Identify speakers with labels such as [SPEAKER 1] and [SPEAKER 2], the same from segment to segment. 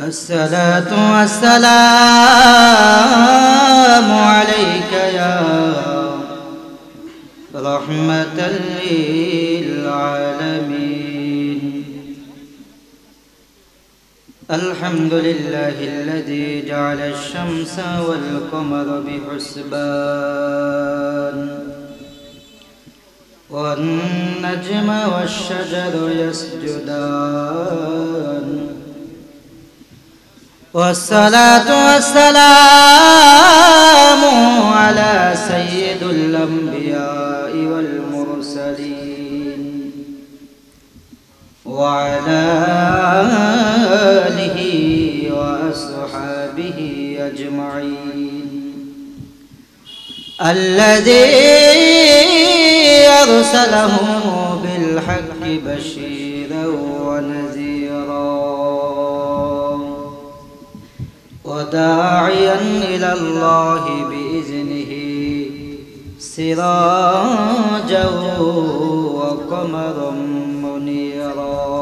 [SPEAKER 1] الصلاة والسلام عليك يا رحمة للعالمين. الحمد لله الذي جعل الشمس والقمر بحسبان والنجم والشجر يسجدان والصلاة والسلام على سيد الأنبياء والمرسلين وعلى آله وأصحابه أجمعين الذي أرسله بالحق بشيرا ونذيرا وداعيا إلى الله بإذنه سراجا وقمرا منيرا.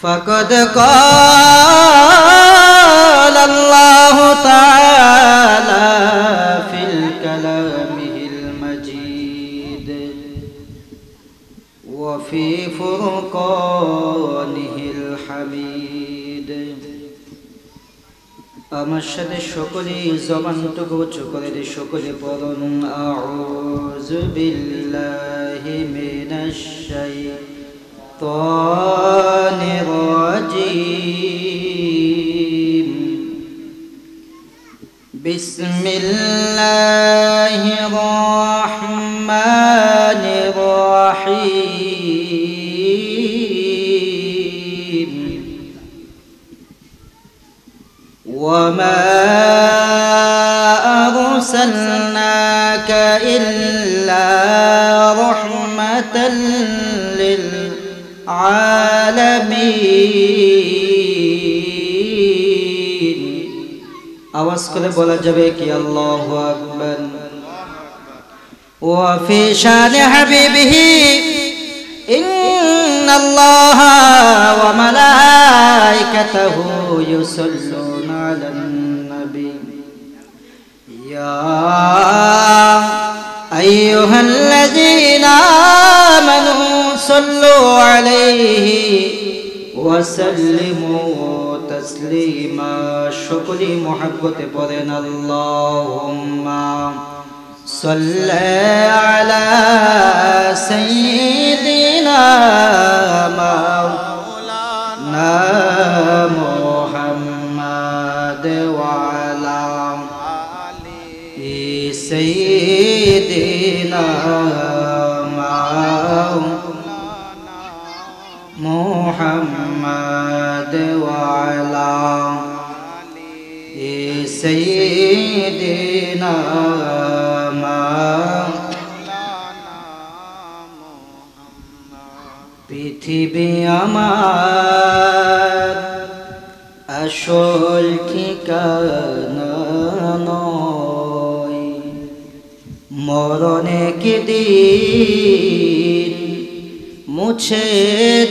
[SPEAKER 1] فقد قال الله تعالى في كلامه المجيد وفي فرقانه الحميد. আমার সাথে সকলেই জবানটুকু উঁচু করে দিয়ে সকলে পড়ুন আউযু বিল্লাহি মিনাশ শাইতানির রাজিম. বিসমিল্লাহির রহমানির রহিম. وما أرسلناك إلا رحمة للعالمين. আওয়াজ করে বলা যাবে কি আল্লাহু আকবার. وفي شان حبيبه إن الله وملائكته يصلون على النبي يا أيها الذين آمنوا صلوا عليه وسلموا تسليما. شكري محبة بدن اللهم صل على سيدنا مولانا محمد وعلى آل سيدنا مولانا محمد وعلى آل سيدنا পৃথিবী আমার আসল ঠিকানা নয়, মরণে কি দিন মুছে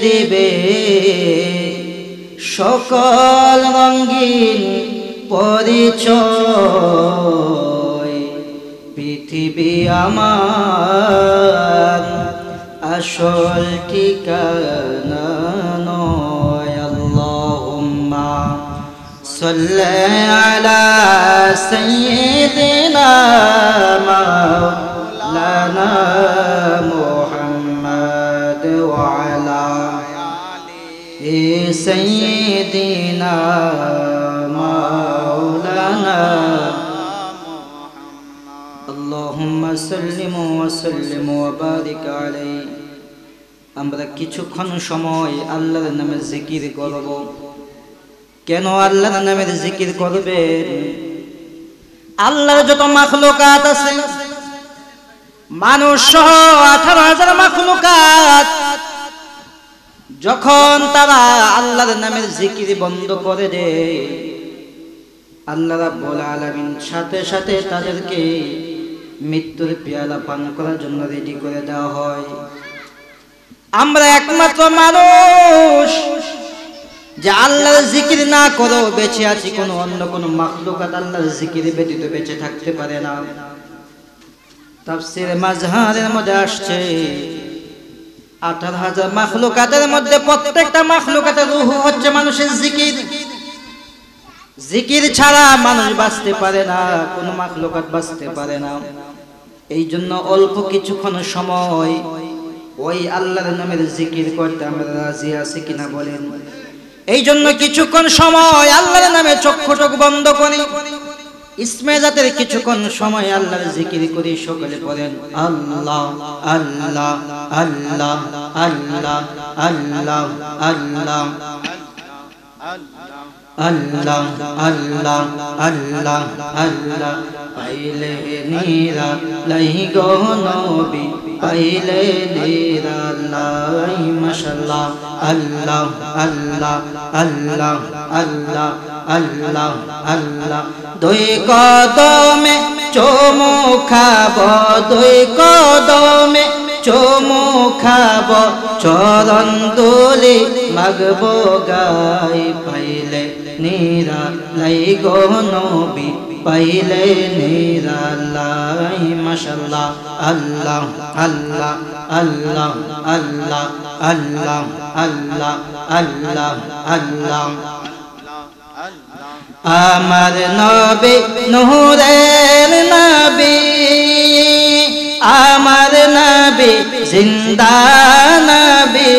[SPEAKER 1] দিবে সকল রঙিন পরিচয়। পৃথিবী আমার আসল ঠিকানা নয়। আল্লাহুম্মা সাল্লি আলা সাইয়্যিদিনা মাওলানা মুহাম্মদ ওয়া আলা আলি সাইয়্যিদিনা মাওলানা আল্লাহুম্মা সাল্লিম ওয়া সাল্লিম ওয়া বারিক আলাইহি। আমরা কিছুক্ষণ সময় আল্লাহর নামে জিকির করব। কেন আল্লাহর নামের জিকির করবেন? আল্লাহর যত মাখলুকাত আছে, মানুষ সহ 18,000 মাখলুকাত, যখন তারা আল্লাহর নামের জিকির বন্ধ করে দেয়, আল্লাহ রাব্বুল আলামিন সাথে সাথে তাদেরকে মৃত্যুর পেয়ালা পান করার জন্য রেডি করে দেওয়া হয়। আমরা একমাত্র মানুষ যে আল্লাহর জিকির না করো বেঁচে আছি, কোন অন্য কোন মাখলুকাত আল্লাহর জিকির ব্যতীত বেঁচে থাকতে পারে না। তাফসীর মাজহারের মধ্যে আসছে 18,000 মাখলুকাতের মধ্যে প্রত্যেকটা মাখলুকাতের রূহ হচ্ছে মানুষের জিকির। জিকির ছাড়া মানুষ বাঁচতে পারে না, কোন মাখলুকাত বাঁচতে পারে না। এই জন্য অল্প কিছুক্ষণ সময় ওই আল্লাহর নামের জিকির করতে আমরা রাজি আছি কিনা বলেন? এই জন্য কিছুক্ষণ সময় আল্লাহর নামে চক্ষু বন্ধ করি, ইসমে জাতের কিছুক্ষণ সময় আল্লাহর জিকির করি। সকলে বলেন আল্লাহ আল্লাহ আল্লাহ আল্লাহ আল্লাহ আল্লাহ আল্লাহ আল্লাহ আল্লাহ আল্লাহ। পাইলে নিরা লাই গো নবী, পাইলে নিরা লাই মাশাআল্লাহ। আল্লাহ আল্লাহ আল্লাহ আল্লাহ আল্লাহ আল্লাহ। দুই কদমে চুমু খাব, দুই কদমে চুমু খাব, চরণ দুলি মাগব গাই। পাইলে নিরা লাই গো নবী, পাইলে নিরা লাই মাশাআল্লাহ। আল্লাহ আল্লাহ আল্লাহ আল্লাহ আল্লাহ আল্লাহ আল্লাহ আল্লাহ। আমার নবী নূরের নবী, আমার নবী জিন্দা নবী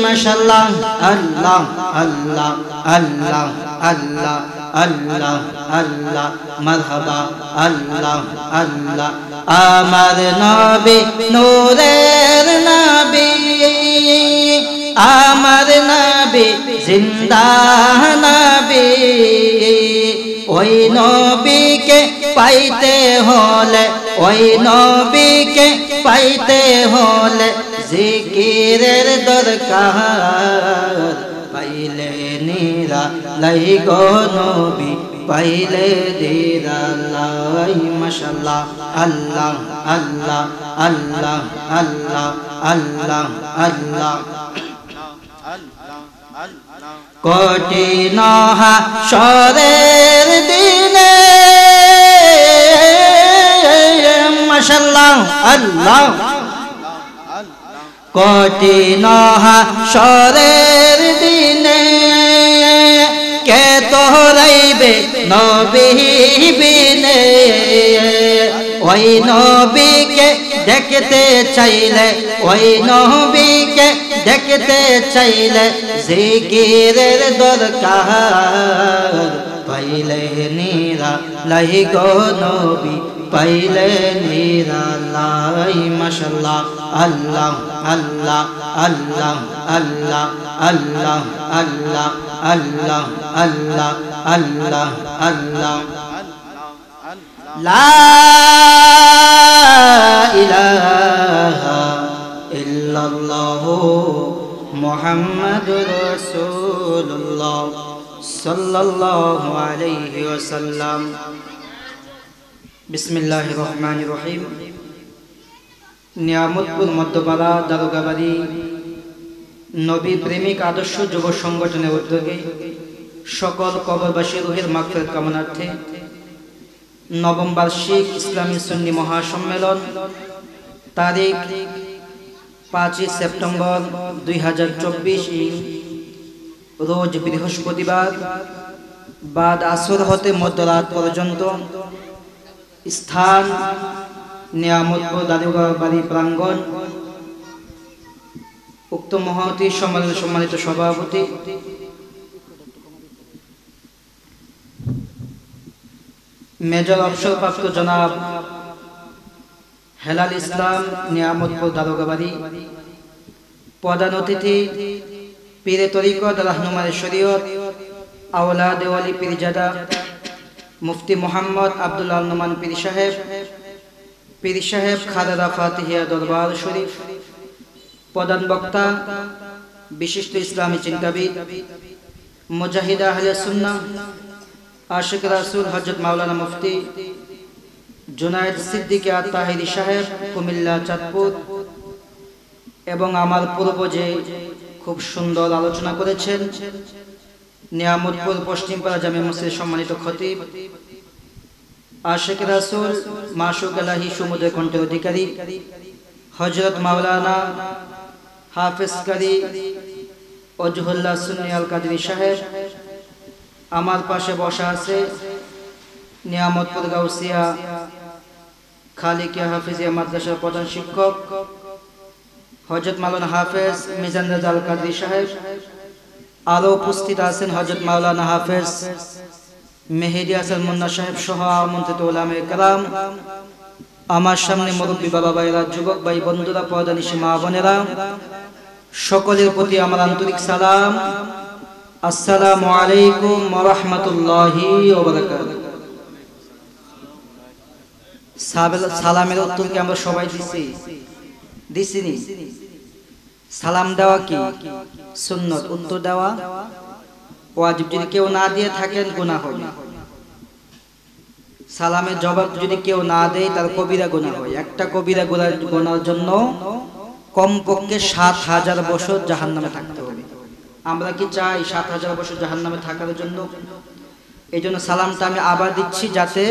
[SPEAKER 1] মাশাআল্লাহ। আল্লাহ আল্লাহ আল্লাহ আল্লাহ আল্লাহ আল্লাহ মারহাবা। আল্লাহ আল্লাহ। আমার নবী নূরের নবী, আমার নবী জিন্দা নবী। ওই নবীকে পাইতে হলে, ওই নবীকে পাইতে হলে জিকিরের দরকার। পাইলে নিরা লাই গো নবী, পাইলে নিরা লাই মাশাআল্লাহ। আল্লাহ আল্লাহ আল্লাহ আল্লাহ আল্লাহ আল্লাহ। কঠিন হাসরের দিনে মাশাআল্লাহ আল্লাহ। কঠিন হাসরের দিনে কে তোরাইবে নবী বিনে। ওই নবীকে দেখতে চাইলে, ওই নবীকে দেখতে চাইলে জিকিরের দরকার। পাইলে নিরা লাই গো নবী, পাইলে নিরা লাই মাশাআল্লাহ। আল্লাহ আল্লাহ আল্লাহ আল্লাহ আল্লাহ আল্লাহ আল্লাহ আল্লাহ আল্লাহ আল্লাহ। লা ইলাহা ইল্লাল্লাহ মুহাম্মাদুর রাসূলুল্লাহ সাল্লাল্লাহু আলাইহি ওয়াসাল্লাম। বিসমিল্লাহির রহমানির রহিম। নিয়ামতপুর মধ্যপাড়া দারোগাবাড়ি নবী প্রেমিক আদর্শ যুব সংগঠনের উদ্যোগে সকল কবরবাসী রুহের মাগফিরাত কামনার্থে নবম বার্ষিক ইসলামী সুন্নি মহাসম্মেলন তারিখ 5 সেপ্টেম্বর 2024 রোজ বৃহস্পতিবার বাদ আসর হতে মধ্যরাত পর্যন্ত, স্থান নিয়ামতপুর দারোগাবাড়ি প্রাঙ্গণ। উক্ত মহতী সম্মেলনের সম্মানিত সভাপতি মেজর অবসরপ্রাপ্ত জনাব হেলাল ইসলাম নিয়ামতপুর দারোগাবাড়ি, প্রধান অতিথি পীরে তরিকত রাহনুমায়ে শরীয়ত আওলাদে ওয়ালি পীরজাদা মুফতি মোহাম্মদ আব্দুল্লাহ নোমান পীর সাহেব খালেদা ফাতিহিয়া দরবার শরীফ, প্রধান বক্তা বিশিষ্ট ইসলামী চিন্তাবিদ মুজাহিদ আহলে সুন্নাহ আশিক রাসূল হযরত মাওলানা মুফতি জুনায়েদ সিদ্দিকী আত-তাহিরি সাহেব কুমিল্লা চাঁদপুর, এবং আমার পূর্ব যে খুব সুন্দর আলোচনা করেছেন নিয়ামতপুর পশ্চিমপাড়া জামে মসজিদের সম্মানিত খতিব, আশিক রাসূল, মাশুক ইলাহি, সমুদ্র কণ্ঠের অধিকারী হযরত মাওলানা হাফেজ কারি ওজহুল্লাহ সুন্নি আল কাদরি সাহেব আমার পাশে বসা আছে। নিয়ামতপুর গাউসিয়া খালিকিয়া হাফিজিয়া মাদ্রাসার প্রধান শিক্ষক হযরত মাওলানা হাফেজ মিজান রাজা আল কাদরি সাহেব। আরো উপস্থিত আছেন হযরত মাওলানা হাফেজ মেহেদী হাসান মুন্না সাহেব সহ আমন্ত্রিত উলামায়ে কেরাম। আমার সামনে মুরব্বী বাবা ভাইরা, যুবক ভাই বন্ধুরা, পর্দানিশী মা বোনেরা, সকলের প্রতি আমার আন্তরিক সালাম। আসসালামু আলাইকুম ওয়া রাহমাতুল্লাহি ওয়া বারাকাতুহু। সালামের উত্তর কি আমরা সবাই দিছিনি? সালাম দেওয়া কি সুন্নত, উত্তর দেওয়া ওয়াজিব। যদি কেউ না দিয়ে থাকেন গুনাহ হবে। সালামের জবাব যদি কেউ না দেয় তার কবিরা গুনাহ হয়। একটা কবিরা গুনার জন্য কমপক্ষে ৭,০০০ বছর জাহান্নামে থাকতে হবে। আমরা কি চাই ৭,০০০ বছর জাহান্নামে থাকার জন্য? এই জন্য সালামটা আমি আবার দিচ্ছি, যাতে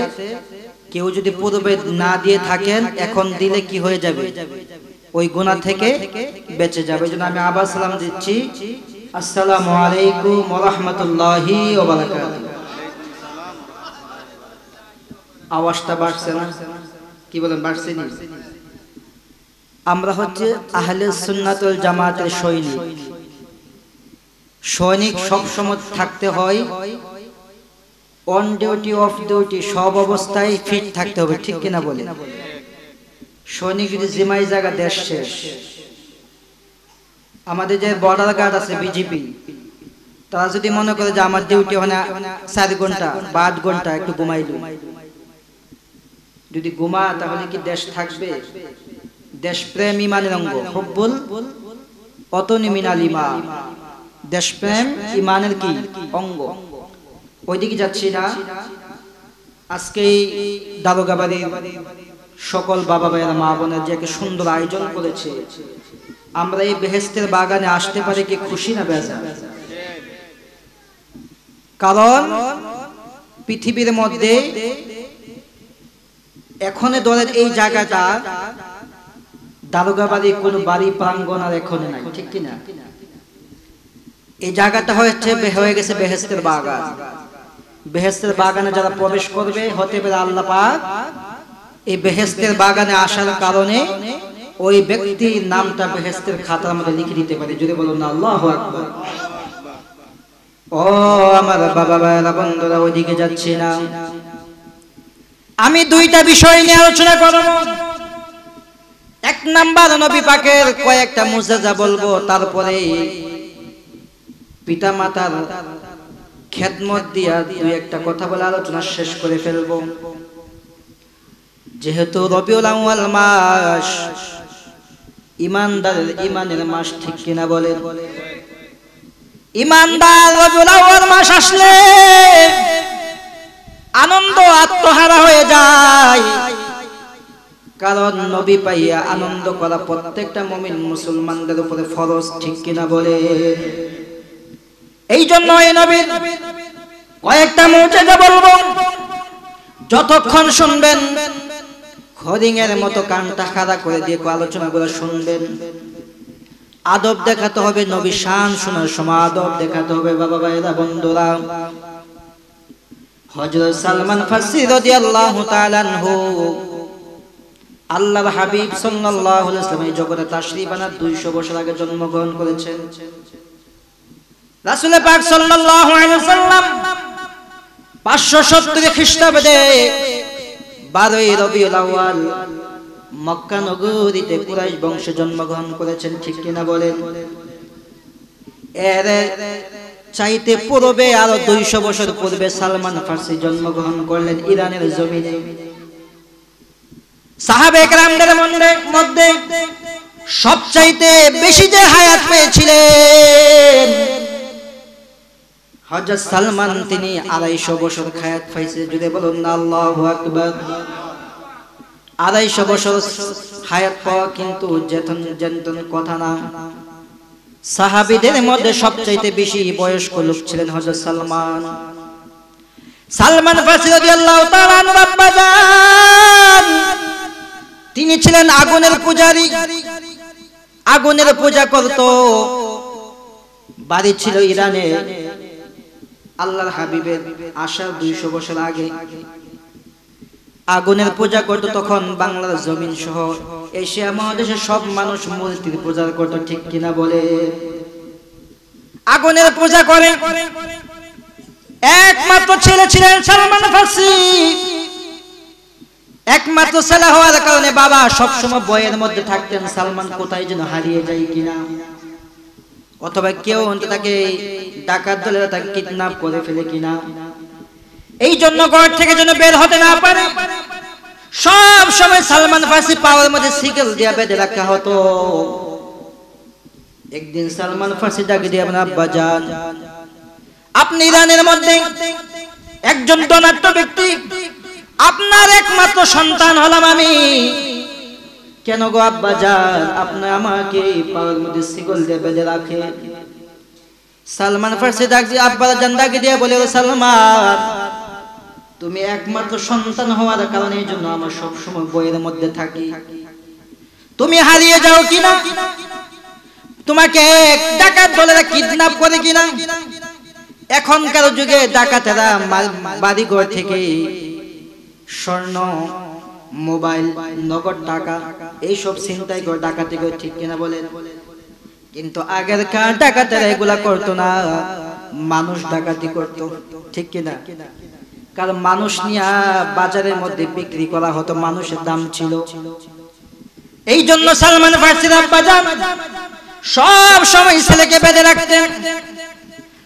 [SPEAKER 1] কেউ যদি পূর্বে না দিয়ে থাকেন এখন দিলে কি হয়ে যাবে, ওই গুনাহ থেকে বেঁচে যাবে। এই জন্য আমি আবার সালাম দিচ্ছি। আসসালামু আলাইকুম ওয়া রাহমাতুল্লাহি ওয়া বারাকাতুহু। আওয়াজটা বাড়ছে না? কি বলেন, বাড়ছে না? আমরা হচ্ছে আহলে সুন্নাত ওয়াল জামাতের সৈনিক সব সময় থাকতে হয় অন ডিউটি, অফ ডিউটি, সব অবস্থায় ফিট থাকতে হবে, ঠিক কিনা বলেন? সৈনিক যদি জিমাই জায়গা দেশ শেষ। আমাদের যে বর্ডার গার্ড আছে বিজিপি, তারা যদি মনে করে যে আমার ডিউটি হয় না 4 ঘন্টা বা 8 ঘন্টা, একটু ঘুমাইলো, যদি ঘুমা তাহলে কি দেশ থাকবে? দেশপ্রেম ইমানের অঙ্গ, হুব্বুল ওয়াতনি মিনাল ঈমান। দেশপ্রেম ইমানের কি অঙ্গ। ওইদিকে যাচ্ছি না। আজকে দারোগাবাড়ির সকল বাবা ভাইয়েরা, মা বোনের যে একটা সুন্দর আয়োজন করেছে, আমরা এই বেহেশতের বাগানে আসতে পারি কি খুশি না বেজার? কারণ পৃথিবীর মধ্যে এখন ধরেন এই জায়গাটা দারোগাবাড়ি কোন বাড়ি প্রাঙ্গণ আর এখন নাই, ঠিক কিনা? এই জায়গাটা হয়ে গেছে বেহেশতের বাগান। বেহেশতের বাগানে যারা প্রবেশ করবে, হতে পারে আল্লাহ পাক এই বেহেশতের বাগানে আসার কারণে ওই ব্যক্তির নামটা বেহেশতের খাতার মধ্যে লিখে দিতে পারে। যদি বলুন না আল্লাহু আকবার। ও আমার বাবা ভাইরা, বন্ধুরা, ওইদিকে যাচ্ছি না। আমি দুইটা বিষয় নিয়ে আলোচনা করব। এক নাম্বার, নবী পাকের কয়েকটা মুজিজা বলবো, তারপরে পিতা মাতার খেদমত দিয়া দুই একটা কথা বলে আলোচনা শেষ করে ফেলবো। যেহেতু রবিউল আউয়াল মাস ইমানদারের ইমানের মাস, ঠিক কিনা বলেন? ইমানদার রবিউল আউয়াল মাস আসলে আনন্দ আত্মহারা হয়ে যায়। কারণ নবী পাইয়া আনন্দ করা প্রত্যেকটা মুমিন মুসলমানদের উপরে ফরজ, ঠিক কিনা বলে? এই জন্য এই নবীর কয়েকটা মুজিজা বলবো। যতক্ষণ শুনবেন হরিং এর মতো কানটা খাড়া করে দিয়ে আলোচনাগুলো শুনবেন। আদব দেখাতে হবে, নবী শান শোনার সময় আদব দেখাতে হবে। বাবা ভাইরা, বন্ধুরা, হযরত সালমান ফারসি রাদিয়াল্লাহু তাআলা আনহু, আল্লাহর হাবিব সাল্লাল্লাহু আলাইহি ওয়াসাল্লাম এই জগতে তাশরীফ আনার 200 বছর আগে জন্মগ্রহণ করেছেন। রাসূল পাক সাল্লাল্লাহু আলাইহি ওয়াসাল্লাম 570 খ্রিস্টাব্দে 12ই রবিউল আউয়াল মক্কা নগরীতে কুরাইশ বংশে জন্মগ্রহণ করেছেন, ঠিক কিনা বলেন? এর চাইতে পূর্বে আরো 200 বছর পূর্বে সালমান ফারসি জন্মগ্রহণ করলেন ইরানের জমিনে। সাহাবে কেরামদের মধ্যে সবচাইতে বেশি যে হায়াত পেয়েছিলেন হযরত সালমান, তিনি 250 বছর হায়াত পাইছে। যদি বলুন না আল্লাহু আকবার। 250 বছর হায়াত পাওয়া কিন্তু যেতন কথা না। সাহাবীদের মধ্যে সবচাইতে বেশি বয়স্ক লোক ছিলেন হযরত সালমান। সালমান ফারসি রাদিয়াল্লাহু তাআলা আনহু আব্বাজান, তিনি ছিলেন আগুনের পূজারী, আগুনের পূজা করত। বাড়ি ছিল ইরানে। আল্লাহর হাবিবের আসার 200 বছর আগে আগুনের পূজা করত। তখন বাংলার জমিন সহ এশিয়া মহাদেশের সব মানুষ মূর্তির পূজা করত, ঠিক কিনা বলে? আগুনের পূজা করে। একমাত্র ছেলে ছিলেন সালমান ফারসি। একমাত্র ছেলে হওয়ার কারণে বাবা সবসময় বইয়ের মধ্যে থাকতেন, সালমান কোথায় যেন হারিয়ে যায় কিনা, অথবা কেউ তাকে ডাকাত দলেরা তাকে কিডন্যাপ করে ফেলে কিনা। এই জন্য ঘর থেকে যেন বের হতে না পারে, সব সময় সালমান ফারসি পাওয়ার মধ্যে শিকল দিয়ে বেঁধে রাখা হতো। একদিন সালমান ফারসি ডাকে দিয়ে বলেন, আব্বাজান, আপনি ইরানের মধ্যে একজন ধনাঢ্য ব্যক্তি, আপনার একমাত্র সন্তান হলাম আমি। কেন গো আব্বাজান, আপনি আমাকে পাওয়ার মধ্যে শিকল দিয়ে বেঁধে রাখে? সালমান ফারসি ডাক দিয়ে আব্বাজান ডাকে দিয়ে বলে, সালমান, তুমি একমাত্র সন্তান হওয়ার কারণে এই জন্য আমার সবসময় বইয়ের মধ্যে থাকি। তুমি হারিয়ে যাও কিনা, তোমাকে ডাকাত দলেরা কিডন্যাপ করে কিনা। এখনকার যুগে ডাকাতেরা বাড়িঘর থেকে স্বর্ণ, মোবাইল, নগদ টাকা এইসব ছিনতাই করে ডাকাতি করে, ঠিক কিনা বলেন? কিন্তু আগেরকার ডাকাতেরা এগুলা করতো না, মানুষ ডাকাতি করতো, ঠিক কিনা? কারণ মানুষ নিয়ে বাজারের মধ্যে বিক্রি করা হতো, মানুষের দাম ছিল। এই জন্য সালমান ফারসির আব্বাজান সব সময় ছেলেকে বেঁধে রাখতেন।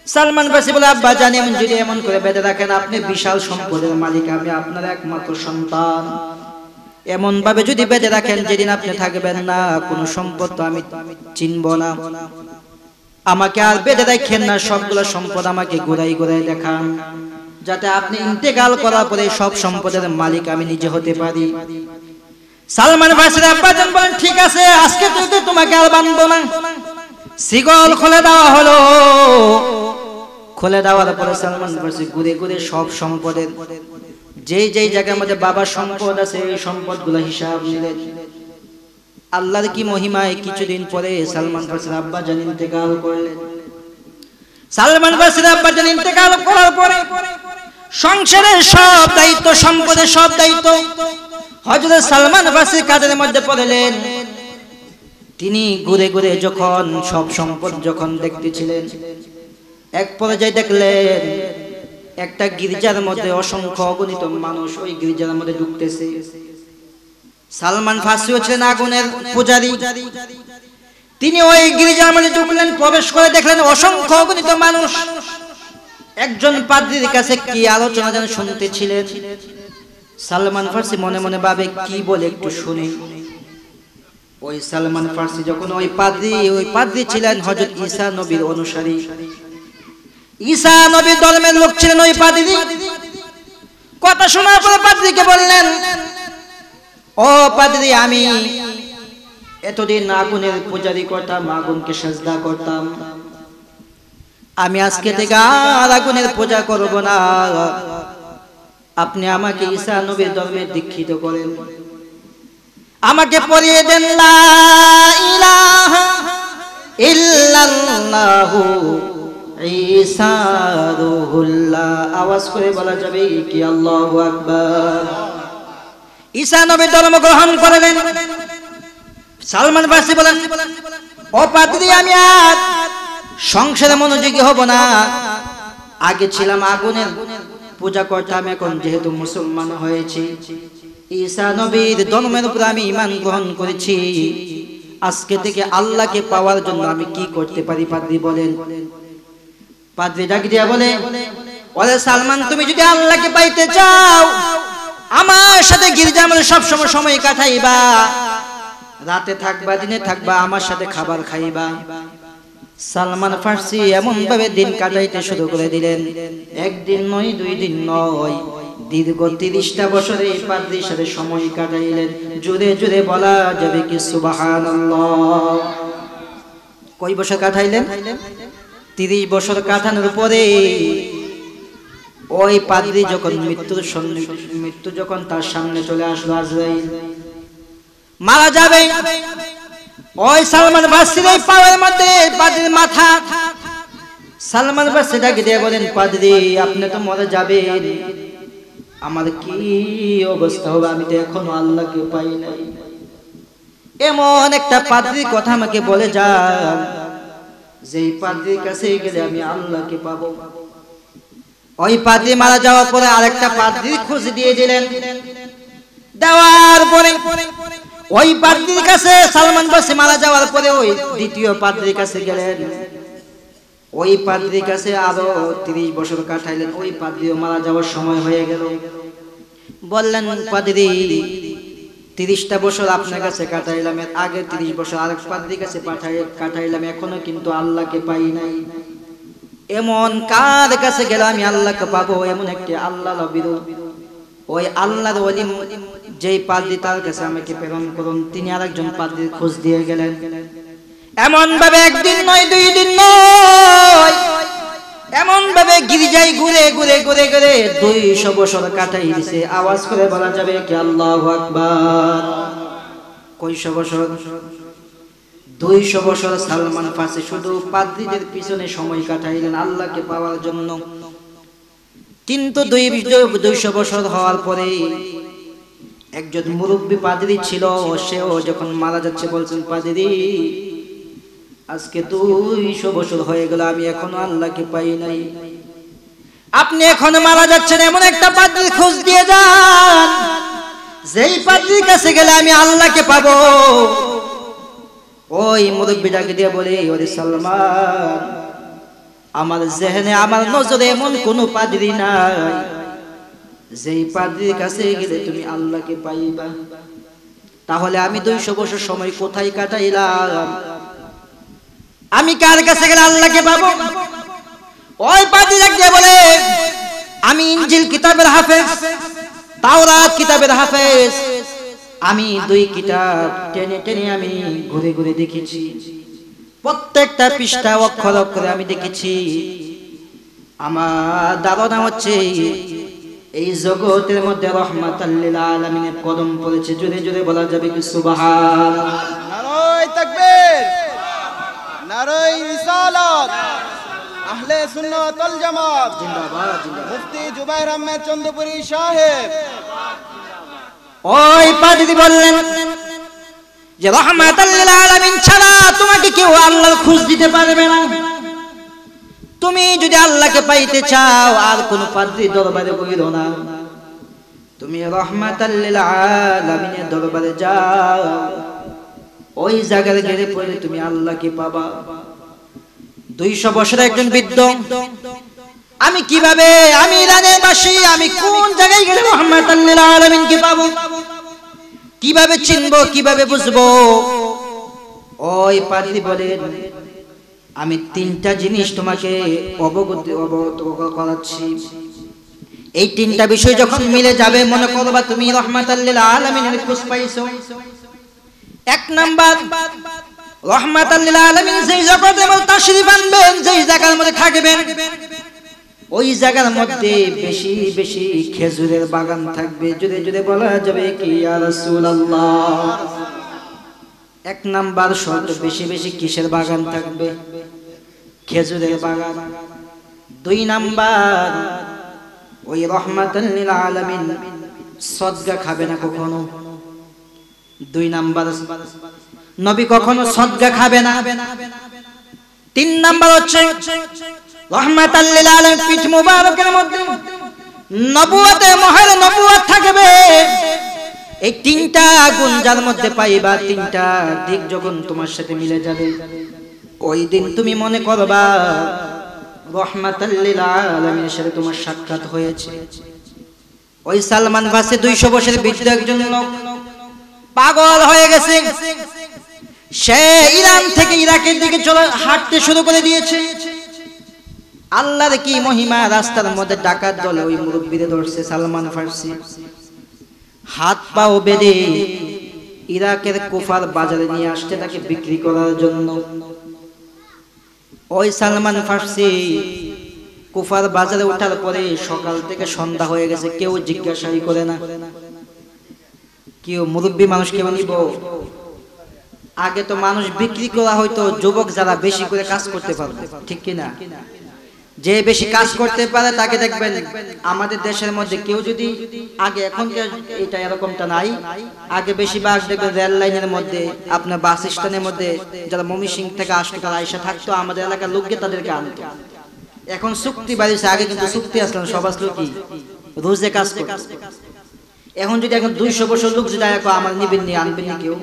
[SPEAKER 1] সালমান ফারসি বলে, আব্বাজান, যদি এমন করে বেঁধে রাখেন, আপনি বিশাল সম্পদের মালিক, আমি আপনার একমাত্র সন্তান। এমন ভাবে যদি বেঁধে রাখেন, যেদিন আপনি থাকবেন না, কোন সম্পদ তো আমি চিনব না। আমাকে আর বেঁধে রাখেন না, সবগুলো সম্পদ আমাকে ঘুরাই ঘুরাই দেখান, যাতে আপনি ইন্তেকাল করার পরে সব সম্পদের মালিক আমি নিজে হতে পারি। সালমান ফারসির আব্বাজান বলেন, ঠিক আছে, আজকে থেকে তোমাকে আর বাঁধবো না। শিকল খুলে দেওয়া হলো। খুলে দেওয়ার পরে সালমান ফারসি ঘুরে ঘুরে সব সম্পদের যেই যেই জায়গার মধ্যে বাবার সম্পদ আছে, এই সম্পদগুলো হিসাব নিলেন। আল্লাহর কি মহিমায়, কিছুদিন পরে সালমান ফারসির আব্বাজান ইন্তেকাল করলেন। সালমান ফারসির আব্বাজান ইন্তেকাল করার পরে সংসারের সব দায়িত্ব, সম্পদের সব দায়িত্ব হযরত সালমান ফারসির কাঁধের মধ্যে পড়লেন। তিনি ঘুরে ঘুরে যখন সব সম্পদ যখন দেখতেছিলেন, এক পর্যায়ে দেখলেন একটা গির্জার মধ্যে অসংখ্য অগণিত মানুষ ওই গির্জার মধ্যে ঢুকতেছে। সালমান ফারসি ছিলেন আগুনের পূজারী। তিনি ওই গির্জার মধ্যে ঢুকলেন, প্রবেশ করে দেখলেন অসংখ্য অগণিত মানুষ একজন পাদ্রীর কাছে কি আলোচনা যেন শুনতেছিলেন। সালমান ফারসি মনে মনে ভাবে, কি বলে একটু শুনি। ওই সালমান ফারসি যখন ওই পাদ্রী ছিলেন হযরত ঈসা নবীর অনুসারী, ঈসা নবীর ধর্মের লোক ছিলেন ওই পাদ্রী। কথা শোনার পরে পাদ্রীকে বললেন, ও পাদ্রী, আমি এতদিন আগুনের পূজারি করতাম, আগুনকে সাজদা করতাম, আমি আজকে থেকে আর আগুনের পূজা করব না। আপনি আমাকে ঈসা নবীর ধর্মে দীক্ষিত করেন, আমাকে পড়িয়ে দেন লা ইলাহা ইল্লাল্লাহু ঈসা রুহুল্লাহ। আওয়াজ করে বলা যাবে কি আল্লাহু আকবার। ঈসা নবী ধর্ম গ্রহণ করলেন। সালমান ফারসি বলেন, ও পাদ্রী, আমি আর সংসারে মনোযোগী হব না। আগে ছিলাম আগুনের পূজা করতাম, এখন যেহেতু মুসলমান হয়েছি, ঈসা নবীর ধর্মের উপর আমি ঈমান গ্রহণ করেছি, আজকে থেকে আল্লাহকে পাওয়ার জন্য আমি কি করতে পারি পাদ্রী বলেন। পাদ্রী ডাক দিয়া বলে, ওরে সালমান, তুমি যদি আল্লাহকে পাইতে চাও, আমার সাথে গির্জার মধ্যে সব সময় কাটাইবা, রাতে থাকবা, দিনে থাকবা, আমার সাথে খাবার খাইবা। সালমান ফারসি এমন ভাবে দিন কাটাইতে শুরু করে দিলেন। একদিন নয়, 2 দিন নয়, দীর্ঘ 30টা বছর এই পাদ্রীর সাথে সময় কাটাইলেন। জোরে জোরে বলা যাবে কি সুবহানাল্লাহ। কয় বছর কাটাইলেন? 30 বছর কাটানোর পরে ওই পাদ্রী যখন মৃত্যু যখন তার সামনে চলে আসলো, আজরাইল মারা যাবে, ওই সালমান ফার্সির এই পাওয়ার মধ্যে পাদ্রীর মাথা। সালমান ফার্সি ডাকে দিয়ে বলেন, পাদ্রী আপনি তো মরে যাবেন, আমার কি অবস্থা হবে? আমি তো এখনো আল্লাহকে পাই নাই। এমন একটা পাদ্রীর কথা আমাকে বলে যান, যেই পাদ্রীর কাছে গেলে আমি আল্লাহকে পাবো। ওই পাদ্রী মারা যাওয়ার পরে আরেকটা পাদ্রীর খোঁজ দিয়ে দিলেন। দেওয়ার পরে ওই পাদ্রীর কাছে সালমান ফার্সি মারা যাওয়ার পরে ওই দ্বিতীয় পাদ্রীর কাছে গেলেন। ওই পাদ্রীর কাছে আরো 30 বছর কাটাইলেন। ওই পাদ্রীও মারা যাওয়ার সময় হয়ে গেল। বললেন, পাদ্রী 30টা বছর আপনার কাছে কাটাইলাম, এর আগে 30 বছর আরেক পাদ্রীর কাছে কাটাইলাম, এখনো কিন্তু আল্লাহকে পাই নাই। এমন কার কাছে গেলে আমি আল্লাহকে পাবো? এমন একটি আল্লাহর বিরোধ, ওই আল্লাহর ওলি যেই পাদ্রী, তার কাছে আমাকে প্রেরণ করুন। তিনি আরেকজন পাদ্রীর খোঁজ দিয়ে গেলেন। এমন ভাবে একদিন নয়, 2 দিন নয়, এমন ভাবে গির্জায় ঘুরে ঘুরে ঘুরে ঘুরে 200 বছর কাটাই দিছে। আওয়াজ করে বলা যাবে কি আল্লাহু আকবার? কয়শো বছর? 200 বছর সালমান ফার্সি শুধু পাদ্রীদের পিছনে সময় কাটাইলেন আল্লাহকে পাওয়ার জন্য। কিন্তু 200 বছর হওয়ার পরে একজন মুরব্বী পাদ্রী ছিল, সেও যখন মারা যাচ্ছে বলছেন, পাদ্রী আজকে 200 বছর হয়ে গেল, আমি এখনো আল্লাহকে পাই নাই। আপনি এখনো মারা যাচ্ছেন, এমন একটা পাদ্রীর খোঁজ দিয়ে যান, যেই পাদ্রীর কাছে গেলে আমি আল্লাহকে পাবো। ওই মুরব্বিটাকে দিয়ে বলে, ওরে সালমান, আমার জেহেনে, আমার নজরে এমন কোন পাদ্রী নাই যেই পাদ্রীর কাছে গেলে তুমি আল্লাহকে পাইবা। তাহলে আমি 200 বছর সময় কোথায় কাটাইলাম? আমি কার কাছে গেলে আল্লাহকে পাবো? ওই পাদ্রী দিয়ে বলে, আমি ইনজিল কিতাবের হাফেজ, তাওরাত কিতাবের হাফেজ, আমি 2 কিতাব টেনে টেনে আমি ঘুরে ঘুরে দেখেছি, প্রত্যেকটা পৃষ্ঠা অক্ষর অক্ষরে আমি দেখেছি। আমার ধারণা হচ্ছে এই জগতের মধ্যে রাহমাতাল লিল আলামিনের কদম পড়েছে। জোরে জোরে বলা যাবে কি সুবহানাল্লাহ?
[SPEAKER 2] নারায়ে তাকবীর, নারায়ে রিসালাত, আহলে সুন্নাত ওয়াল জামাত
[SPEAKER 1] জিন্দাবাদ।
[SPEAKER 2] মুফতি জুবাইর আহমেদ চন্দ্রপুরী সাহেব।
[SPEAKER 1] ওই পাদ্রী বললেন যে রাহমাতাল লিল আলামিন ছাড়া তোমাকে কেউ আল্লাহর খোঁজ দিতে পারবে না। তুমি যদি আল্লাহকে পাইতে চাও আর কোন পাদ্রী দরবারে গইরো না, তুমি রাহমাতাল লিল আলামিনের দরবারে যাও। ওই জায়গায় গেলে পরে তুমি আল্লাহকে পাবা। 200 বছর একজন বৃদ্ধ, আমি কিভাবে, আমি ইরানের বাসী, আমি কোন জায়গায় গেলে রাহমাতাল লিল আলামিনকে পাবো? কিভাবে চিনবো, কিভাবে বুঝবো? ওই পাদ্রী বলেন, আমি 3টা জিনিস তোমাকে অবগত করাচ্ছি। এই 3টা বিষয় যখন মিলে যাবে, মনে করবা তুমি রাহমাতাল লিল আলামিনের খোঁজ পাইছো। 1 নাম্বার, রাহমাতাল লিল আলামিন যেই জগতে তাশরীফ আনবেন, যেই জায়গার মধ্যে থাকবেন, ওই জায়গার মধ্যে বেশি বেশি খেজুরের বাগান থাকবে। জুড়ে জুড়ে বলা যাবে কি ইয়া রাসূলুল্লাহ? 1 নাম্বার শর্ত, বেশি বেশি কিসের বাগান থাকবে? খেজুরের বাগান। 2 নাম্বার, ওই রাহমাতাল লিল আলামিন সদকা খাবে না কখনো। 2 নাম্বার, নবী কখনো সদকা খাবে না। 3 নাম্বার হচ্ছে রাহমাতাল লিল আলামিন পিঠ মুবারকের মধ্যে নবুয়তে, মহের নবুয়ত থাকবে। এই 3টা গুণ যার মধ্যে পাইবা, 3টা দিক যখন তোমার সাথে মিলে যাবে, ওই দিন তুমি মনে করবা রাহমাতাল লিল আলামিনের সাথে তোমার সাক্ষাৎ হয়েছে। ওই সালমান ফার্সি 200 বছরের বৃদ্ধ একজন লোক, পাগল হয়ে গেছে। সে ইরান থেকে ইরাকের দিকে হাঁটতে শুরু করে দিয়েছে। আল্লাহর কি মহিমা! রাস্তার মধ্যে ডাকাত দলে ওই মুরব্বিরে ধরছে সালমান ফার্সি, হাত পাও বেঁধে ইরাকের কুফার বাজারে নিয়ে আসতে, তাকে বিক্রি করার জন্য। ওই সালমান ফার্সি কুফার বাজারে ওঠার পরে সকাল থেকে সন্ধ্যা হয়ে গেছে, কেউ জিজ্ঞাসাই করে না, কেউ মুরব্বী মানুষ কেউ নিব। আগে তো মানুষ বিক্রি করা হয়তো যুবক যারা বেশি করে কাজ করতে পারবে, ঠিক কিনা? যে বেশি কাজ করতে পারে তাকে দেখবেন। আমাদের দেশের মধ্যে কেউ যদি আগে, এখন এটা এরকমটা নাই, আগে বেশিরভাগ দেখবেন রেল লাইনের মধ্যে, আপনার বাস স্ট্যান্ডের মধ্যে যারা ময়মনসিংহ থেকে আসতো তারা আইসা থাকতো, আমাদের এলাকার লোককে তাদেরকে আনতো। এখন চুক্তি বাড়িছে, আগে কিন্তু চুক্তি আসলো না, সব আসলো কি রোজে কাজ করতো। এখন যদি এখন 200 বছর লোক যদি আমার নিবেন নি, আনবেন নি? কেউ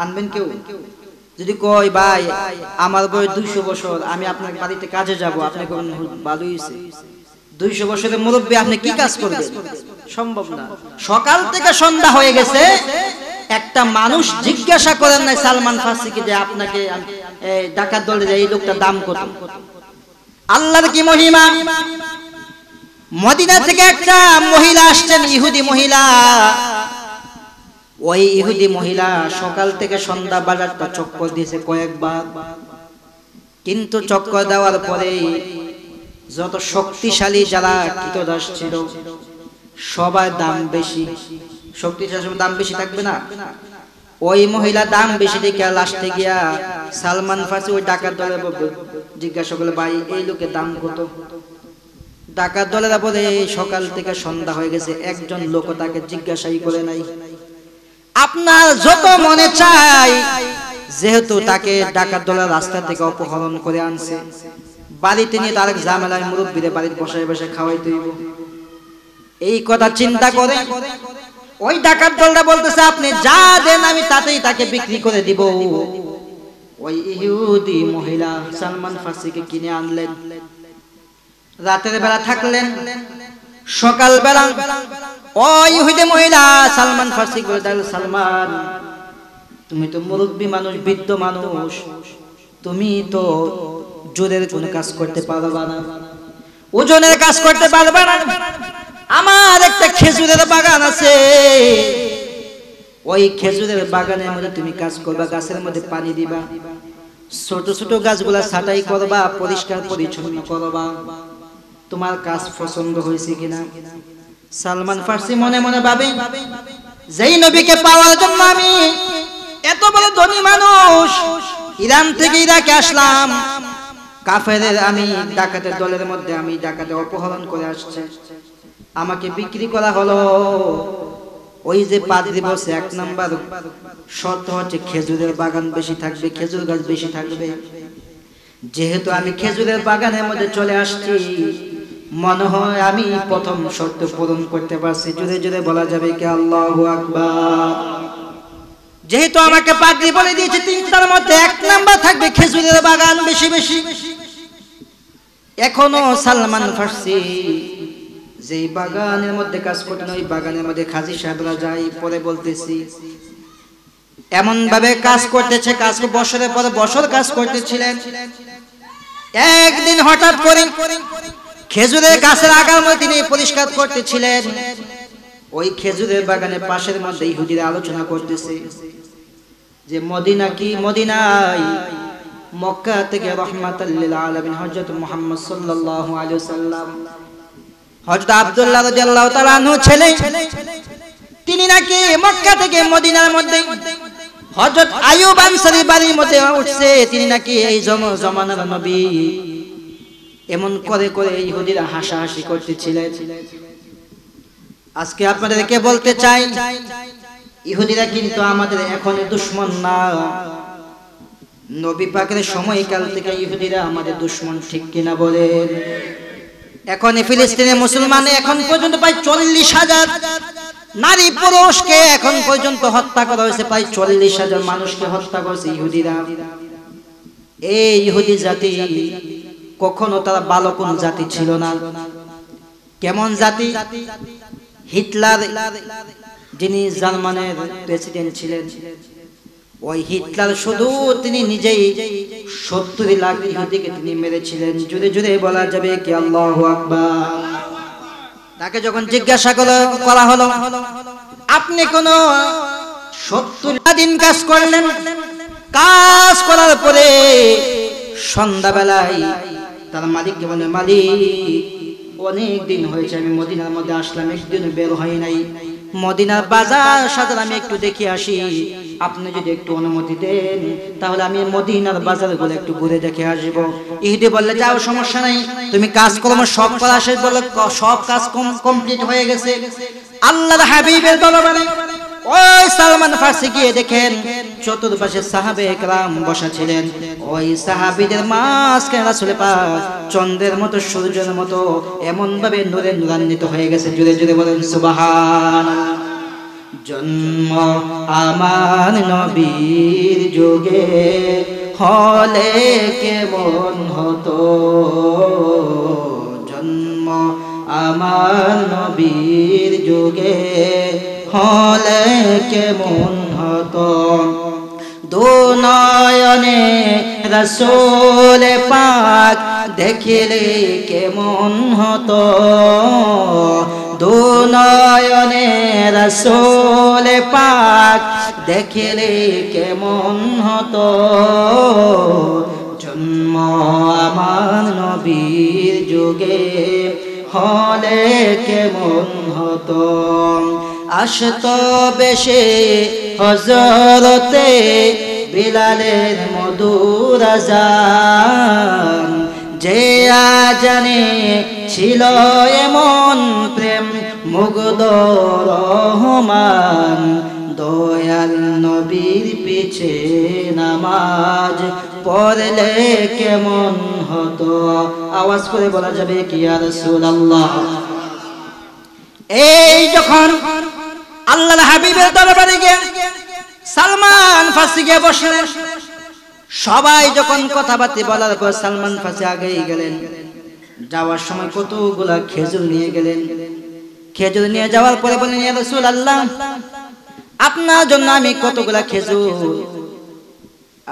[SPEAKER 1] আনবেন? কেউ যদি কয় ভাই আমার বয়স 200 বছর, আমি আপনার বাড়িতে কাজে যাব, আপনি কোন ভালো হইছে, 200 বছরের মুরব্বী আপনি কি কাজ করবেন? সম্ভব না। সকাল থেকে সন্ধ্যা হয়ে গেছে, একটা মানুষ জিজ্ঞাসা করেন নাই সালমান ফার্সিকে যে আপনাকে ডাকাত দলে এই লোকটার দাম কত? আল্লাহর কি মহিমা! মদিনা থেকে একটা মহিলা আসছেন, ইহুদি মহিলা। ওই ইহুদি মহিলা সকাল থেকে সন্ধ্যা বাজারটা চক্কর দিয়েছে কয়েকবার, কিন্তু চক্কর দেওয়ার পরে যত শক্তিশালী যারা কৃতদাস ছিল সবার দাম বেশি। শক্তিশালী দাম বেশি থাকবে না? ওই মহিলা দাম বেশি দেখে লাস্টে গিয়া সালমান ফার্সি ওই ডাকাত দলের জিজ্ঞাসা করলে, ভাই এই লোকের দাম কত? ডাকাত দলেরা বলে সকাল থেকে সন্ধ্যা হয়ে গেছে, একজন লোক তাকে জিজ্ঞাসাই করে নাই। আপনার যত মনে চাই, যেহেতু তাকে ডাকাত দলের রাস্তা থেকে অপহরণ করে আনছে, বাড়িতে নিয়ে তার ঝামেলায় মুরব্বীরে বাড়িতে বসায় বসে খাওয়াই দিব, এই কথা চিন্তা করে ওই ডাকাত দলটা বলতেছে আপনি যা দেন আমি তাতেই তাকে বিক্রি করে দিব। ওই ইহুদি মহিলা সালমান ফার্সিকে কিনে আনলেন, রাতের বেলা থাকলেন, সকাল বেলা ওই ইহুদি মহিলা সালমান ফার্সি করে দিল, সালমান তুমি তো মুরব্বী মানুষ, বৃদ্ধ মানুষ, তুমি তো জোরের কোনো কাজ করতে পারবা না, ওজনের কাজ করতে পারবা না। আমার একটা খেজুরের বাগান আছে, ওই খেজুরের বাগানের মধ্যে তুমি কাজ করবা, গাছের মধ্যে পানি দিবা, ছোট ছোট গাছগুলা ছাঁটাই করবা, পরিষ্কার পরিচ্ছন্ন করবা, তোমার কাজ পছন্দ হয়েছে কিনা? সালমান ফার্সি মনে মনে ভাবে, যেই নবীকে পাওয়ার জন্য আমি এত বড় ধনী মানুষ, ইরান থেকে ইরাকে আসলাম, কাফেরের আমি ডাকাতের দলের মধ্যে আমি ডাকাতে অপহরণ করে আসছে, আমাকে বিক্রি করা হলো। ওই যে পাদ্রী বলছে 1 নাম্বার শর্ত হচ্ছে খেজুরের বাগান বেশি থাকবে, খেজুর গাছ বেশি থাকবে। যেহেতু আমি খেজুরের বাগানের মধ্যে চলে আসছি, মনে হয় আমি প্রথম শর্ত পূরণ করতে পারছি। জোরে জোরে বলা যাবে কি আল্লাহু আকবার? যেহেতু আমাকে পাদ্রী বলে দিয়েছে 3টার মধ্যে 1 নাম্বার থাকবে খেজুরের বাগান বেশি বেশি। এখনো সালমান ফার্সি যেই বাগানের মধ্যে কাজ করতেন, ওই বাগানের মধ্যে কাজী সাহেবরা যায়, পরে বলতেছি এমন ভাবে কাজ করতেছে, কাজ বছরের পরে বছর কাজ করতেছিলেন। একদিন হঠাৎ করে খেজুরের গাছের আগার মধ্যে তিনি পরিষ্কার করতেছিলেন, ওই খেজুরের বাগানের পাশের মধ্যে ইহুদিরা আলোচনা করতেছে যে মদিনা কি, মদিনায় মক্কা থেকে রাহমাতাল লিল আলামিন হযরত মুহাম্মদ সাল্লাল্লাহু আলাইহি ওয়াসাল্লাম, হযরত আব্দুল্লাহ রাদিয়াল্লাহু তাআলা আনহু ছেলে, তিনি নাকি মক্কা থেকে মদিনার মধ্যে হযরত আইয়ুব আনসারী বাড়ির মধ্যে উঠছে, তিনি নাকি এই জমানার নবী। এমন করে করে ইহুদিরা হাসাহাসি করতেছিলেন। আজকে আপনাদেরকে বলতে চাই, ইহুদিরা কিন্তু আমাদের এখনের দুশমন না, নবী পাকের সময়কাল থেকে ইহুদিরা আমাদের দুশমন, ঠিক কিনা বলেন? এখন ফিলিস্তিনের মুসলমান এখন পর্যন্ত প্রায় 40,000 নারী পুরুষকে এখন পর্যন্ত হত্যা করা হয়েছে, প্রায় 40,000 মানুষকে হত্যা করেছে ইহুদিরা। এই ইহুদি জাতি কখনো তারা ভালো কোন জাতি ছিল না। কেমন জাতি? হিটলার যিনি জার্মানের প্রেসিডেন্ট ছিলেন, ওই হিটলার শুধু তিনি নিজেই 70 লাখ ইহুদিকে তিনি মেরেছিলেন। জোরে জোরে বলা যাবে কি আল্লাহু আকবার? তাকে যখন জিজ্ঞাসা করা হলো আপনি কোন 70 দিন কাজ করলেন, কাজ করার পরে সন্ধ্যাবেলায় তার মালিককে বলে, মালিক অনেক দিন হয়েছে আমি মদিনার মধ্যে আসলাম, একদিন বের হয় নাই, মদিনার বাজার সাজার আমি একটু দেখে আসি, আপনি যদি একটু অনুমতি দেন তাহলে আমি মদিনার বাজারগুলো একটু ঘুরে দেখে আসবো। ইহুদি বললে, যাও সমস্যা নাই, তুমি কাজকর্ম সব করা শেষ, বললে সব কাজ কমপ্লিট হয়ে গেছে। আল্লাহর হাবিবের দরবারে ওই সালমান ফার্সি গিয়ে দেখেন চতুর্পাশে সাহাবে একরাম বসা ছিলেন। ওই সাহাবীদের মাঝখানে রাসূল পাক চন্দ্রের মতো সূর্যের মতো এমন ভাবে নূরে নূরান্বিত হয়ে গেছে। জোরে জোরে বলেন সুবহানাল্লাহ। জন্ম আমার নবীর যুগে হলে কেমন হতো, জন্ম আমার নবীর যুগে হলে কেমন হতো, দু নয়নে রাসূল পাক দেখিলে কেমন হতো, দু নয়নে রাসূল পাক দেখিলে কেমন হতো, জন্ম আমার নবীর যুগে হলে কেমন হতো। আসতো বেশে হযরতে বিলালের মধুর আযান, যে আজানে ছিল এমন প্রেম মুগ্ধ রহমান, দয়াল নবীর পিছে নামাজ পড়লে কেমন হতো। আওয়াজ করে বলা যাবে কি ইয়া রাসূলুল্লাহ। এই যখন আল্লাহর হাবিবের দরবারে গিয়ে সালমান ফার্সি গিয়ে বসলেন, সবাই যখন কথাবার্তা বলার পর সালমান ফার্সি আগেই গেলেন, যাওয়ার সময় কতগুলা খেজুর নিয়ে গেলেন। খেজুর নিয়ে যাওয়ার পরে বললেন, ইয়া রাসূলুল্লাহ আপনার জন্য আমি কতগুলা খেজুর,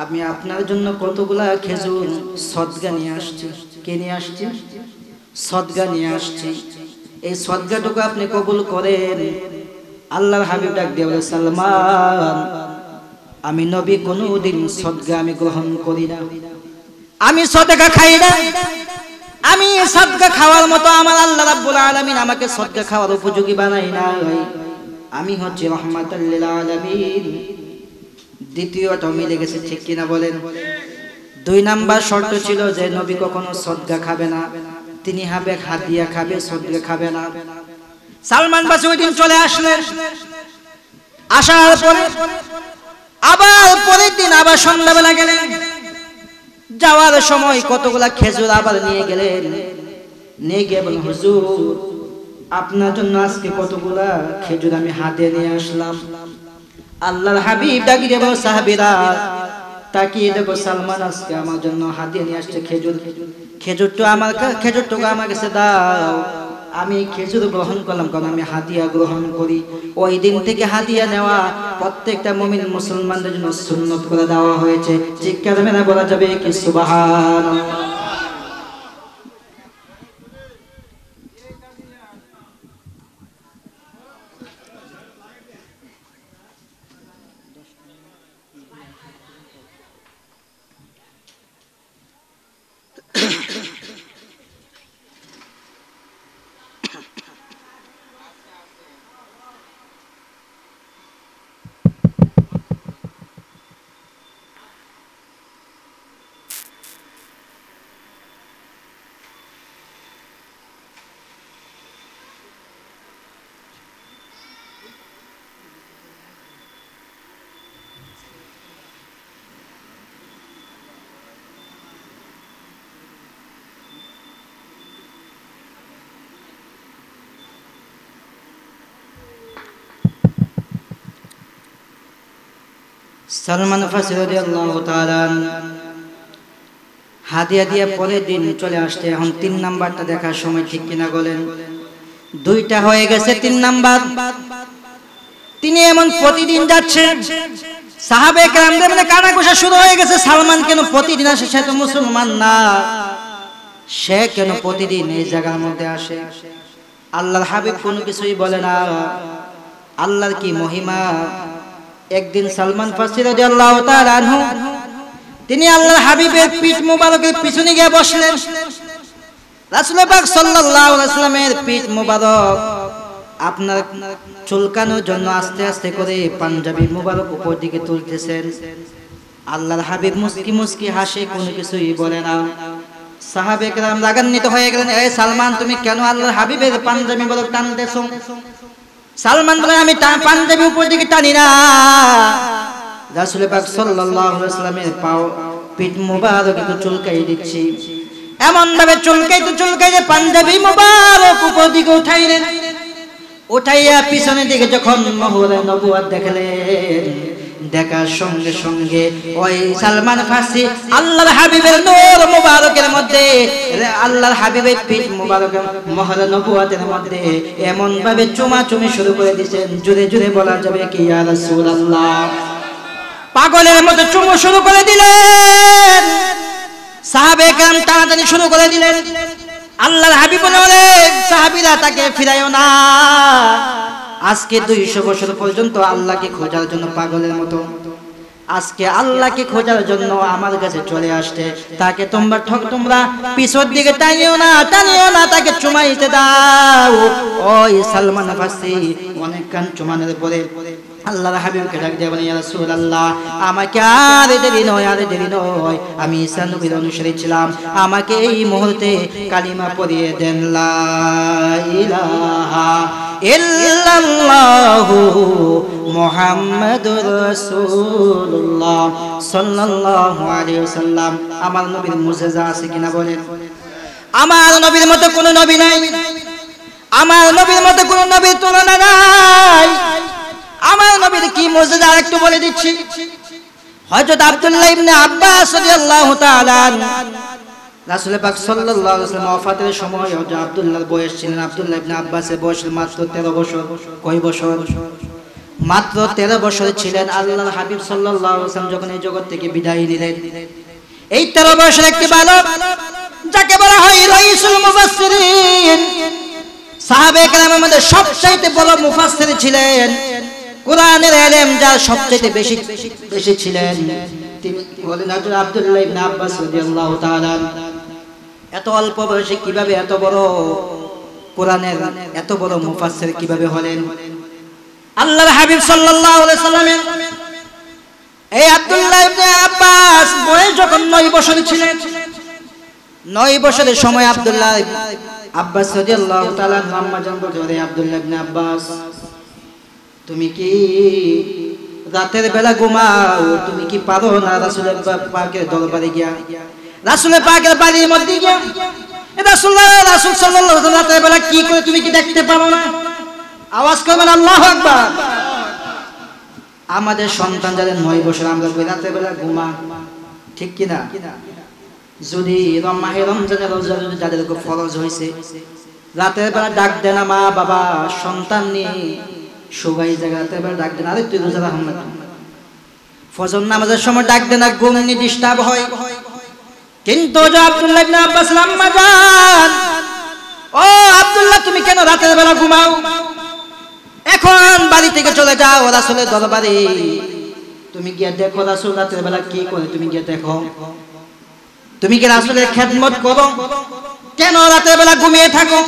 [SPEAKER 1] আমি আপনার জন্য কতগুলা খেজুর সদকা নিয়ে আসছি। কে নিয়ে আসছি? সদকা নিয়ে আসছি, এই সদকাটুকু আপনি কবুল করেন। আল্লাহর হাবিব ডাক দিয়ে বলে, সালমান আমি নবী কোনদিন সদকা আমি গ্রহণ করি না, আমি সদকা খাই না, আমি সদকা খাওয়ার মতো আমার আল্লাহ রাব্বুল আলামিন আমাকে সদকা খাওয়ার উপযোগী বানাই নাই, আমি হচ্ছে রাহমাতুল লিল আলামিন। দ্বিতীয়টা মিলে গেছে, ঠিক কিনা বলেন? 2 নাম্বার শর্ত ছিল যে নবী কখনো সদকা খাবে না, তিনি হবে হাদিয়া খাবে, সদকা খাবে না। সালমান ফার্সি ওই দিন চলে আসলেন, আসার পরে আবার পরের দিন আবার সন্ধ্যাবেলা গেলেন, যাওয়ার সময় কতগুলা খেজুর আবার নিয়ে গেলেন, নিয়ে গিয়ে বলেন, হুজুর আপনার জন্য আজকে কতগুলা খেজুর আমি হাতে নিয়ে আসলাম। আল্লাহর হাবিব ডাকি দেব সাহাবীরা তাকিয়ে দেখো, সালমান আজকে আমার জন্য হাদিয়া নিয়ে আসছে খেজুর, খেজুরটা আমার কাছে দাও। আমি খেজুর গ্রহণ করলাম কারণ আমি হাদিয়া গ্রহণ করি। ওই দিন থেকে হাদিয়া নেওয়া প্রত্যেকটা মুমিন মুসলমানদের জন্য সুন্নত করে দেওয়া হয়েছে। চিৎকার মেরে বলা যাবে কি সুবহানাল্লাহ। সালমান ফার্সি রাদিয়াল্লাহু তাআলা হাদিয়া দিয়ে পরের দিন চলে আসছে। এখন 3 নাম্বারটা দেখার সময়, ঠিক কিনা বলেন? 2টা হয়ে গেছে, 3 নাম্বার তিনি এমন প্রতিদিন যাচ্ছেন, সাহাবে কেরামদের মধ্যে কানাঘুষা শুরু হয়ে গেছে, সালমান কেন প্রতিদিন আসে? সে তো মুসলমান না, সে কেন প্রতিদিন এই জায়গার মধ্যে আসে? আল্লাহর হাবিব কোনো কিছুই বলে না। আল্লাহর কি মহিমা! একদিন সালমান ফার্সি রাদিয়াল্লাহু তাআলা আনহু তিনি আল্লাহর হাবিবের পিঠ মুবারকের পিছনে গিয়ে বসলেন। রাসূল পাক সাল্লাল্লাহু আলাইহি ওয়াসাল্লামের পিঠ মুবারক আপনার চুলকানোর জন্য আস্তে আস্তে করে পাঞ্জাবি মুবারক উপর দিকে তুলতেছেন। আল্লাহর হাবিব মুস্কি মুস্কি হাসে, কোনো কিছুই বলে না। সাহাবে কেরাম রাগান্বিত হয়ে গেলেন, এই সালমান তুমি কেন আল্লাহর হাবিবের পাঞ্জাবি মুবারক টানতেছো? সালমান বলে, আমি পাঞ্জাবি উপর দিকে টানি না, রাসূল পাক সাল্লাল্লাহু আলাইহি ওয়াসাল্লামের পিঠ মুবারক একটু চুলকাই দিচ্ছি। এমন ভাবে চুলকাইতে পাঞ্জাবি মুবারক উপর দিকে উঠাইলেন। উঠাইয়া পিছনের দিকে যখন মোহরে নবুয়ত দেখলেন, দেখার সঙ্গে সঙ্গে ওই সালমান ফারসি আল্লাহর হাবিবের নূর মুবারকের মধ্যে, আল্লাহর হাবিবের পিঠ মুবারকের মোহরে নবুয়তের মধ্যে এমন ভাবে চুমাচুমি শুরু করে দিয়েছেন, জোরে জোরে বলা যাবে কি ইয়া রাসূলুল্লাহ। পাগলের মতো চুমু শুরু করে দিলেন। সাহাবে কেরাম টানাটানি শুরু করে দিলেন। আল্লাহর হাবিব বলেন, সাহাবীরা তাকে ফিরাইও না। আজকে 200 বছর পর্যন্ত আল্লাহকে খোঁজার জন্য পাগলের মতো, আজকে আল্লাহকে খোঁজার জন্য আমার কাছে চলে আসছে, তাকে তোমরা পিছর দিকে টানিও না, তাকে চুমাইতে দাও। ওই সালমান ফারসি অনেক কান চুমানোর পরে আল্লাহর হাবিবকে ডাক দিয়ে বলেন, ইয়া রাসূলুল্লাহ, আমাকে আর দেরি নয়, আমি ঈসা নবীর অনুসারী ছিলাম, আমাকে এই মুহূর্তে কালিমা পড়িয়ে দেন, লা ইলাহা ইল্লাল্লাহু মুহাম্মাদুর রাসূলুল্লাহ সাল্লাল্লাহু আলাইহি ওয়াসাল্লাম। আমার নবীর মুজিজা আছে কিনা বলেন? আমার নবীর মতো কোনো নবী নাই, আমার নবীর মতো কোনো নবীর তুলনা নাই। আমার নবীর কি মুজিজা একটু বলে দিচ্ছি। হযরত আব্দুল্লাহ ইবনে আব্বাস রাদিয়াল্লাহু তাআলা রাসূল পাক সাল্লাল্লাহু আলাইহি ওয়াসাল্লাম ওয়াফাতের সময় হযরত আব্দুল্লাহর বয়স ছিলেন, আব্দুল্লাহ ইবনে আব্বাসের বয়স মাত্র 13 বছর। কয় বছর? মাত্র 13 বছর ছিলেন। আল্লাহর হাবিব সাল্লাল্লাহু আলাইহি ওয়াসাল্লাম যখন এই জগৎ থেকে বিদায় নিলেন, এই 13 বছরের একটি বালক যাকে বলা হয় রাইসুল মুফাসসিরিন, সাহাবে কেরামের মধ্যে সবচেয়ে বড় মুফাসসির ছিলেন, কোরআনের ইলম যার সবচেয়ে বেশি ছিলেন, তিনি হলেন হযরত আব্দুল্লাহ ইবনে আব্বাস রাদিয়াল্লাহু তাআলা। এত অল্প বয়সে কিভাবে এত বড় কোরআনের এত বড় মুফাসসির কিভাবে হলেন? আল্লাহর হাবিব সাল্লাল্লাহু আলাইহি সাল্লামের এই আব্দুল্লাহ ইবনে আব্বাস বয়স যখন 9 বছর ছিলেন, 9 বছরের সময় আব্দুল্লাহ আব্বাস রাদিয়াল্লাহু তাআলা আম্মা জান বলে, আব্দুল্লাহ ইবনে আব্বাস, তুমি কি রাতের বেলা ঘুমাও? তুমি কি পারো না রাসূল পাকের দরবারে গিয়া, রাসূল পাকের বাড়ির মধ্যে গিয়া রাসূল সাল্লাল্লাহু আলাইহি ওয়াসাল্লাম রাতের বেলা কি করে তুমি কি দেখতে পারো না? আওয়াজ করবেন আল্লাহু আকবার। আমাদের সন্তান যাদের 9 বছর, আমরা কই রাতের বেলা ঘুমা, ঠিক কি না? যদি মাহে রমজানের রোজা যদি যাদের উপর ফরজ হয়েছে, রাতের বেলা ডাক দেন মা বাবা সন্তান নিয়ে সবাই জায়গাতে এবার ডাক দেন, আরে তুই রোজা রাখ না, ফজর নামাজের সময় ডাক দেন, ঘুম নি ডিস্টার্ব হয়। কিন্তু আব্দুল্লাহ ইবনে আব্বাস আম্মা জান, ও আব্দুল্লাহ তুমি কেন রাতের বেলা ঘুমাও? এখন বাড়ি থেকে চলে যাও রাসূলের দরবারে, তুমি গিয়ে দেখো রাসূল রাতের বেলা কি করে, তুমি গিয়ে দেখো, তুমি কি রাসূলের খেদমত করো? কেন রাতের বেলা ঘুমিয়ে থাকো?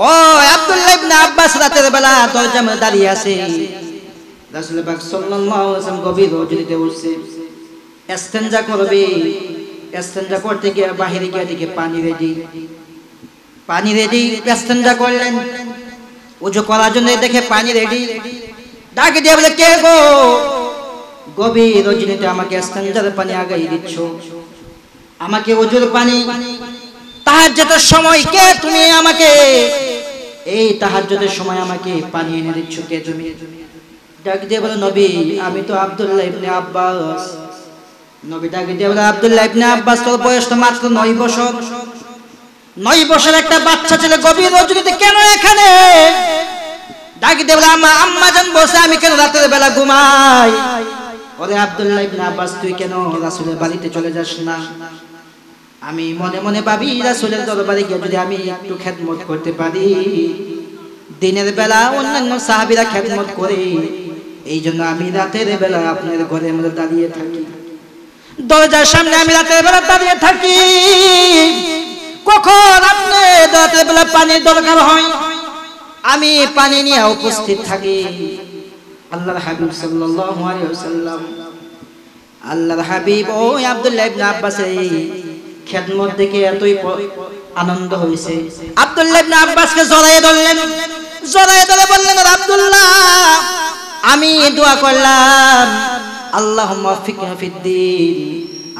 [SPEAKER 1] ও আব্দুল্লাহ ইবনে আব্বাস রাতের বেলা দরজার মধ্যে দাঁড়িয়ে আছে, রাসূল পাক সাল্লাল্লাহু আলাইহি ওয়াসাল্লাম গভীর রজনীতে উঠছে, ইস্তেনজা করবে, ইস্তেনজা করতে গিয়ে বাহিরে গিয়ে দেখে পানি রেডি, ইস্তেনজা করলেন, ওযু করার জন্য দেখে পানি রেডি, ডাকে দিয়ে বলে, কে গো, গভীর রজনীতে আমাকে ইস্তেনজার পানি আগাই দিচ্ছ, আমাকে ওযুর পানি, তাহাজ্জুদের সময় কে তুমি আমাকে, এই তাহাজ্জুদের সময় আমাকে পানি এনে দিচ্ছ কে তুমি? ডাক দিয়ে বলে, নবী আমি তো আব্দুল্লাহ ইবনে আব্বাস। নবী ডাক দিয়ে বলে, আব্দুল্লাহ ইবনে আব্বাস তোর বয়স তো মাত্র 9 বছর, 9 বছর একটা বাচ্চা ছেলে গভীর রজনীতে কেন এখানে? ডাক দিয়ে বলে, আম্মা জান বসে আমি কেন রাতের বেলা ঘুমাই? ওরে আব্দুল্লাহ ইবনে আব্বাস তুই কেন রাসূলের বাড়িতে চলে যাস না? আমি মনে মনে ভাবি রাসূলের দরবারে গিয়ে যদি আমি একটু খেদমত করতে পারি, দিনের বেলা অন্যান্য সাহাবীরা খেদমত করে, এই জন্য আমি রাতের বেলা আপনার ঘরের মধ্যে দাঁড়িয়ে থাকি। দরজার সামনে আমি রাতের বেলা দাঁড়িয়ে থাকি, কখন আপনি রাতের বেলা পানির দরকার হয় আমি পানি নিয়ে উপস্থিত থাকি। আল্লাহর হাবিব সাল্লাল্লাহু আলাইহি ওয়াসাল্লাম, আল্লাহর হাবিব ওই আব্দুল্লাহ ইবনে আব্বাসের এই খেদমত দেখে এতই আনন্দ হয়েছে, আব্দুল্লাহ ইবনে আব্বাসকে জড়াইয়ে ধরলেন, জড়াইয়ে ধরে বললেন, আব্দুল্লাহ আমি দোয়া করলাম আল্লাহুম্মা ফিকনা ফিদ্দীন,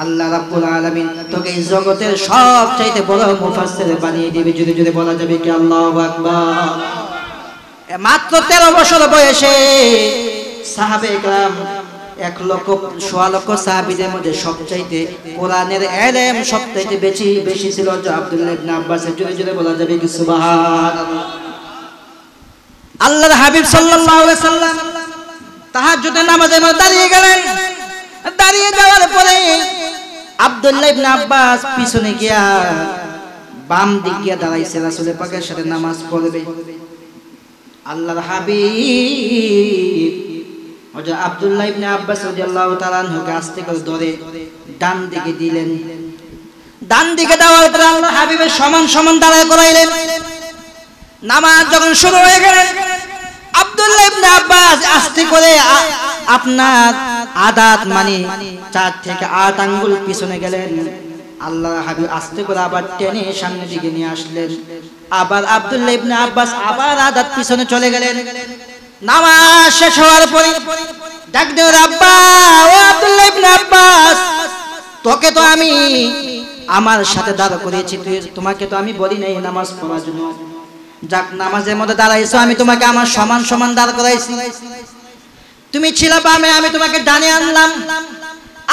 [SPEAKER 1] আল্লাহ রাব্বুল আলামিন তোকে এই জগতের সবচাইতে বড় মুফাসসির বানিয়ে দিবে। জুড়ে জুড়ে বলা যাবে কি আল্লাহু আকবার। মাত্র 13 বছর বয়সে সাহাবায়ে কেরাম 1,00,000 সাহাবীদের মধ্যে সবচাইতে কোরআনের ইলম সবচাইতে বেশি ছিল যে আব্দুল্লাহ ইবনে আব্বাসের। জুড়ে জুড়ে বলা যাবে কি সুবহানাল্লাহ। আল্লাহর হাবিব সাল্লাল্লাহু আলাইহি ওয়াসাল্লাম তাহাজ্জুদের নামাজে দাঁড়িয়ে গেলেন। দাঁড়িয়ে যাওয়ার পরে আব্দুল্লাহ ইবনে আব্বাস পিছনে গিয়া বাম দিকে গিয়া দাঁড়াইছে, রাসূলের পাকের সাথে নামাজ পড়বে। আল্লাহর হাবিব হযরত আব্দুল্লাহ ইবনে আব্বাস রাদিয়াল্লাহু তাআলা আনহুকে আস্তে করে ধরে ডান দিকে দিলেন। ডান দিকে দেওয়ার পরে আল্লাহর হাবিবের সমান সমান দাঁড়ায় করাইলেন। নামাজ যখন শুরু হয়ে গেল, আব্দুল্লাহ ইবনে আব্বাস আস্তে করে আপনার আদাত মানে 4 থেকে 8 আঙ্গুল পিছনে গেলেন। আল্লাহর হাবিব আস্তে করে আবার টেনে সামনের দিকে নিয়ে আসলেন। আবার আব্দুল্লাহ ইবনে আব্বাস আবার আদাত পিছনে চলে গেলেন। নামাজ শেষ হওয়ার পরে ডাক দেন, আব্বা ও আব্দুল্লাহ ইবনে আব্বাস, তোকে তো আমি আমার সাথে দাঁড় করিয়েছি, তোমাকে তো আমি বলি নাই নামাজ পড়ার জন্য। যাক, নামাজের মধ্যে দাঁড়াইছো, আমি তোমাকে আমার সমান সমান দাঁড় করাইছি। তুমি ছিল বামে, আমি তোমাকে ডানে আনলাম,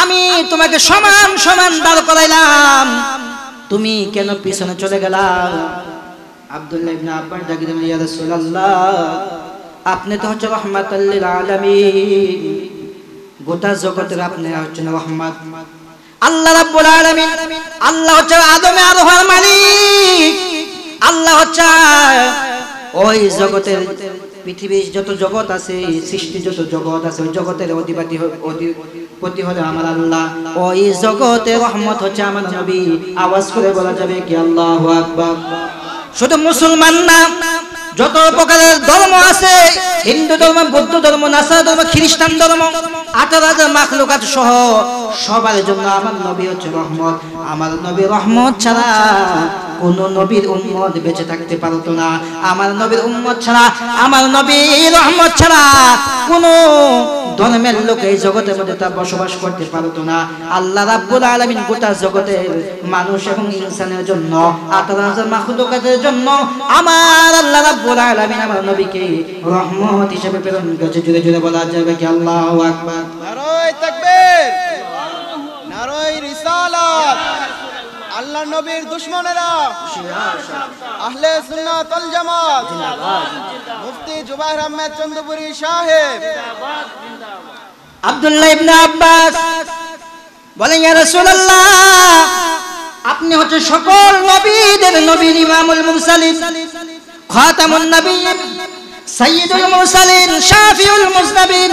[SPEAKER 1] আমি তোমাকে সমান সমান দাঁড় করাইলাম, তুমি কেন পিছনে চলে গেলা? আব্দুল্লাহ ইবনে আব্বাস ডাক দিলেন, ইয়া রাসূলুল্লাহ, আপনি তো হচ্ছে রাহমাতাল লিল আলামিন, গোটা জগতের আপনি হচ্ছেন রহমত। আল্লাহ রাব্বুল আলামিন, আল্লাহ হচ্ছে আদমে আরোহার মালিক, আল্লাহ হচ্ছে ওই জগতের পৃথিবীর যত জগৎ আছে, সৃষ্টি যত জগৎ আছে, ওই জগতের অধিপতি হলো আমার আল্লাহ। ওই জগতের রহমত হচ্ছে আমার নবী। আওয়াজ করে বলা যাবে কি আল্লাহু আকবার। শুধু মুসলমান না, যত প্রকারের ধর্ম আছে, হিন্দু ধর্ম, বৌদ্ধ ধর্ম, নাসারা ধর্ম, খ্রিস্টান ধর্ম, 18,000 মাখলুকাত সহ সবার জন্য আমার নবী হচ্ছে রহমত। আমার নবী রহমত ছাড়া কোন নবীর উম্মত বেঁচে থাকতে পারতো না। আমার নবীর উম্মত ছাড়া, আমার নবীর রহমত ছাড়া কোন ধর্মের লোক এই জগতের মধ্যে তা বসবাস করতে পারতো না। আল্লাহ রাব্বুল আলামিন গোটা জগতের মানুষ এবং ইনসানের জন্য, 18,000 মাখলুকাতের জন্য আমার আল্লাহ রাব্বুল আলামিন আমার নবীকে রহমত হিসেবে প্রেরণ করেছে। জুড়ে জুড়ে বলা যাবে কি আল্লাহু আকবার।
[SPEAKER 2] নারায়ে তাকবীর, নারায়ে রিসালাত। আল্লাহ নবীর দুশমনেরা আহলে সুন্নাত ওয়াল জামাত মুফতি জুবাইর আহমেদ চন্দ্রপুরী সাহেব।
[SPEAKER 1] আব্দুল্লাহ ইবনে আব্বাস বলেন, ইয়া রাসূলুল্লাহ, আপনি হচ্ছে সকল নবীদের নবী, ইমামুল মুরসালিন, খাতামুন নবিয়্যিন, সাইয়্যিদুল মুরসালিন, শাফিউল মুজনাবিন,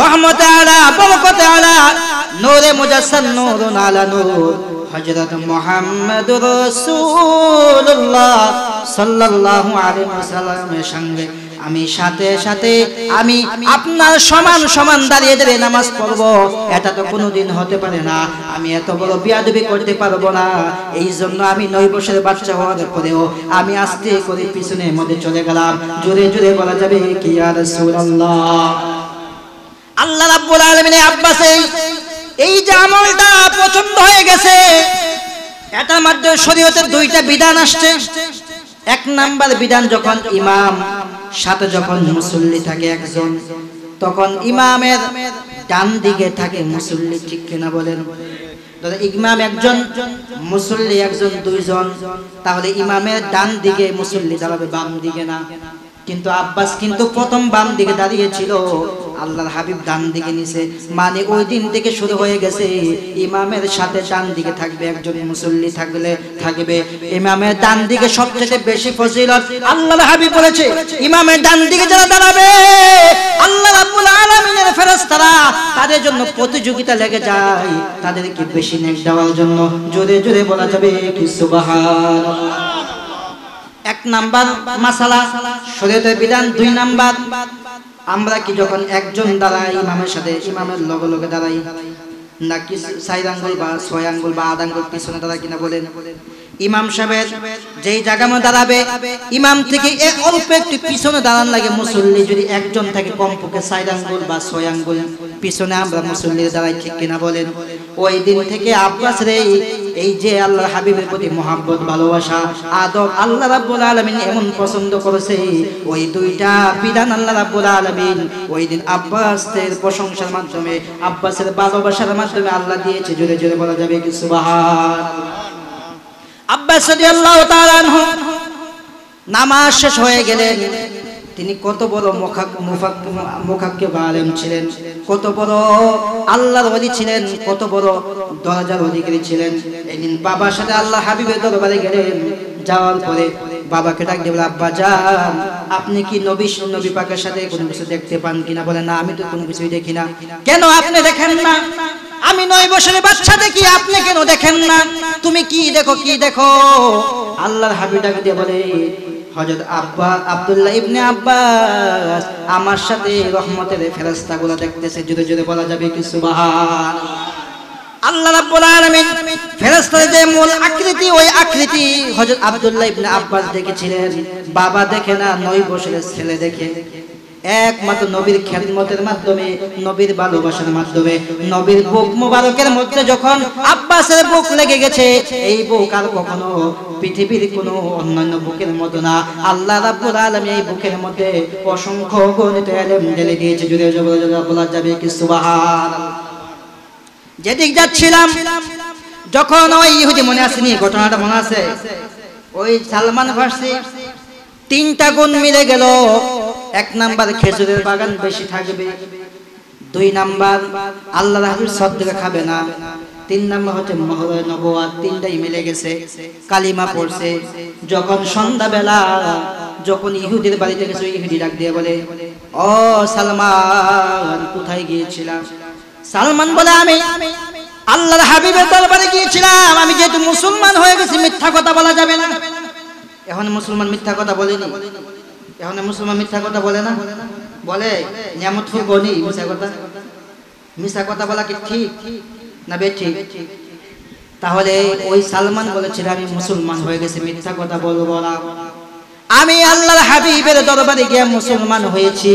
[SPEAKER 1] রহমত আলা বরকত আলা নূরে মুজাসসাম, নূরুন আলা নূর, হযরত মুহাম্মদুর রাসূলুল্লাহ সাল্লাল্লাহু আলাইহি ওয়াসাল্লামের সঙ্গে আমি সাথে সাথে আমি আপনার সমান সমান দাঁড়িয়ে দাঁড়িয়ে নামাজ পড়বো, এটা তো কোনোদিন হতে পারে না। আমি এত বড় বিয়াদবি করতে পারবো না। এই জন্য আমি 9 বছরের বাচ্চা হওয়ার পরেও আমি আস্তে করে পিছনের মধ্যে চলে গেলাম। জোরে জোরে বলা যাবে কি ইয়া রাসূলুল্লাহ। আল্লাহ রাব্বুল আলামিন আব্বাসের এই যে আমলটা পছন্দ হয়ে গেছে, এটার মধ্যে শরীয়তের 2টা বিধান আসছে। 1 নাম্বার বিধান, যখন ইমাম সাথে যখন মুসল্লি থাকে একজন, তখন ইমামের ডান দিকে থাকে মুসল্লি, ঠিক কিনা বলেন? ইমাম একজন, মুসল্লি একজন, 2 জন, তাহলে ইমামের ডান দিকে মুসল্লি দাঁড়াবে, বাম দিকে না। কিন্তু আব্বাস কিন্তু প্রথম বাম দিকে দাঁড়িয়েছিল, আল্লাহর হাবিব ডান দিকে নিছে, মানে ওই দিন থেকে শুরু হয়ে গেছে ইমামের সাথে ডান দিকে থাকবে একজন মুসল্লি থাকবে ইমামের ডান দিকে সবচেয়ে বেশি ফজিলত। আল্লাহর হাবিব বলেছে ইমামের ডান দিকে যারা দাঁড়াবে আল্লাহ রাব্বুল আলামিনের ফেরেশতারা তাদের জন্য প্রতিযোগিতা লেগে যায় তাদেরকে বেশি নেক দেওয়ার জন্য। জোরে জোরে বলা যাবে কি সুবহানাল্লাহ। এক নাম্বার মাসালা শরীয়তের বিধান। 2 নাম্বার, আমরা কি যখন একজন দাঁড়াই ইমামের সাথে ইমামের লগে লগে দাঁড়াই নাকি 4 আঙ্গুল বা 6 আঙ্গুল বা 8 আঙ্গুল পিছনে দাঁড়াই কিনা বলেন? ইমাম সাহেবের যেই জায়গায় দাঁড়াবে ইমাম থেকে অল্প একটু পিছনে দাঁড়ান লাগে মুসল্লি যদি একজন থাকে কমপক্ষে 4 আঙ্গুল বা 6 আঙ্গুল পিছনে আমরা মুসল্লি দাঁড়াই, ঠিক কিনা বলেন? ওই দিন থেকে আব্বাসের এই যে আল্লাহর হাবিবের প্রতি মহব্বত ভালোবাসা আদব আল্লাহ রাব্বুল আলামিন এমন পছন্দ করেছে, ওই 2টা বিধান আল্লাহ রাব্বুল আলামিন ওই দিন আব্বাসের প্রশংসার মাধ্যমে আব্বাসের ভালোবাসার মাধ্যমে আল্লাহ দিয়েছে। জোরে জোরে বলা যাবে কি সুবহানাল্লাহ। আব্বাস রাদিয়াল্লাহু তাআলা আনহু নামাজ শেষ হয়ে গেলেন, তিনি কত বড় মুখাক্কিব আলেম ছিলেন, কত বড় আল্লাহর ওলি ছিলেন, কত বড় দরজার অধিকারী ছিলেন। একদিন বাবার সাথে আল্লাহ হাবিবের দরবারে গেলেন, যাওয়ার পরে বাবাকে ডাক দিয়ে বলে আব্বা যান আপনি কি নবী পাকের সাথে কোনো কিছু দেখতে পান কিনা? বলে না আমি তো কোনো কিছুই দেখি না। কেন আপনি দেখেন না? আমি 9 বছরের বাচ্চা দেখি, আপনি কেন দেখেন না? তুমি কি দেখো কি দেখো? আল্লাহর হাবিব ডাক দিয়ে বলে হযরত আব্দুল্লাহ ইবনে আব্বাস আমার সাথে রহমতের ফেরেশতাগুলো দেখতেছে। জোরে জোরে বলা যাবে কি সুবহানাল্লাহ। আল্লাহ রাব্বুল আলামিন ফেরেশতাদের যে মূল আকৃতি ওই আকৃতি হযরত আব্দুল্লাহ ইবনে আব্বাস দেখেছিলেন। বাবা দেখে না, 9 বছরের ছেলে দেখে। একমাত্র নবীর খেদমতের মাধ্যমে, নবীর ভালোবাসার মাধ্যমে, নবীর বুক মুবারকের মধ্যে যখন আব্বাসের বুক লেগে গেছে, এই বুক আর কখনো পৃথিবীর কোনো অন্যান্য বুকের মতো না। আল্লাহ রাব্বুল আলামিন এই বুকের মধ্যে অসংখ্য গণিত ইলম ঢেলে দিয়েছে। জোরে জোরে বলা যাবে কি সুবহানাল্লাহ। যেদিক যাচ্ছিলাম যখন ওই ইহুদি, মনে আসেনি ঘটনাটা? মনে আছে? ওই সালমান ফার্সি 3টা গুণ মিলে গেল। 1 নাম্বার খেজুরের বাগান বেশি থাকবে, 2 নাম্বার আল্লাহর হাবিব সদকা খাবে না, 3 নাম্বার হচ্ছে মোহরে নবুয়াত। 3টাই মিলে গেছে, কালিমা পড়ছে। যখন সন্ধ্যাবেলা যখন ইহুদির বাড়িতে গেছে, ইহুদি ডাক দিয়ে বলে ও সালমান কোথায় গিয়েছিলাম? সালমান বলে আমি আল্লাহর হাবিবের দরবারে গিয়েছিলাম। আমি যেহেতু মুসলমান হয়ে গেছি মিথ্যা কথা বলা যাবে না। এখন মুসলমান মিথ্যা কথা বলেনি, এখন মুসলমান মিথ্যা কথা বলে না, বলে নিয়ামতফুল গনি মিথ্যা কথা বলা কি ঠিক না বেঠিক? তাহলে ওই সালমান বলেছিল আমি মুসলমান হয়ে গেছি মিথ্যা কথা বলবো না। আমি আল্লাহর হাবিবের দরবারে গিয়ে মুসলমান হয়েছি,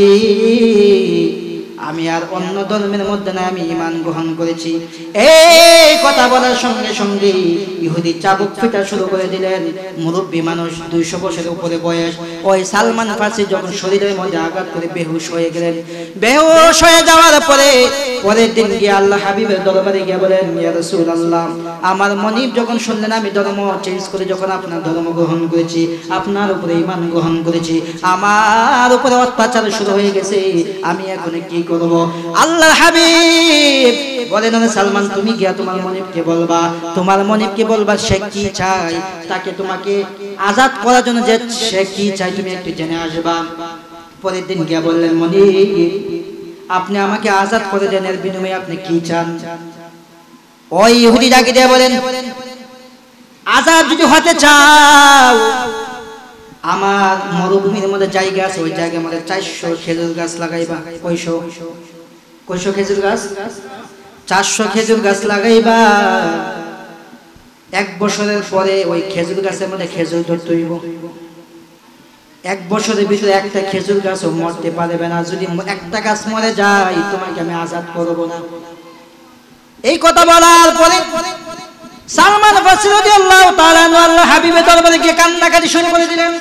[SPEAKER 1] আমি আর অন্য ধর্মের মধ্যে না, আমি ঈমান গ্রহণ করেছি। এই কথা বলার সঙ্গে সঙ্গে ইহুদি চাবুক পিটা শুরু করে দিলেন। মুরব্বী মানুষ, 200 বছরের উপরে বয়স। ওই সালমান ফার্সি যখন শরীরের মধ্যে আঘাত করে বেহুশ হয়ে গেলেন। বেহুশ হয়ে যাওয়ার পরে পরের দিন গিয়ে আল্লাহ হাবিবের দরবারে গিয়ে বলেন ইয়া রাসূলুল্লাহ, আমার মনিব যখন শুনলেন আমি ধর্ম চেঞ্জ করে যখন আপনার ধর্ম গ্রহণ করেছি, আপনার উপরে ঈমান গ্রহণ করেছি, আমার উপরে অত্যাচার শুরু হয়ে গেছে, আমি এখন কি করব? আল্লাহর হাবিব বলেন সালমান তুমি গিয়া তোমার মনিবকে বলবা, তোমার মনিবকে বলবা সে কি চায়, তাকে তোমাকে আজাদ করার জন্য যে সে কি চায় তুমি একটু জেনে আসবা। পরের দিন গিয়া বললেন মনিব আপনি আমাকে আজাদ করে দেন, এর বিনিময়ে আপনি কি চান? ওই ইহুদি ডাকে দিয়ে বলেন আজাদ যদি হতে চাও আমার মরুভূমির মধ্যে জায়গা আছে, ওই জায়গার মধ্যে 400 খেজুর গাছ লাগাইবা। কয়শো খেজুর গাছ? 400 খেজুর গাছ লাগাইবা। 1 বছরের পরে ওই খেজুর গাছের মধ্যে খেজুর ধরতে হইব। 1 বছরের ভিতরে একটা খেজুর গাছও মরতে পারবে না। যদি একটা গাছ মরে যায় তোমাকে আমি আজাদ করব না। এই কথা বলার পরে সালমান ফার্সি রাদিয়াল্লাহু তাআলা আনহু আল্লাহর হাবিবের দরবারে গিয়ে কান্নাকাটি শুরু করে দিলেন।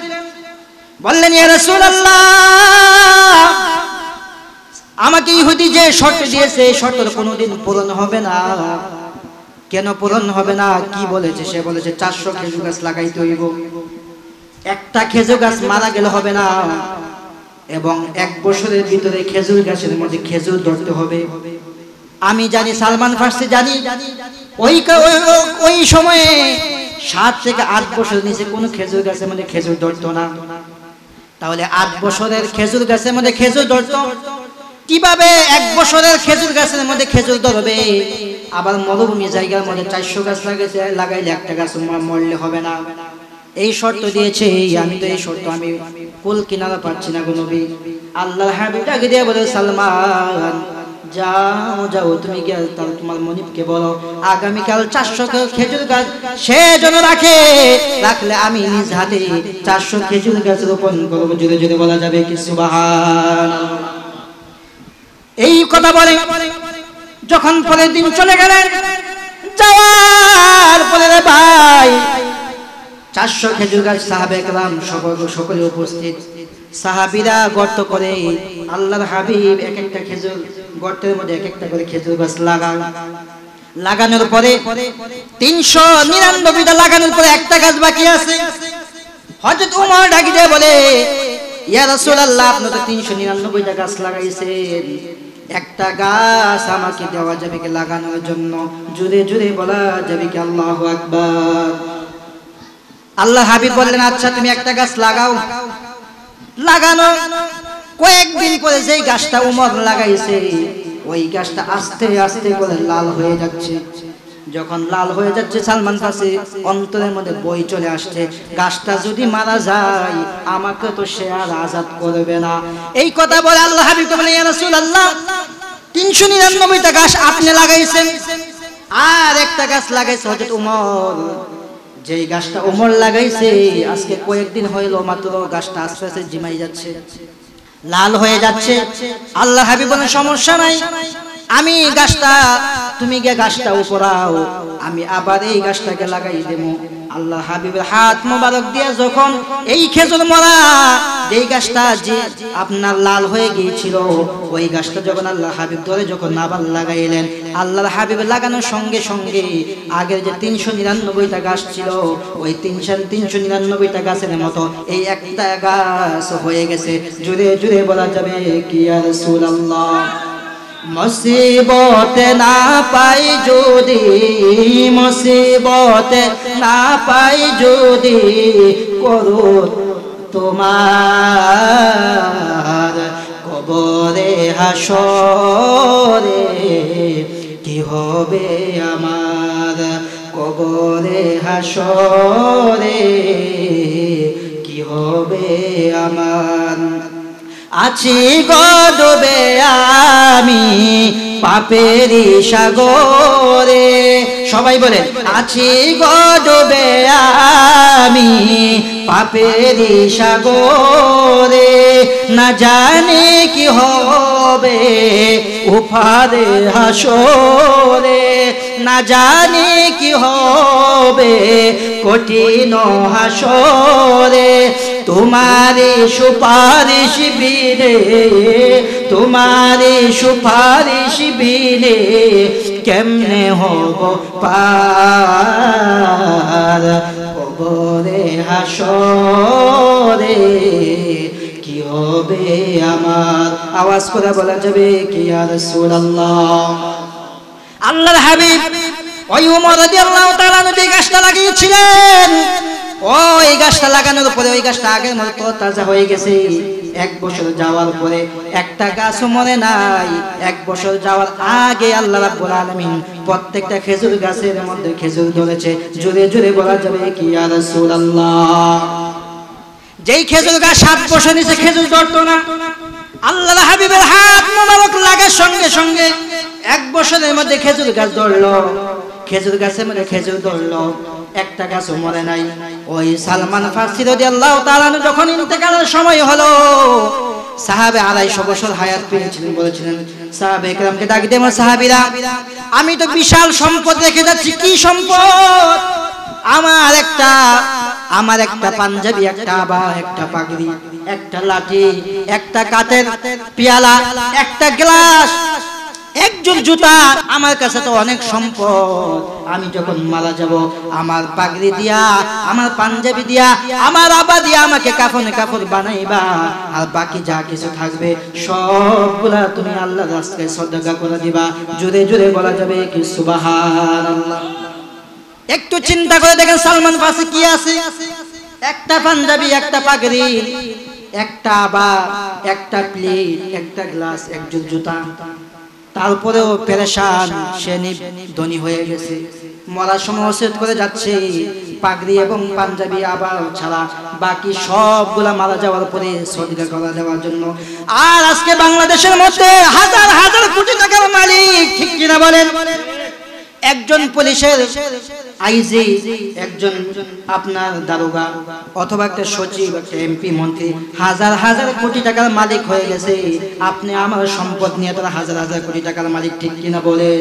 [SPEAKER 1] বললেন ইয়া রাসূলুল্লাহ, আমাকে ইহুদি যে শর্ত দিয়েছে এই শর্তের কোনোদিন পূরণ হবে না। কেন পূরণ হবে না? কি বলেছে? সে বলেছে 400 খেজুর গাছ লাগাইতে হইব। একটা খেজুর গাছ মারা গেলে হবে না, এবং 1 বছরের ভিতরে খেজুর গাছের মধ্যে খেজুর ধরতে হবে। আমি জানি, সালমান ফার্সি জানি, ওই সময়ে 7 থেকে 8 বছরের নিচে কোনো খেজুর গাছের মধ্যে খেজুর ধরতো না। তাহলে 8 বছরের খেজুর গাছের মধ্যে খেজুর ধরতো কিভাবে? 1 বছরের খেজুর গাছের মধ্যে খেজুর ধরবে? আবার মরুভূমি জায়গার মধ্যে 400 গাছ লাগাইলে একটা গাছ মরলে হবে না, এই শর্ত দিয়েছে। আমি তো এই শর্ত আমি কুল কিনারা পাচ্ছি না গো নবী। আল্লাহর হাবিব ডাকে দিয়ে বলে, সালমান যাও যাও, তুমি গিয়ে তোমার মনিবকে বলো আগামীকাল 400 খেজুর গাছ সে যেন রাখলে আমি নিজ হাতে 400 খেজুর গাছ রোপণ করবো। জোরে জোরে বলা যাবে কি সুবহানাল্লাহ? এই কথা বলে যখন পরের দিন চলে গেলেন, যাওয়ার পরে রে ভাই 400 খেজুর গাছ সাহাবে কেরাম সকলে উপস্থিত। সাহাবীরা গর্ত করে আল্লাহর হাবিব এক একটা খেজুর গর্তের মধ্যে এক একটা করে খেজুর গাছ লাগানোর পরে 399টা লাগানোর পরে একটা গাছ বাকি আছে। হযরত ওমর ডাক দিয়ে বলে, ইয়া রাসূলুল্লাহ, আপনি তো 399টা গাছ লাগাইছেন, একটা গাছ আমাকে দেওয়া যাবে কি লাগানোর জন্য? জোরে জোরে বলা যাবে কি আল্লাহু আকবার? আল্লাহ হাবিব বললেন, আচ্ছা তুমি একটা গাছ লাগাও। লাগানো কয়েকদিন পরে যেই গাছটা ওমর লাগাইছে ওই গাছটা আস্তে আস্তে করে লাল হয়ে যাচ্ছে। যখন লাল হয়ে যাচ্ছে, সালমান ফার্সি অন্তরের মধ্যে বই চলে আসছে, গাছটা যদি মারা যায় আমাকে তো সে আর আজাদ করবে না। এই কথা বলে আল্লাহ হাবিব বলে, ইয়া রাসূলুল্লাহ, 399টা গাছ আপনি লাগাইছেন, আর একটা গাছ লাগাইছে হযরত ওমর। যেই গাছটা ওমর লাগাইছে আজকে কয়েকদিন হইল মাত্র, গাছটা আস্তে আস্তে জিমাই যাচ্ছে, লাল হয়ে যাচ্ছে। আল্লাহ হাবিব বলেন, সমস্যা নাই, আমি গাছটা, তুমি গিয়ে গাছটা উপরাও, আমি আবার এই গাছটাকে লাগাই দেবো। আল্লাহ হাবিবের হাত মোবারক দিয়ে যখন এই খেজুর মরা যেই গাছটা যে আপনার লাল হয়ে গিয়েছিল ওই গাছটা যখন আল্লাহ হাবিব ধরে যখন আবার লাগাইলেন, আল্লাহর হাবিব লাগানোর সঙ্গে সঙ্গে আগের যে 399টা গাছ ছিল ওই 399টা গাছের মতো এই একটা গাছ হয়ে গেছে। জুড়ে জুড়ে বলা যাবে কি ইয়া রাসূলুল্লাহ? মুসিবতে না পাই যদি, মুসিবতে না পাই যদি করো তোমার কবরে হাসরে কি হবে আমার? কবরে হাসরে কি হবে আমার? আছি গডবে আমি পাপেরি সাগরে, সবাই বলেন, আছি গডবে আমি পাপেরি সাগরে, না জানি কি হবে উফারে হাসরে, না জানি কি হবে কঠিন হাসরে। তোমারি সুপারিশ বিনে, তোমারি সুপারিশ বিনে কেমনে হব পার কবরে হাসরে কি হবে আমার? আওয়াজ করে বলা যাবে কি ইয়া রাসূলুল্লাহ? আল্লাহর হাবিব ওই ওমর রাদিয়াল্লাহু তাআলা যে গাছটা লাগিয়েছিলেন, ওই গাছটা লাগানোর পরে ওই গাছটা আগের মতো তাজা হয়ে গেছে। 1 বছর যাওয়ার পরে একটা গাছও মরে নাই। 1 বছর যাওয়ার আগে আল্লাহ রাব্বুল আলামিন প্রত্যেকটা খেজুর গাছের মধ্যে খেজুর ধরেছে। জোরে জোরে বলা যাবে কি ইয়া রাসূলুল্লাহ? যেই খেজুর গাছ 7 বছর নিচে খেজুর ধরতো না, আল্লাহর হাবিবের হাত মোবারক লাগার সঙ্গে সঙ্গে 1 বছরের মধ্যে খেজুর গাছ ধরলো। খেজুর গাছের মধ্যে খেজুর ধরলো, একটা গাছও মরে নাই। ওই সালমান ফার্সি রাদিয়াল্লাহু তাআলা যখন ইন্তেকালের সময় হলো, সাহাবে 250 বছর হায়াত পেয়েছিলেন, বলেছিলেন সাহাবে কেরামকে ডাক দিয়ে, আমার সাহাবীরা, আমি তো বিশাল সম্পদ রেখে যাচ্ছি। কি সম্পদ? আমার একটা পাঞ্জাবি, একটা আবা, একটা পাগড়ি, একটা লাঠি, একটা কাঠের পেয়ালা, একটা গ্লাস, একজন জুতা আমার কাছে তো অনেক সম্পদ। আমি যখন মারা যাব আমার পাগড়ি দিয়া, আমার পাঞ্জাবি দিয়া, আমার আবা দিয়া আমাকে কাফনে কাপড় বানাইবা, আর বাকি যা কিছু থাকবে সবগুলা তুমি আল্লাহর রাস্তায় সদকা করে দিবা। জোরে জোরে বলা যাবে কি সুবহানাল্লাহ। একটু চিন্তা করে দেখেন সালমান পাশে কি আছে? একটা পাঞ্জাবি, একটা পাগড়ি, একটা আবা, একটা প্লেট, একটা গ্লাস, একজন জুতা। তারপরেও পেরেশান, সে ধনী হয়ে গেছে। মরার সময় ওসিয়ত করে যাচ্ছে পাগড়ি এবং পাঞ্জাবি আবার ছাড়া বাকি সবগুলা মারা যাওয়ার পরে সদকা করা দেওয়ার জন্য। আর আজকে বাংলাদেশের মধ্যে হাজার হাজার কোটি টাকার মালিক, ঠিক কিনা বলেন? একজন পুলিশের আইজি, একজন আপনার দারোগা অথবা একটা সচিব, একটা এমপি, মন্ত্রী হাজার হাজার কোটি টাকার মালিক হয়ে গেছে। আপনি আমার সম্পদ নিয়ে তারা হাজার হাজার কোটি টাকার মালিক, ঠিক কিনা বলেন?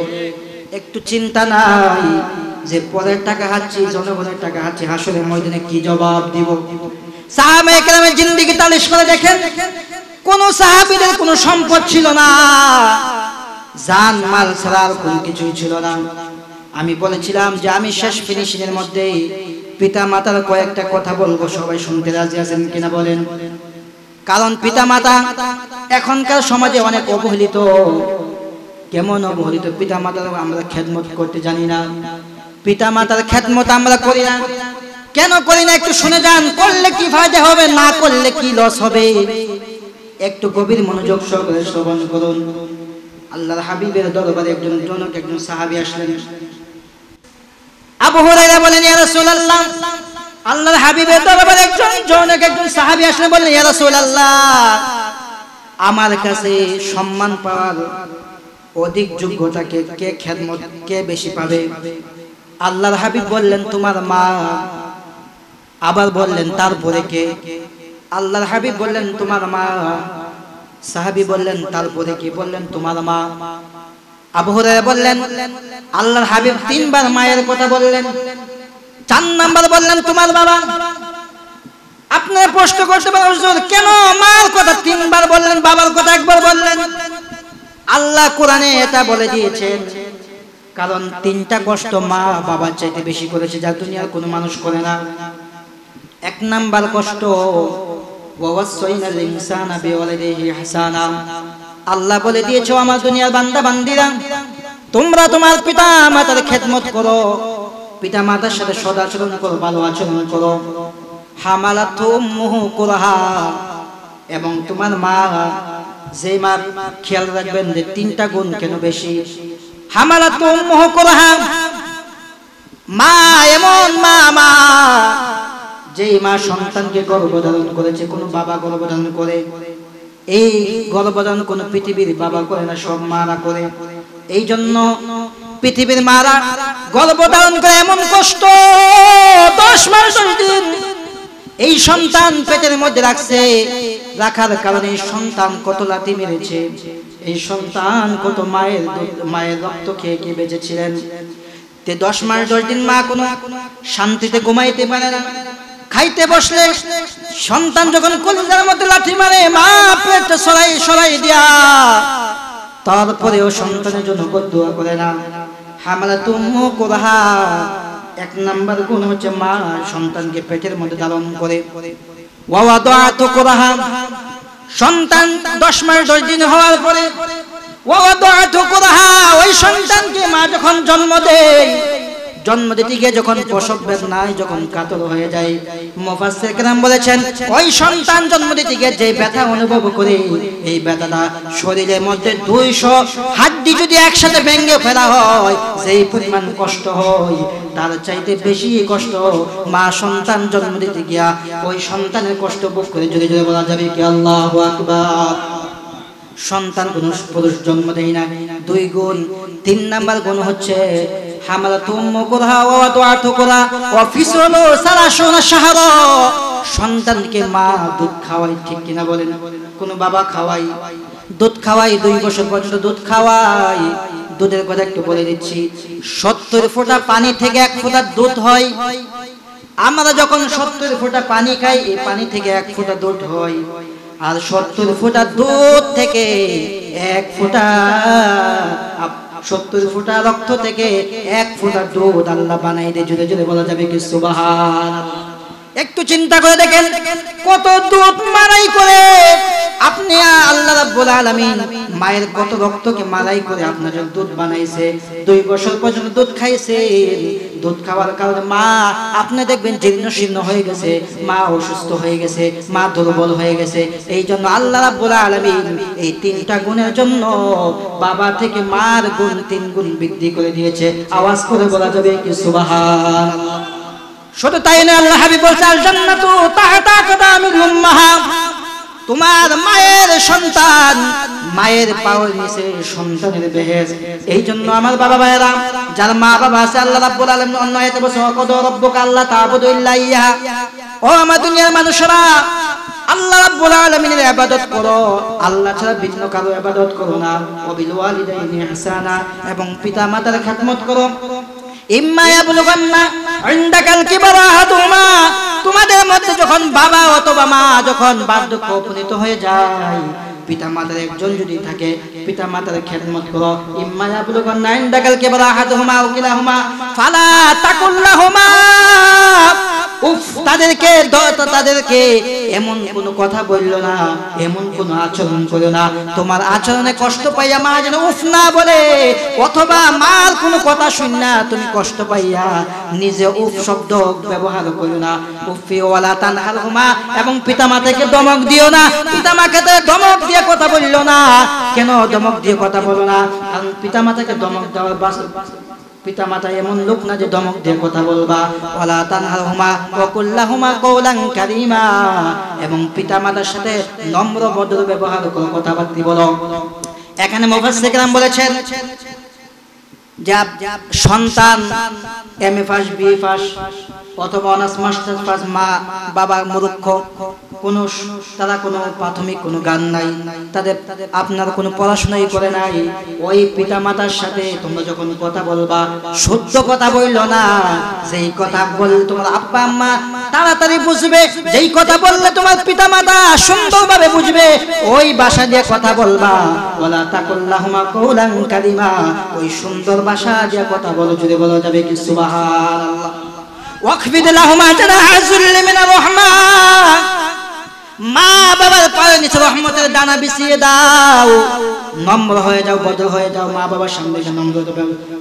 [SPEAKER 1] একটু চিন্তা নাই যে পরের টাকা হাঁটছি, জনগণের টাকা হাঁটছি, হাসরের ময়দানে কি জবাব দিব? সাহাবায়ে কেরামের জিন্দেগি তালিশ করে দেখেন, কোন সাহাবীদের কোনো সম্পদ ছিল না, জান মাল ছাড়া আর কোনো কিছুই ছিল না। আমি বলেছিলাম যে আমি শেষ ফিনিশিং এর মধ্যে পিতা মাতার কয়েকটা কথা বলবো, সবাই শুনতে রাজি আছেন কিনা বলেন? কারণ পিতা মাতা এখনকার সমাজে অনেক অবহেলিত। কেমন অবহেলিত? পিতা মাতার আমরা খেদমত করতে জানি না, পিতা মাতার খেদমত আমরা করি না। কেন করি না একটু শুনে যান। করলে কি ফায়দা হবে, না করলে কি লস হবে, একটু গভীর মনোযোগ সহকারে শ্রবণ করুন। আল্লাহর হাবিবের দরবারে একজন সাহাবী আসলেন। আবু হুরায়রা বলেন, ইয়া রাসূলুল্লাহ, আল্লাহর হাবিবের দরবারে একজন সাহাবী আসলেন, বললেন, ইয়া রাসূলুল্লাহ, আমার কাছে সম্মান পাওয়ার অধিক যোগ্যতাকে কে খেদমত কে বেশি পাবে? আল্লাহর হাবিব বললেন, তোমার মা। আবার বললেন, তারপরে কে? আল্লাহর হাবিব বললেন, তোমার মা। সাহাবী বললেন, তারপরে কি? বললেন, তোমার মা। আবু হুরায়রা বললেন, আল্লাহর হাবিব তিনবার মায়ের কথা বললেন, 4 নাম্বার বললেন তোমার বাবা। আপনারা প্রশ্ন করতে পারেন, হুজুর কেন মার কথা 3বার বললেন, বাবার কথা 1বার বললেন? আল্লাহ কোরআনে এটা বলে দিয়েছেন, কারণ 3টা কষ্ট মা বাবার চাইতে বেশি করেছে, যা দুনিয়ার কোনো মানুষ করে না। 1 নাম্বার কষ্ট, ওয়াসাইনাল ইনসানা বিওয়ালিদিহি ইহসানা। আল্লাহ বলে দিয়েছো, আমার দুনিয়ার বান্দা বান্দিরা, তোমরা তোমার পিতা মাতার খেদমত করো, পিতা মাতার সাথে সদাচরণ করো, ভালো আচরণ করো। হামালাতু উম্মুহু কুরহা, এবং তোমার মা, যে মা, খেয়াল রাখবেন যে 3টা গুণ কেন বেশি। হামালাতু উম্মুহু কুরহা, মা এমন মা যে মা সন্তানকে গর্ভধারণ করেছে। কোন বাবা গর্ভধারণ করে? এই গর্ভধারণ কোন পৃথিবীর বাবা করে না, সব মারা করে। এই জন্য পৃথিবীর মারা গর্ভধারণ করে এমন কষ্ট, 10 মাস 10 দিন এই সন্তান পেটের মধ্যে রাখার কারণে সন্তান কত লাথি মেরেছে, এই সন্তান কত মায়ের রক্ত খেয়ে খেয়ে বেঁচেছিলেন। 10 মাস 10 দিন মা কোনো শান্তিতে ঘুমাইতে পারে না। খাইতে বসলে সন্তান যখন কলিজার মধ্যে লাথি মারে, মা পেট সরাই দিয়া তারপরেও সন্তানের জন্য দোয়া করে না। হামালাতু উম্মুহু কুরহা, 1 নাম্বার গুণ হচ্ছে মা সন্তানকে পেটের মধ্যে ধারণ করে। ওয়া ওয়াদাআতু কুরহা, সন্তান 10 মাস 10 দিন হওয়ার পরে ওয়া ওয়াদাআতু কুরহা, ওই সন্তানকে মা যখন জন্ম দেয়, জন্ম দিতে গিয়ে যখন প্রসব বেদনায় যখন কাতর হয়ে যায়, মুফাসসির কেরাম বলেছেন, ওই সন্তান জন্ম দিতে গিয়ে যে ব্যথা অনুভব করে, এই ব্যথাটা শরীরের মধ্যে 200 হাড্ডি যদি একসাথে ভেঙে ফেলা হয়, যেই পরিমাণ কষ্ট হয়, তার চাইতে বেশি কষ্ট মা সন্তান জন্ম দিতে গিয়া ওই সন্তানের কষ্ট ভোগ করে। জোরে জোরে বলা যাবে কি আল্লাহু আকবার। সন্তান কোন পুরুষ জন্ম দেয় না। 2 গুণ। 3 নাম্বার গুণ হচ্ছে হামালাতু উম্মুহু কুরহা ওয়া ওয়াদাআতু কুরহা ওয়া ফিসলু 30 শাহরা, সন্তানকে মা দুধ খাওয়ায়, ঠিক কিনা বলেন? কোন বাবা খাওয়ায়, দুধ খাওয়ায়, 2 বছর পর্যন্ত দুধ খাওয়ায়। দুধের কথা একটু বলে দিচ্ছি, 70 ফোঁটা পানি থেকে 1 ফোঁটা দুধ হয়। আমরা যখন 70 ফোঁটা পানি খাই, এই পানি থেকে 1 ফোঁটা দুধ হয়। আর 70 ফোঁটা দুধ থেকে এক ফোঁটা 70 ফোঁটা রক্ত থেকে এক ফোঁটা দুধ আল্লাহ বানাই দিয়ে জুড়ে জুড়ে বলা যাবে কি সুবহানাল্লাহ। একটু চিন্তা করে দেখেন কত দুধ মালাই করে আপনি আল্লাহ রাব্বুল আলামিন মায়ের কত রক্তকে মালাই করে আপনার জন্য দুধ বানাইছে। 2 বছর পর্যন্ত দুধ খাইছে। দুধ খাওয়ার কারণে মা আপনি দেখবেন জীর্ণ শীর্ণ হয়ে গেছে, মা অসুস্থ হয়ে গেছে, মা দুর্বল হয়ে গেছে। এই জন্য আল্লাহ রাব্বুল আলামিন এই 3টা গুণের জন্য বাবা থেকে মার গুণ 3 গুণ বৃদ্ধি করে দিয়েছে। আওয়াজ করে বলা যাবে কি সুবহানাল্লাহ। শুধু তাই না, আল্লাহ হাবিব বলছেন আল জান্নাতু তাহতা আকদামিল উম্মাহাত। তোমার মায়ের সন্তান, মায়ের পায়ের নিচে সন্তানের বেহেশত। এই জন্য আমার বাবা ভাইরা যার মা বাবা আছে, আল্লাহ রাব্বুল আলামিন অন্য আয়াতে বলেছে ওয়াকাদা রাব্বুকা আল্লা তা'বুদু ইল্লা ইয়্যাহু। ও আমার দুনিয়ার মানুষরা, আল্লাহ রাব্বুল আলামিনের ইবাদত করো, আল্লাহ ছাড়া ভিন্ন কারো ইবাদত করো না। ওয়া বিল ওয়ালিদাইনি ইহসানা, এবং পিতা মাতার খেদমত করো। ইম্মা ইয়াবলুগান্না ইনদাকাল কিবারা আহাদুহুমা, তোমাদের মধ্যে যখন বাবা অথবা মা যখন বার্ধক্য উপনীত হয়ে যায়, পিতা মাতার একজন যদি থাকে, পিতা মাতার খেদমত করো। ইম্মা ইয়াবলুগান্না ইনদাকাল কিবারা আহাদুহুমা আও কিলাহুমা ফালা তাকুল লাহুমা উফ, তাদেরকে এমন কোন কথা বললো না, এমন কোন আচরণ করো না, তোমার আচরণে কষ্ট পাইয়া মা যেন উফ না বলে, অথবা মার কোনো কথা শুন না তুমি কষ্ট পাইয়া নিজে উফ শব্দ ব্যবহার করো না। উফি ওয়ালা তানহারহুমা, এবং পিতামাতাকে ধমক দিও না। পিতামাতাকে ধমক দিয়ে কথা বললো না। কেন ধমক দিয়ে কথা বলো না? কারণ পিতামাতাকে ধমক দেওয়ার পিতা মাতা এমন লোক না যে ধমক দিয়ে কথা বলবা। ওয়ালা তানহারহুমা ওয়া কুল লাহুমা কাওলান কারীমা, এবং পিতা মাতার সাথে নম্র ভদ্র ব্যবহার করো, কথাবার্তা বলো। এখানে মুফাসসির کرام বলেছেন যে সন্তান এমএ পাস, বিএ পাস অথবা অনার্স মাস্টার্স পাস, মা বাবা মূর্খ, তারা কোনো প্রাথমিক কোনো জ্ঞান নাই, তাদের আপনার কোনো পড়াশোনাই করে নাই, ওই পিতা মাতার সাথে তোমরা যখন কথা বলবা শুদ্ধ কথা বললো না। যেই কথা বললে তোমার আব্বা আম্মা তাড়াতাড়ি বুঝবে, যেই কথা বললে তোমার পিতা মাতা সুন্দরভাবে বুঝবে, ওই ভাষা দিয়ে কথা বলবা। ওয়ালা তাকুল লাহুমা কাওলান কারীমা, ওই সুন্দর ভাষা দিয়ে কথা বলো। যদি বলা যাবে কি সুবহানাল্লাহ। ওয়াখফিদ লাহুমা জানাহা যুল্লি মিনার রাহমা, মা বাবার পায়ের নিচে রহমতের দানা বিছিয়ে দাও। নম্র হয়ে যাও, ভদ্র হয়ে যাও, মা বাবার সামনে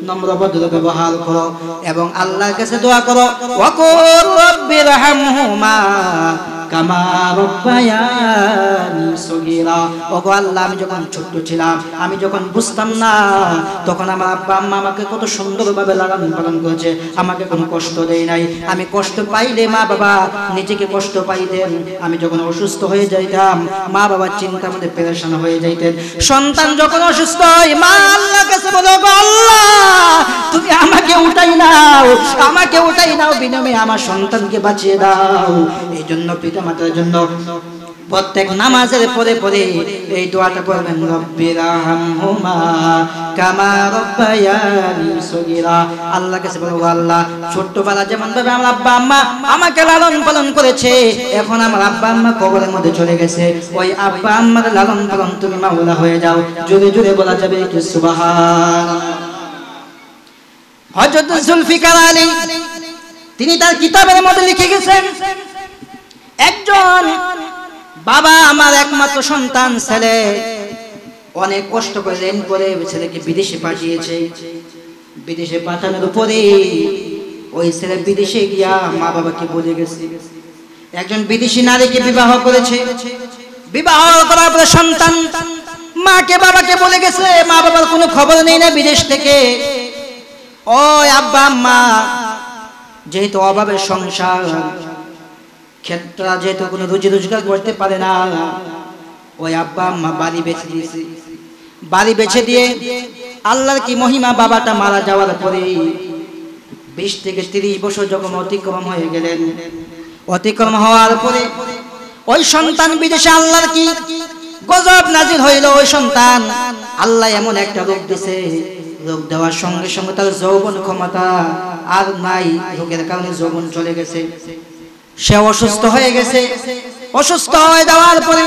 [SPEAKER 1] নম্র ভদ্র ব্যবহার করো, এবং আল্লাহর কাছে দোয়া করো। ওয়াকুর রাব্বিরহামহুমা কামা রাব্বায়ানি সগীরা। ওগো আল্লাহ, আমি যখন ছোট ছিলাম, আমি যখন বুঝতাম না, তখন আমার আব্বা আম্মা আমাকে কত সুন্দরভাবে লালন পালন করেছে, আমাকে কোনো কষ্ট দেয় নাই। আমি কষ্ট পাইলে মা বাবা নিজেকে কষ্ট পাইতেন। আমি যখন অসুস্থ হয়ে যাইতাম, মা বাবার চিন্তার মধ্যে পেরেশান হয়ে যাইতেন। সন্তান যখন অসুস্থ হয়, মা আল্লাহর কাছে বলো, আল্লাহ তুমি আমাকে উঠাই নাও, আমাকে উঠাই নাও, বিনিময়ে আমার সন্তানকে বাঁচিয়ে দাও। এই জন্য পিতা মাতার জন্য প্রত্যেক নামাজের পরে পরে এই দোয়াটা করবেন, রব্বিরহামহুমা কামা রাব্বায়ানি সগীরা। আল্লাহর কাছে বলবো, আল্লাহ ছোট্টবেলা যেমন ভাবে আমার আব্বা আম্মা আমাকে লালন পালন করেছে, এখন আমার আব্বা আম্মা কবরের মধ্যে চলে গেছে, ওই আব্বা আম্মার লালন পালন তুমি মাওলা হয়ে যাও। জোরে জোরে বলা যাবে কি সুবহানাল্লাহ। হযরত জুলফিকার আলী তিনি তার কিতাবের মধ্যে লিখে গেছেন, একজন বাবা আমার একমাত্র সন্তান ছেলে অনেক কষ্ট করে ঋণ করে ছেলেকে বিদেশে পাঠিয়েছে। বিদেশে পাঠানোর উপরে ওই ছেলে বিদেশে গিয়া মা বাবাকে বলে গেছে। একজন বিদেশি নারীকে বিবাহ করেছে। বিবাহ করার পরে সন্তান মাকে বাবাকে বলে গেছে, মা বাবার কোনো খবর নেই না বিদেশ থেকে। ওই আব্বা আম্মা যেহেতু অভাবের সংসার, ক্ষেত্রা যেহেতু কোনো রুজি রোজগার করতে পারে না, ওই আব্বা আম্মা বাড়ি বেচে দিয়েছে। বাড়ি বেচে দিয়ে আল্লাহর কি মহিমা, বাবাটা মারা যাওয়ার পরে 20 থেকে 30 বছর যখন অতিক্রম হয়ে গেলেন, অতিক্রম হওয়ার পরে ওই সন্তান বিদেশে আল্লাহর কি গজব নাজিল হইল। ওই সন্তান আল্লাহ এমন একটা রোগ দিয়েছে, রোগ দেওয়ার সঙ্গে সঙ্গে তার যৌবন ক্ষমতা আর নাই, রোগের কারণে যৌবন চলে গেছে। সে অসুস্থ হয়ে গেছে। অসুস্থ হয়ে যাওয়ার পরে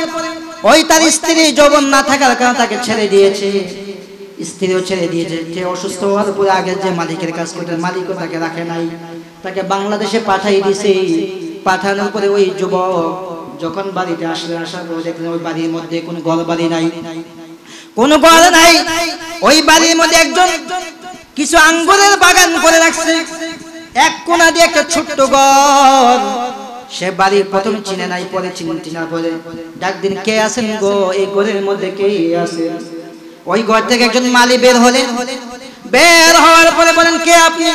[SPEAKER 1] ওই তার স্ত্রী যৌবন না থাকার কারণে তাকে ছেড়ে দিয়েছে, স্ত্রীও ছেড়ে দিয়েছে। যে অসুস্থ হওয়ার পরে আগে যে মালিকের কাজ করতেন, মালিকও তাকে রাখে নাই, তাকে বাংলাদেশে পাঠাই দিছে। পাঠানোর পরে ওই যুবক যখন বাড়িতে আসলেন, আসার পরে দেখলেন ওই বাড়ির মধ্যে কোনো ঘর বাড়ি নাই, কোনো ঘর নাই। ওই বাড়ির মধ্যে একজন কিছু আঙ্গুরের বাগান করে রাখছে, এক কোণা দিয়ে একটা ছোট্ট ঘর। সে বাড়ির প্রথম চিনে নাই, পরে চিনা পরে ডাক দিন, কে আছেন গো, এই ঘরের মধ্যে কে আছে? ওই ঘর থেকে একজন মালি বের হলেন। বের হওয়ার পরে বলেন, কে আপনি?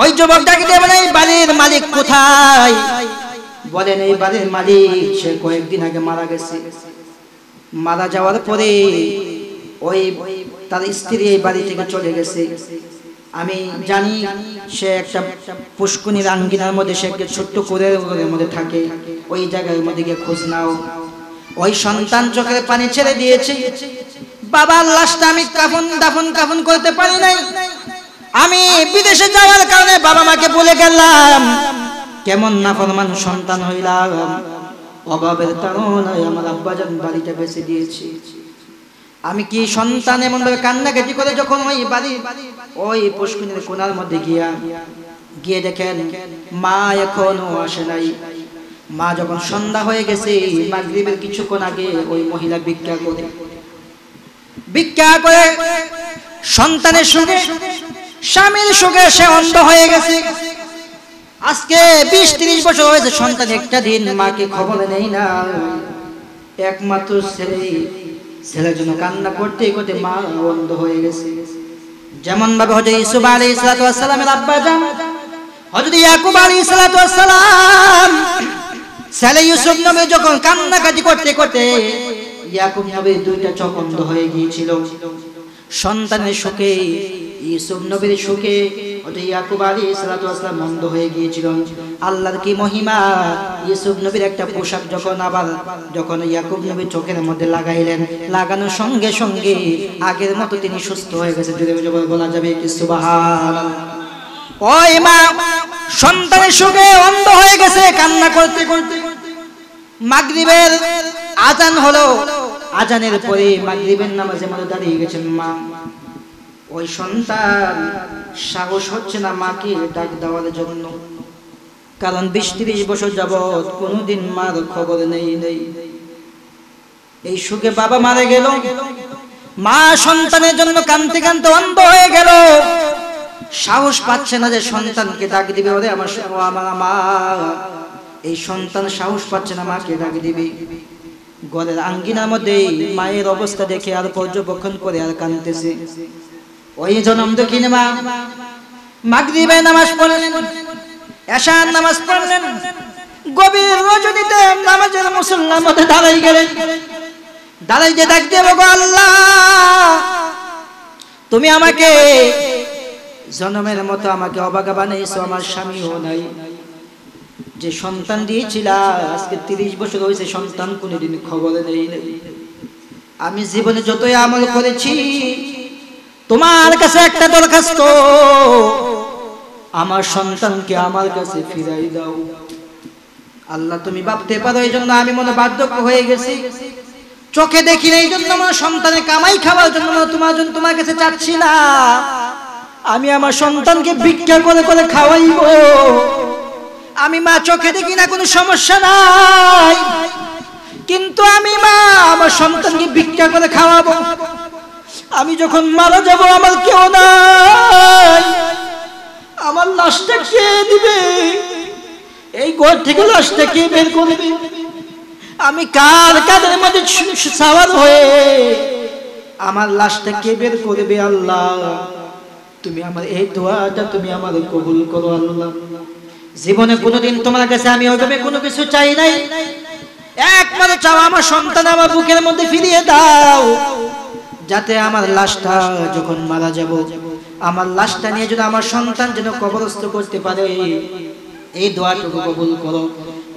[SPEAKER 1] ওই যুবক ডাকে দিয়ে বলেন, এই বাড়ির মালিক কোথায়? বলেন, এই বাড়ির মালিক সে কয়েকদিন আগে মারা গেছে। মারা যাওয়ার পরে ওই তার স্ত্রী এই বাড়ি থেকে চলে গেছে। আমি জানি সে একটা পুষ্কুনির আঙ্গিনার মধ্যে, সে একটা ছোট্ট কুড়ের মধ্যে থাকে, ওই জায়গার মধ্যে গিয়ে খোঁজ নাও। ওই সন্তান চোখের পানি ছেড়ে দিয়েছে, বাবার লাশটা আমি দাফন করতে পারি নাই, আমি বিদেশে যাওয়ার কারণে বাবা মাকে বলে গেলাম, কেমন নাফরমান সন্তান হইলাম, অভাবের তাড়নায় আমার আব্বাজান বাড়িটা বেঁচে দিয়েছি। আমি কি সন্তান এমন ভাবে কান্নাকাটি করে যখন ওই বাড়ি ওই পুষ্কুনির কোণার মধ্যে গিয়ে দেখেন মা এখনো আসে নাই। মা যখন সন্ধ্যা হয়ে গেছে, মাগরিবের কিছুক্ষণ আগে ওই মহিলা ভিক্ষা করে সন্তানের সুখে, স্বামীর সুখে সে অন্ধ হয়ে গেছে। আজকে 20-30 বছর হয়েছে, সন্তান একটা দিন মাকে খবর নেই না। একমাত্র ছেলের জন্য কান্না করতে করতে মা অন্ধ হয়ে গেছে। যেমন ভাবে হযরত ইউসুফ আলাইহিস সালাতু ওয়াস সালামের আব্বা জান হযরত ইয়াকুব আলাইহিস সালাতু ওয়াস সালাম, ছেলে ইউসুফ নবী যখন কান্নাকাটি করতে করতে ইয়াকুব নবীর দুইটা চোখ অন্ধ হয়ে গিয়েছিল। সন্তানের সুখে, ইউসুফ নবীর সুখে হযরত ইয়াকুব আলাইহিস সালাতু ওয়াস সালাম অন্ধ হয়ে গিয়েছিল। আল্লাহর কি মহিমা! ইউসুফ নবীর একটা পোশাক যখন ইয়াকুব নবী চোখের মধ্যে লাগাইলেন, লাগানোর সঙ্গে সঙ্গে আগের মতো তিনি সুস্থ হয়ে গেছে। জোরে বলা যাবে কি সুবহানাল্লাহ। ওই মা সন্তানের সুখে অন্ধ হয়ে গেছে, কান্না করতে করতে মাগরিবের আজান হলো। আজানের পরে মাগরিবের নামাজে মধ্যে দাঁড়িয়ে গেছেন মা। ওই সন্তান সাহস হচ্ছে না মাকে ডাক দেওয়ার জন্য, কারণ 20-30 বছর যাবৎ কোনোদিন মার খবর নেই। এই সুখে বাবা মারা গেল, মা সন্তানের জন্য কাঁদতে কাঁদতে অন্ধ হয়ে গেল। সাহস পাচ্ছে না যে সন্তানকে ডাক দিবে, ওরে আমার মা। এই সন্তান সাহস পাচ্ছে না মাকে ডাক দিবে। ঘরের আঙ্গিনার মধ্যে মায়ের অবস্থা দেখে আর পর্যবেক্ষণ করে আর কাঁদতেছে। ওই জনম দক্ষিণ মা মাগরিবে নামাজ পড়লেন, এশার নামাজ পড়লেন, গভীর রজনীতে নামাজের মুসল্লার মধ্যে দাঁড়াই গেলেন। দাঁড়াই যে ডাক দিয়ে বলো, আল্লাহ তুমি আমাকে জনমের মতো আমাকে অবাগা বানাইছো, আমার স্বামীও নাই। যে সন্তান দিয়েছিলা আজকে 30 বছর হয়েছে, সন্তান কোনোদিন খবর নেই। আমি জীবনে যতই আমল করেছি, তোমার কাছে একটা দরখাস্ত, আমার সন্তানকে আমার কাছে ফিরাই দাও। আল্লাহ তুমি ভাবতে পারো, এই জন্য আমি মনে বার্ধক্য হয়ে গেছি, চোখে দেখি না, এই জন্য আমার সন্তানের কামাই খাওয়ার জন্য তোমার কাছে চাচ্ছি না। আমি আমার সন্তানকে ভিক্ষা করে করে খাওয়াইব। আমি মা চোখে দেখি না, কোনো সমস্যা নাই, কিন্তু আমি মা আমার সন্তানকে ভিক্ষা করে খাওয়াবো। আমি যখন মারা যাব আমার কেউ নাই, আমার লাশটা কে দিবে? এই ঘর থেকে লাশটা কে বের করবে? আমি কার কাদের মধ্যে সাওয়ার হয়ে আমার লাশটা কে বের করবে? আল্লাহ তুমি আমার এই দোয়াটা তুমি আমার কবুল করো। আল্লাহ জীবনে কোনোদিন তোমার কাছে আমি ওইভাবে কোনো কিছু চাই নাই, একমাত্র চাও আমার সন্তান আমার বুকের মধ্যে ফিরিয়ে দাও, যাতে আমার লাশটা যখন মারা যাব, আমার লাশটা নিয়ে যেন আমার সন্তান যেন কবরস্থ করতে পারে। এই দোয়াটুকু কবুল করো।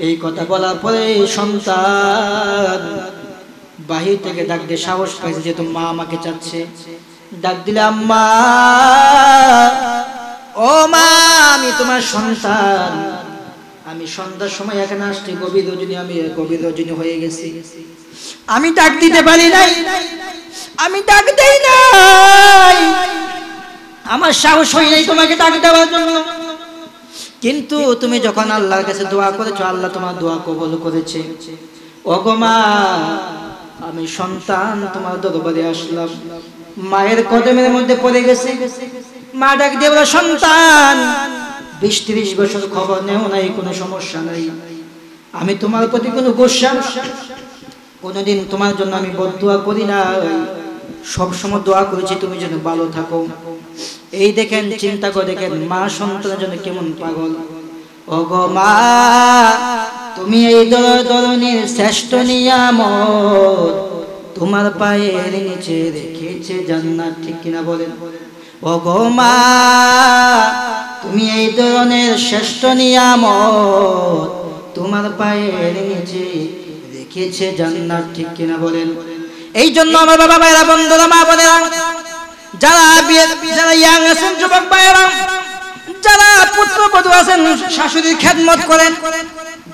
[SPEAKER 1] এই কথা বলার পরে সন্তান বাহির থেকে ডাক দিয়ে সাহস পাইছে, যেহেতু মা আমাকে চাচ্ছে। ডাক দিলে, আম্মা, ও মা, আমি তোমার সন্তান, আমি সন্ধ্যার সময় এখানে আসছি, গভীর রজনী, আমি গভীর রজনী হয়ে গেছি, আমি ডাক দিতে পারি নাই, আমি ডাক দেই নাই, আমার সাহস হয় নাই তোমাকে ডাক দেওয়ার জন্য। কিন্তু তুমি যখন আল্লাহর কাছে দোয়া করেছো, আল্লাহ তোমার দোয়া কবুল করেছে। ওগো মা, আমি সন্তান তোমার দরবারে আসলাম, মায়ের কদমের মধ্যে পড়ে গেছে। মা ডাক দিয়ে বলে, সন্তান 20-30 বছর খবর নেও নাই, কোনো সমস্যা নাই, আমি তোমার প্রতি কোনো গোসা, কোনোদিন তোমার জন্য আমি বদদোয়া করি না, সবসময় দোয়া করেছি তুমি যেন ভালো থাকো। এই দেখেন, চিন্তা করে দেখেন, মা সন্তানের জন্য কেমন পাগল। ওগো মা, তুমি এই ধরনের শ্রেষ্ঠ নিয়ামত তোমার পায়ের নিচে রেখেছে জান্নাত, ঠিক কিনা বলেন? ওগো মা, তুমি এই ধরনের শ্রেষ্ঠ নিয়ামত তোমার পায়ের নিচে রেখেছে জান্নাত, ঠিক কিনা বলেন? এই জন্য আমার বাবা ভাইরা, বন্ধুরা, মা বোনেরা, যারা ইয়াং আছেন, যুবক ভাইরা, যারা পুত্রবধূ আছেন, শাশুড়ির খেদমত করেন,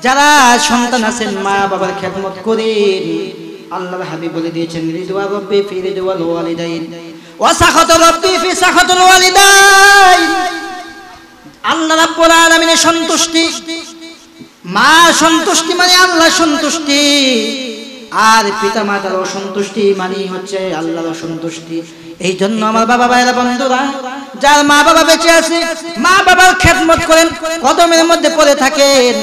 [SPEAKER 1] যারা সন্তান আছেন, মা বাবার খেদমত করেন। আল্লাহর হাবিব বলে দিয়েছেন, রিদওয়া রাব্বি ফি রিদওয়াল ওয়ালিদাইন ওয়া সাখাতু রাব্বি ফি সাখাতুল ওয়ালিদাইন। আল্লাহ রাব্বুল আলামিনের সন্তুষ্টি, মা সন্তুষ্টি মানে আল্লাহ সন্তুষ্টি, আর পিতা মাতার অসন্তুষ্টি মানে হচ্ছে আল্লাহর অসন্তুষ্টি। এই জন্য আমার বাবা ভাইরা, বন্ধুরা, যার মা বাবা বেঁচে আছে, মা বাবার খেদমত করেন, কদমের মধ্যে পড়ে থাকেন।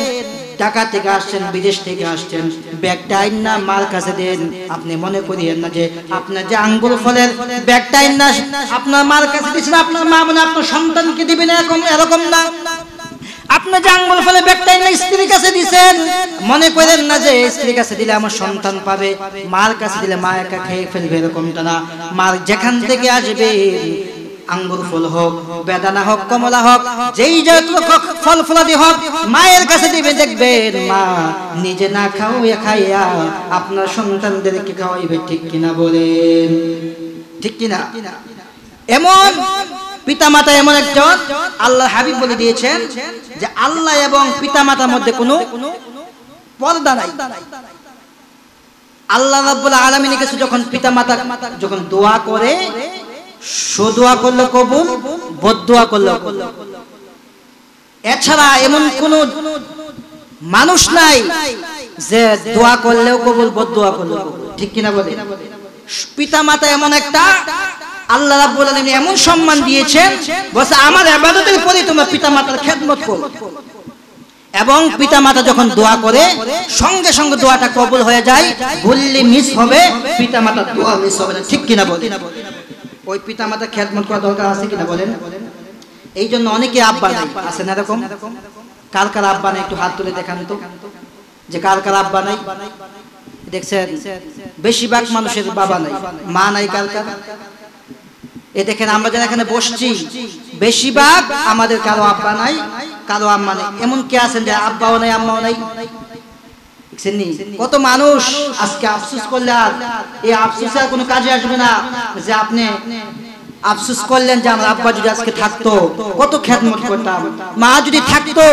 [SPEAKER 1] ঢাকা থেকে আসছেন, বিদেশ থেকে আসছেন, ব্যাগটা আইনা মার কাছে দেন। আপনি মনে করিয়েন না যে আপনার যে আঙ্গুর ফলের ব্যাগটা আইনা আপনার মার কাছে দিচ্ছেন, আপনার মা মানে আপনার সন্তানকে দিবেন, এরকম না। আপনার যে আঙ্গুর ফলের ব্যাগটা আইনা স্ত্রীর কাছে দিচ্ছেন, মনে করেন না যে স্ত্রীর কাছে দিলে আমার সন্তান পাবে, মার কাছে দিলে মা একা খেয়ে ফেলবে, এরকমটা না। মার যেখান থেকে আসবে, আঙ্গুর ফল হোক, বেদানা হোক, কমলা হোক, যেই জাতীয় ফল ফলাদি হোক, মায়ের কাছে দিবে। দেখবেন মা নিজে না খাইয়া আপনার সন্তানদেরকে খাওয়াইবে, ঠিক কিনা বলেন? ঠিক কিনা? এমন পিতামাতা এমন একজন, আল্লাহ হাবিব বলে দিয়েছেন যে আল্লাহ এবং পিতামাতার মধ্যে কোনো পর্দা নাই। আল্লাহ রাব্বুল আলামিনের কাছে যখন পিতামাতা যখন দোয়া করে, দোয়া করলে কবুল, বদদোয়া করলে কবুল। এছাড়া এমন কোন মানুষ নাই যে দোয়া করলেও কবুল, বদদোয়া করলেও কবুল, ঠিক কিনা বলে? পিতামাতা এমন একটা, আল্লাহ রাব্বুল আলামিন এমন সম্মান দিয়েছেন, বলছে আমার ইবাদতের পরে তোমরা পিতামাতার খেদমত করো। এবং পিতামাতা যখন দোয়া করে, সঙ্গে সঙ্গে দোয়াটা কবুল হয়ে যায়, ভুললে মিস হবে, পিতামাতার দোয়া মিস হবে না, ঠিক কিনা বলে? ওই পিতামাতা খেদমত করা দরকার আছে কিনা বলেন? এই জন্য অনেকে আব্বা নাই, আছে না এরকম? কার কার আব্বা নাই একটু হাত তুলে দেখান তো, যে কার কার আব্বা নাই। দেখছেন, বেশিরভাগ মানুষের বাবা নাই, মা নাই। কার কার? এ দেখেন, আমরা যারা এখানে বসছি, বেশিরভাগ আমাদের কারো আব্বা নাই, কারো আম্মা নাই। এমন কে আছেন যে আব্বাও নাই, আম্মাও নাই? কত মানুষ আজকে আফসোস করলে আর এই আফসোসের কোনো কাজে আসবে না। যে আপনি আফসোস করলেন যে আমার আব্বা যদি আজকে থাকতো কত খেদমত করতাম, মা যদি থাকতো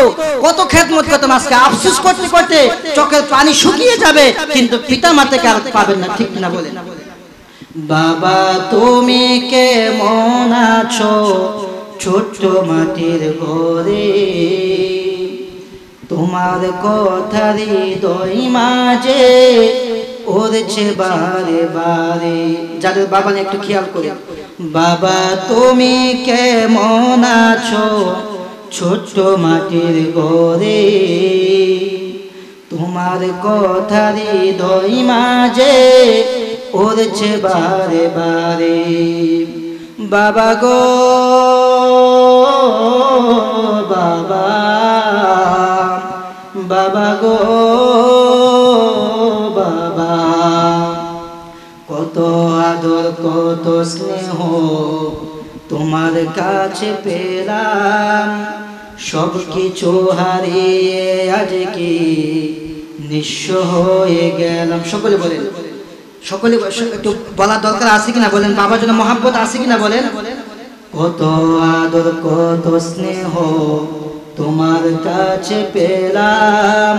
[SPEAKER 1] কত খেদমত করতাম। আজকে আফসোস করতে করতে চোখের পানি শুকিয়ে যাবে, কিন্তু পিতা মাতাকে আর পাবেন না, ঠিক না বলেন? বাবা তুমি কেমন আছো ছোট্ট মাটির ঘরে, তোমার কথা হৃদয় মাঝে ওরছে বারে বারে। যাদের বাবা নেই একটু খেয়াল করে, বাবা তুমি কেমন আছো ছোট্ট মাটির ঘরে, তোমার কথা হৃদয় মাঝে ওরছে বারে বারে। বাবা গো বাবা, বাবা গো বাবা, কত আদর কত স্নেহ তোমার কাছে পেলাম, সব কিছু হারিয়ে আজকে নিঃস্ব হয়ে গেলাম। সকলে বলেন, সকলে একটু বলার দরকার আছে কিনা বলেন? বাবার জন্য মহাব্বত আছে কিনা বলেন? কত আদর কত স্নেহ তোমার কাছে পেলাম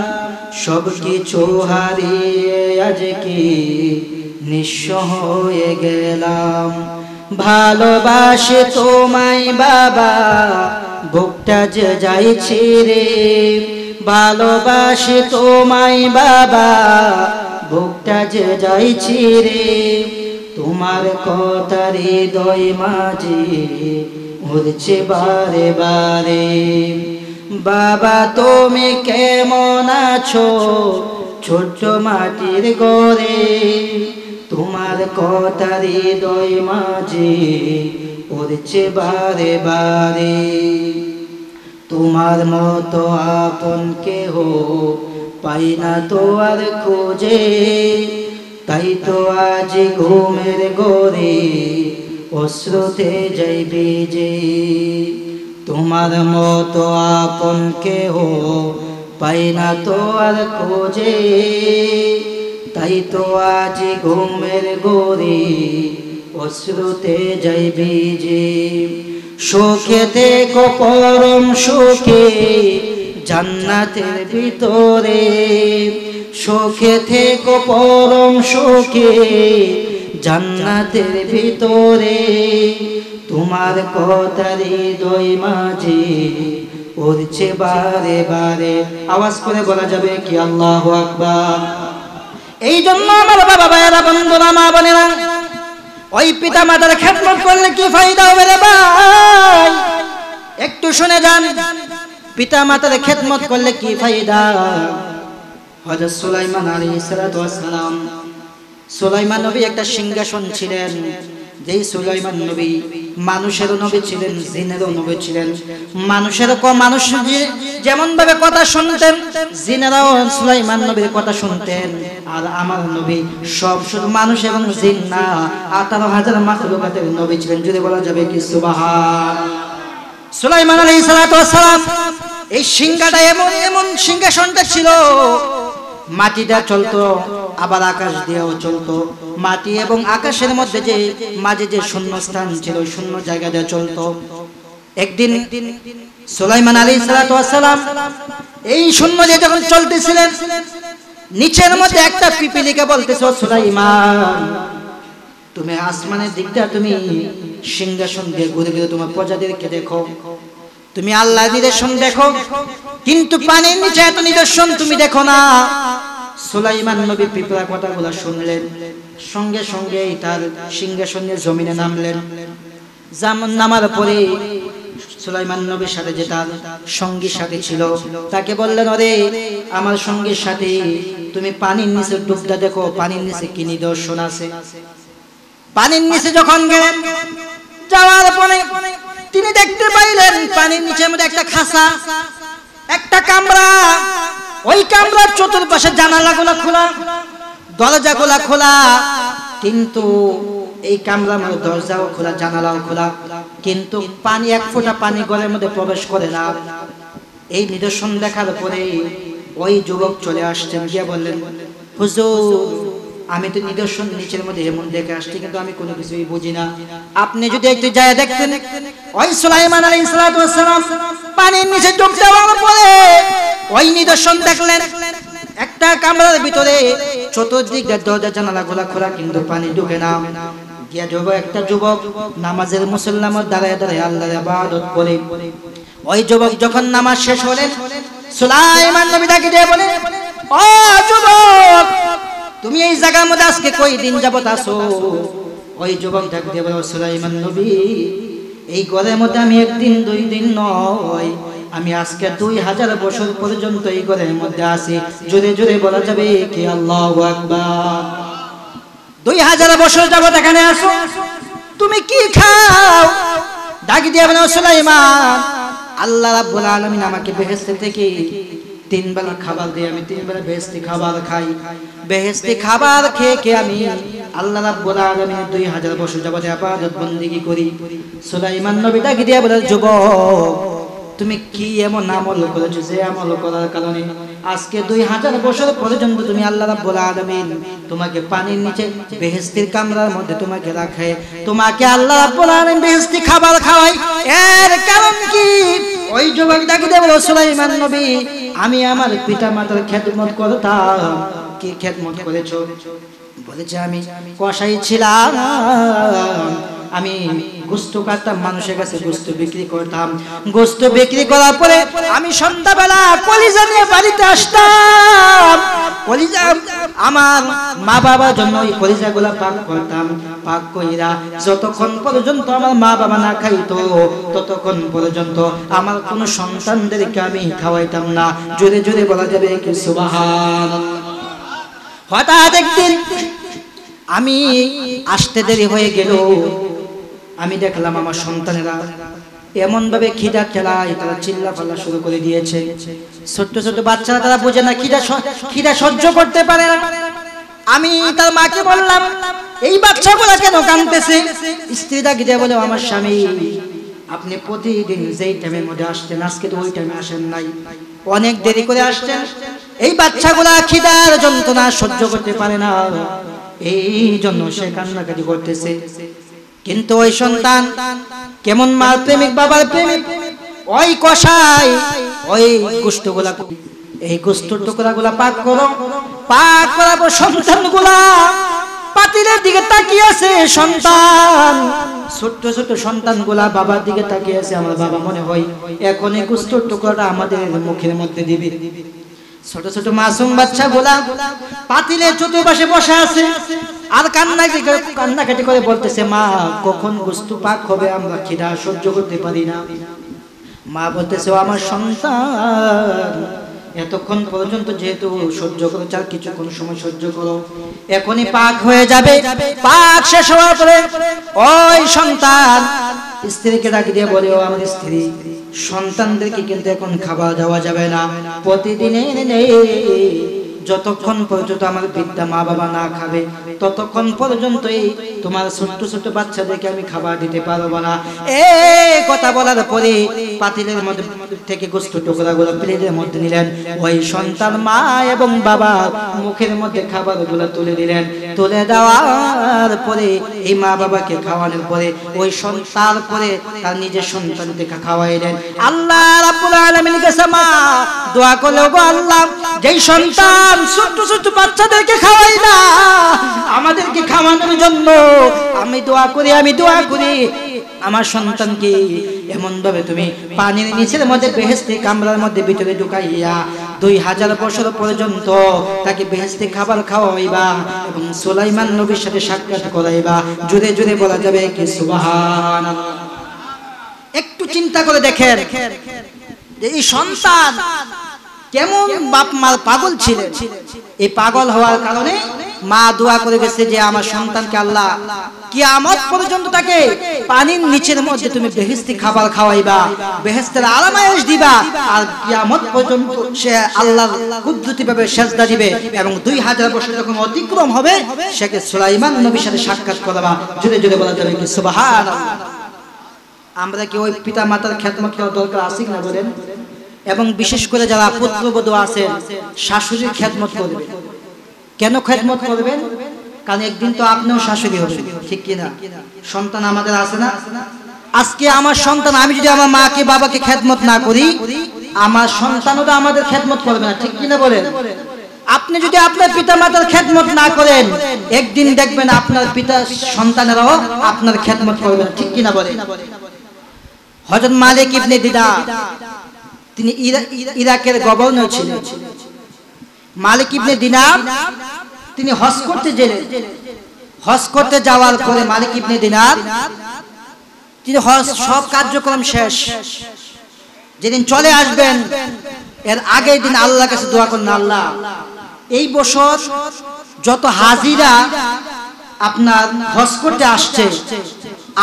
[SPEAKER 1] সব কিছু হারিয়ে আজকে নিঃস্ব হয়ে গেলাম। ভালোবাসে তোমায় বাবা বুকটা যে যাইছে রে, ভালোবাসে তোমায় বাবা বুকটা যে যাইছে রে, তোমার কথা হৃদয় মাঝে উড়ছে বারে বারে। বাবা তুমি কেমন আছো ছোট্ট মাটির ঘরে, তোমার কথা হৃদয় মাঝে উড়ছে বারে বারে। তোমার মতো আপন কেহ পাই না তো আর খোঁজে, তাই তো আজ ঘুমের ঘরে অশ্রুতে যাই বেজে। তোমার মতো আপন কেহ পাই না তো আর খোঁজে, তাই তো আজ ঘুমের ঘরে অশ্রুতে যাই বেজে। সুখে থেকো পরম সুখে জান্নাতের ভিতরে, সুখে থেকো পরম সুখে জান্নাতের ভিতরে, তোমার কথা হৃদয় মাঝে উড়ছে বারে বারে। আওয়াজ করে বলা যাবে কি আল্লাহু আকবার। এই জন্য আমার বাবা ভাইয়েরা বন্ধুরা মা বোনেরা, ওই পিতা মাতার খেদমত করলে কি ফায়দা হবে রে ভাই, একটু শুনে যান। পিতা মাতার খেদমত করলে কি ফায়দা। হযরত সুলাইমান আলাইহিস সালাতু ওয়াস সালাম, সুলাইমান নবী একটা সিংহাসন ছিলেন, যেই সুলাইমান নবী মানুষেরও নবী ছিলেন, জিনেরও নবী ছিলেন। মানুষের মানুষ যেমন ভাবে কথা শুনতেন, জিনেরাও সুলাইমান নবীর কথা শুনতেন। আর আমার নবী সব শুধু মানুষ এবং জিন না, 18,000 মাখলুকাতের নবী ছিলেন। যদি বলা যাবে কি সুবহানাল্লাহ। সুলাইমান আলাইহিস সালাতু ওয়াস সালাম এই সিংহাটা এমন সিংহাসনটা ছিল, মাটি দিয়ে চলতো আবার আকাশ দিয়েও চলতো। মাটি এবং আকাশের মধ্যে যে মাঝে যে শূন্য স্থান ছিল, শূন্য জায়গা দিয়ে চলতো। একদিন সুলাইমান আলাইহিস সালাতু ওয়াস সালাম এই শূন্য দিয়ে যখন চলতেছিলেন, নিচের মধ্যে একটা পিপিলিকা বলতেছে, সুলাইমান তুমি আসমানের দিকটা তুমি সিংহাসন দিয়ে ঘুরে ঘুরে তোমার প্রজাদেরকে দেখো, তুমি আল্লাহর নিদর্শন দেখো, কিন্তু পানির নিচে এত নিদর্শন তুমি দেখো না। সুলাইমান নবী পিঁপড়া কথাগুলো শুনলেন, সঙ্গে সঙ্গে তার সিংহাসনের জমিনে নামলেন। নামার পরে সুলাইমান নবীর সাথে যে তার সঙ্গী সাথী ছিল তাকে বললেন, ওরে আমার সঙ্গীর সাথে তুমি পানির নিচে ডুবটা দেখো, পানির নিচে কি নিদর্শন আছে। পানির নিচে যখন গেলেন, যাওয়ার পরে তিনি দেখতে পাইলেন পানির নিচের মধ্যে একটা খাসা, একটা কামরা। ওই কামরার চতুর্পাশে জানালাগুলো খোলা, দরজাগুলো খোলা, কিন্তু এই কামরার মধ্যে দরজাও খোলা, জানালাও খোলা, কিন্তু পানি এক ফোঁটা পানি ঘরের মধ্যে প্রবেশ করে না। এই নিদর্শন দেখার পরে ওই যুবক চলে আসছেন, গিয়ে বললেন, হুজুর আমি তো নিদর্শন নিচের মধ্যে এমন দেখে আসছি, কিন্তু আমি কোনো কিছুই বুঝি না। আপনি যদি একটু যায় দেখতেন। ওই সুলাইমান আলাইহিস সালাতু ওয়াস সালাম পানির নিচে ডুব দেওয়ার পরে ওই নিদর্শন দেখলেন, একটা কামরার ভিতরে চতুর্দিকে দরজা জানালাগুলো খোলা, কিন্তু পানি ঢুকে না। গিয়া একটা যুবক নামাজের মুসল্লামত দাঁড়ায় দাঁড়ায় আল্লাহর ইবাদত করে। ওই যুবক যখন নামাজ শেষ হলেন, সুলাইমান নবী ডাকে দিয়ে বলে, ও যুবক তুমি এই জায়গার মধ্যে আজকে কই দিন যাবত আছো? ওই যুবক ডাকে দিয়ে বলে, সুলাইমান নবী এই ঘরের মধ্যে আমি একদিন দুই দিন নয়, আমি আজকে 2000 বছর পর্যন্ত এই ঘরের মধ্যে আছি। জোরে জোরে বলা যাবে কি আল্লাহু আকবার। 2000 বছর যাবত এখানে আসো, তুমি কি খাও? ডাকি দিয়ে বলে, সুলাইমান আল্লাহ রাব্বুল আলামিন আমাকে বেহেশত থেকে 3 বেলা খাবার দিয়ে, আমি 3 বেলা বেহেশতি খাবার খাই। বেহেশতি খাবার খেয়ে আমি আল্লাহ রাব্বুল আলামিন 2000 বছর যাবত ইবাদত বندگی করি। সুলাইমান নবী ডাকি দিয়ে বলে, যুবক তুমি কি এমন আমল করেছো যে আমল করার কারণে আজকে 2000 বছর পর্যন্ত তুমি আল্লাহ রাব্বুল আলামিন তোমাকে পানির নিচে বেহেশতির কামরার মধ্যে তোমাকে রাখে, তোমাকে আল্লাহ রাব্বুল আলামিন বেহেশতি খাবার খাওয়ায়, এর কারণ কি? ওই যুবক ডাকি দেব সুলাইমান নবী আমি আমার পিতা মাতার খেদমত করতাম। কি খেদমত করেছো? বলেছে আমি কসাই ছিলাম, আমি গোস্ত কাটতাম, মানুষের কাছে গোস্ত বিক্রি করতাম। গোস্ত বিক্রি করার পরে আমি সন্ধ্যাবেলা কলিজা নিয়ে বাড়িতে আসতাম। কলিজা আমার মা বাবার জন্য ওই কলিজাগুলা পাক করতাম। পাক কইরা যতক্ষণ পর্যন্ত আমার মা বাবা না খাইতো ততক্ষণ পর্যন্ত আমার কোনো সন্তানদেরকে আমি খাওয়াইতাম না। জোরে জোরে বলা যাবে কি সুবহানাল্লাহ। হঠাৎ একদিন আমি আসতে দেরি হয়ে গেল, আমি দেখলাম আমার সন্তানেরা এমন ভাবে খিদা খেলায় তারা চিল্লা ফাল্লা শুরু করে দিয়েছে। ছোট্ট ছোট্ট বাচ্চারা তারা বোঝে না, খিদা সহ্য করতে পারে না। আমি তার মাকে বললাম এই বাচ্চাগুলা কেন কাঁদতেছে? স্ত্রী ডাকি দিয়ে বলে আমার স্বামী আপনি প্রতিদিন যেই টাইমের মধ্যে আসতেন আজকে তো ওই টাইমে আসেন নাই, অনেক দেরি করে আসছেন। এই বাচ্চাগুলা খিদার যন্ত্রণা সহ্য করতে পারে না, এই জন্য সে কান্নাকাটি করতেছে। কিন্তু ওই সন্তান কেমন মার প্রেমিক, বাবার প্রেমিক, ওই কষাই ওই গোশতগুলা, এই গোশতের টুকরাগুলা পাক করো, পাক করাবো। সন্তানগুলা পাতিলের দিকে তাকিয়ে আছে, সন্তান ছোট্ট ছোট্ট সন্তানগুলা বাবার দিকে তাকিয়ে আছে। আমার বাবা মনে হয় এখন এই গোশতের টুকরাটা আমাদের মুখের মধ্যে দিবে। ছোট ছোট মাসুম বাচ্চাগুলা পাতিলের চতুর্পাশে বসে আছে আর কান্নাকাটি করে বলতেছে মা কখন গোশত পাক হবে, আমরা খিদা সহ্য করতে পারি না। মা বলতেছে আমার সন্তান এতক্ষণ পর্যন্ত যেহেতু সহ্য করো, চার কিছুক্ষণ সময় সহ্য করো, এখনই পাক হয়ে যাবে। পাক শেষ হওয়ার পরে ওই সন্তান স্ত্রীকে ডাকি দিয়ে বলে ও আমার স্ত্রী সন্তানদেরকে কিন্তু এখন খাবার দেওয়া যাবে না, প্রতিদিনের যতক্ষণ পর্যন্ত আমার বৃদ্ধা মা বাবা না খাবে ততক্ষণ পর্যন্তই তোমার ছোট্ট ছোট্ট বাচ্চাদেরকে আমি খাবার দিতে পারবো না। এই কথা বলার পরে পাতিলের মধ্যে থেকে গোশত টুকরাগুলো প্লেটের মধ্যে নিলেন। ওই সন্তান মা এবং বাবা মুখের মধ্যে খাবারগুলো তুলে দিলেন। তুলে দেওয়ার পরে এই মা বাবাকে খাওয়ানোর পরে ওই সন্তান পরে তার নিজের সন্তানকে খাওয়াইলেন। আল্লাহ রাব্বুল আলামিনের কাছে মা দোয়া করলো, গো আল্লাহ যেই সন্তান ছোট ছোট বাচ্চাদেরকে খাওয়াই না আমাদেরকে খাওয়ানোর জন্য আমি দোয়া করি আমার সন্তানকে এমন ভাবে তুমি পানির নিচের মধ্যে বেহেশতি কামরার মধ্যে ভিতরে ঢুকাইয়া 2000 বছর পর্যন্ত তাকে বেহেশতি খাবার খাওয়াইবা এবং সুলাইমান নবীর সাথে সাক্ষাৎ করাইবা। জোরে জোরে বলা যাবে কি সুবহানাল্লাহ। একটু চিন্তা করে দেখেন যে এই সন্তান কেমন বাপ মা পাগল ছিলেন। এই পাগল হওয়ার কারণে মা দোয়া করে গেছে যে আমার সন্তানকে আল্লাহ কিয়ামত পর্যন্ত তাকে পানির নিচের মধ্যে তুমি বেহেশতি খাবার খাওয়াইবা, বেহেশতের আরামায়েশ দিবা, আর কিয়ামত পর্যন্ত সে আল্লাহর কুদরতি ভাবে সেজদা দিবে এবং 2000 বছর যখন অতিক্রম হবে সেকে সুলাইমান নবীর সাথে সাক্ষাৎ করাবা। জোরে জোরে বলা যাবে কি সুবহানাল্লাহ। আমরা কি ওই পিতা মাতার খেদমত করার দরকার আছে কিনা বলেন? এবং বিশেষ করে যারা পুত্রবধূ আছেন শাশুড়ির খেদমত করবেন। কেন খেদমত করবেন? কারণ একদিন তো আপনিও শাশুড়ি হবেন, ঠিক কিনা? সন্তান আমাদের আছে না? আজকে আমার সন্তান, আমি যদি আমার মাকে বাবাকে খেদমত না করি আমার সন্তানও তো আমাদের খেদমত করবে না, ঠিক কিনা বলেন? আপনি যদি আপনার পিতা মাতার খেদমত না করেন একদিন দেখবেন আপনার পিতা সন্তানেরাও আপনার খেদমত করবে না, ঠিক কিনা বলেন? হযরত মালিক ইবনে দিনার তিনি ইরাকের গভর্নর ছিলেন। মালিক ইবনে দিনার তিনি হজ করতে গেলেন। হজ করতে যাওয়ার পরে মালিক ইবনে দিনার তিনি হজ সব কার্যক্রম শেষ, যেদিন চলে আসবেন এর আগের দিন আল্লাহর কাছে দোয়া করেন, আল্লাহ এই বছর যত হাজিরা আপনার হজ করতে আসছে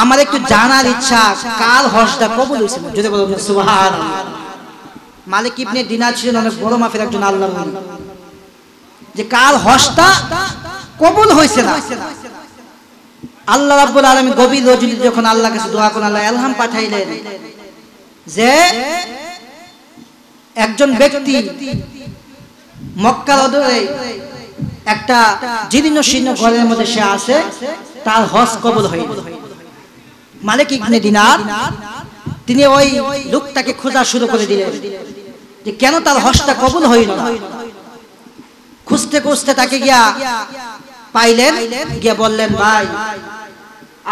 [SPEAKER 1] আমার একটু জানার ইচ্ছা কার হজটা কবুল হয়েছে। যদি বলবেন সুবহানাল্লাহ। মালিক ইবনে দিনার ছিলেন অনেক বড় মাপের একজন আল্লাহর ওলি, যে কার হজটা কবুল হয়েছে না। আল্লাহ রাব্বুল আলামিন গভীর রজনীতে যখন আল্লাহর কাছে দোয়া করেন, আল্লাহ ইলহাম পাঠাইলেন যে একজন ব্যক্তি মক্কার অদূরে একটা জীর্ণ শীর্ণ ঘরের মধ্যে সে আছে, তার হজ কবুল হয়নি। মালিক ইবনে দিনার তিনি ওই লোকটাকে খোঁজা শুরু করে দিলেন যে কেন তার হজটা কবুল হইল না। খুঁজতে খুঁজতে তাকে গিয়া পাইলেন, গিয়া বললেন, ভাই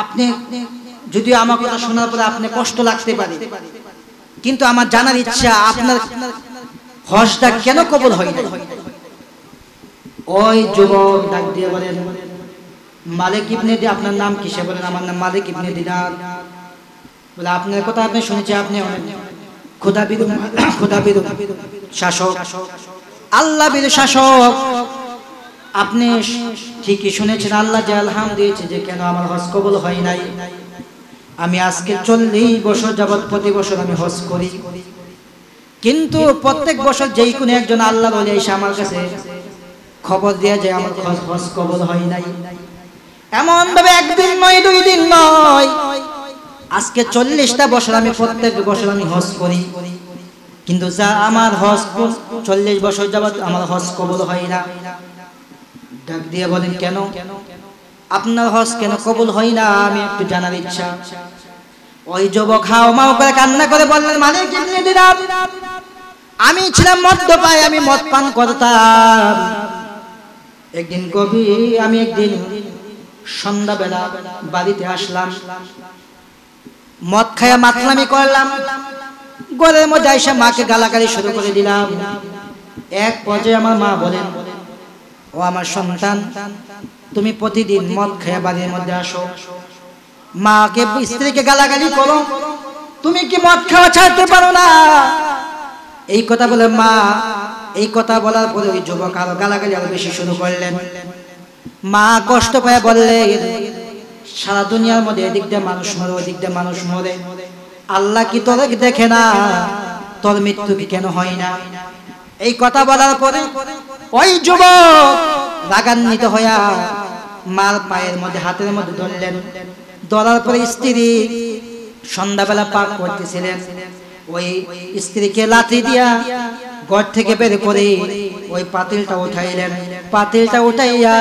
[SPEAKER 1] আপনি যদিও আমার কথা শোনার পরে আপনি কষ্ট লাগতে পারে, কিন্তু আমার জানার ইচ্ছা আপনার হজটা কেন কবুল হয় না। ওই যুবক ডাক দিয়ে বলেন, মালিক ইবনে দিনার, আপনার নাম কি? সে বলেন, আমার নাম মালিক ইবনে দিনার। বলে, আপনার কথা আপনি শুনেছি, আপনি খোদাবিদ শাসক, আল্লাহবিদ শাসক। আপনি ঠিকই শুনেছেন, আল্লাহ যে আলহাম দিয়েছে যে কেন আমার হজ কবুল হয় নাই। আমি আজকে 40 বছর যাবৎ প্রতি বছর আমি হজ করি, কিন্তু প্রত্যেক বছর যেই কোনো একজন আল্লাহর ওলি এসে আমার কাছে খবর দিয়ে যায় আমার হজ কবুল হয় নাই। এমন ভাবে একদিন নয়, 2 দিন নয়, আজকে 40টা বছর আমি প্রত্যেক বছর আমি হজ করি, কিন্তু যা আমার হজ 40 বছর যাবৎ আমার হজ কবুল হয় না। ডাক দিয়ে বলেন, কেন আপনার হজ কেন কবুল হয় না, আমি একটু জানার ইচ্ছা। ওই যুবক হাও মাও করে কান্না করে বললেন, মালিক ইবনে দিনার, আমি ছিলাম মদ্যপায়ী, আমি মদ পান করতাম। একদিন আমি একদিন সন্ধ্যাবেলা বাড়িতে আসলাম, মদ খায়া মাতলামি করলাম, ঘরের মধ্যে এসে মাকে গালাগালি শুরু করে দিলাম। এক পর্যায়ে আমার মা বলেন, ও আমার সন্তান, তুমি প্রতিদিন মদ খায়া বাড়ির মধ্যে আসো, মাকে স্ত্রীকে গালাগালি করো, তুমি কি মদ খাওয়া ছাড়তে পারো না? এই কথা বলে মা, এই কথা বলার পরে ওই যুবক আরো গালাগালি আরো বেশি শুরু করলেন। মা কষ্ট পেয়ে বললেন, সারা দুনিয়ার মধ্যে এদিক দিয়ে মানুষ মরে, ওই দিক দিয়ে মানুষ মরে, আল্লাহ কি তোর দেখে না? তোর মৃত্যু কি কেন হয় না? এই কথা বলার পরে ওই যুবক রাগান্বিত হইয়া মার পায়ের মধ্যে হাতের মধ্যে ধরলেন। ধরার পরে স্ত্রী সন্ধ্যাবেলা পাক করতেছিলেন, ওই স্ত্রীকে লাথি দিয়া ঘর থেকে বের করে ওই পাতিলটা উঠাইলেন। পাতিলটা উঠাইয়া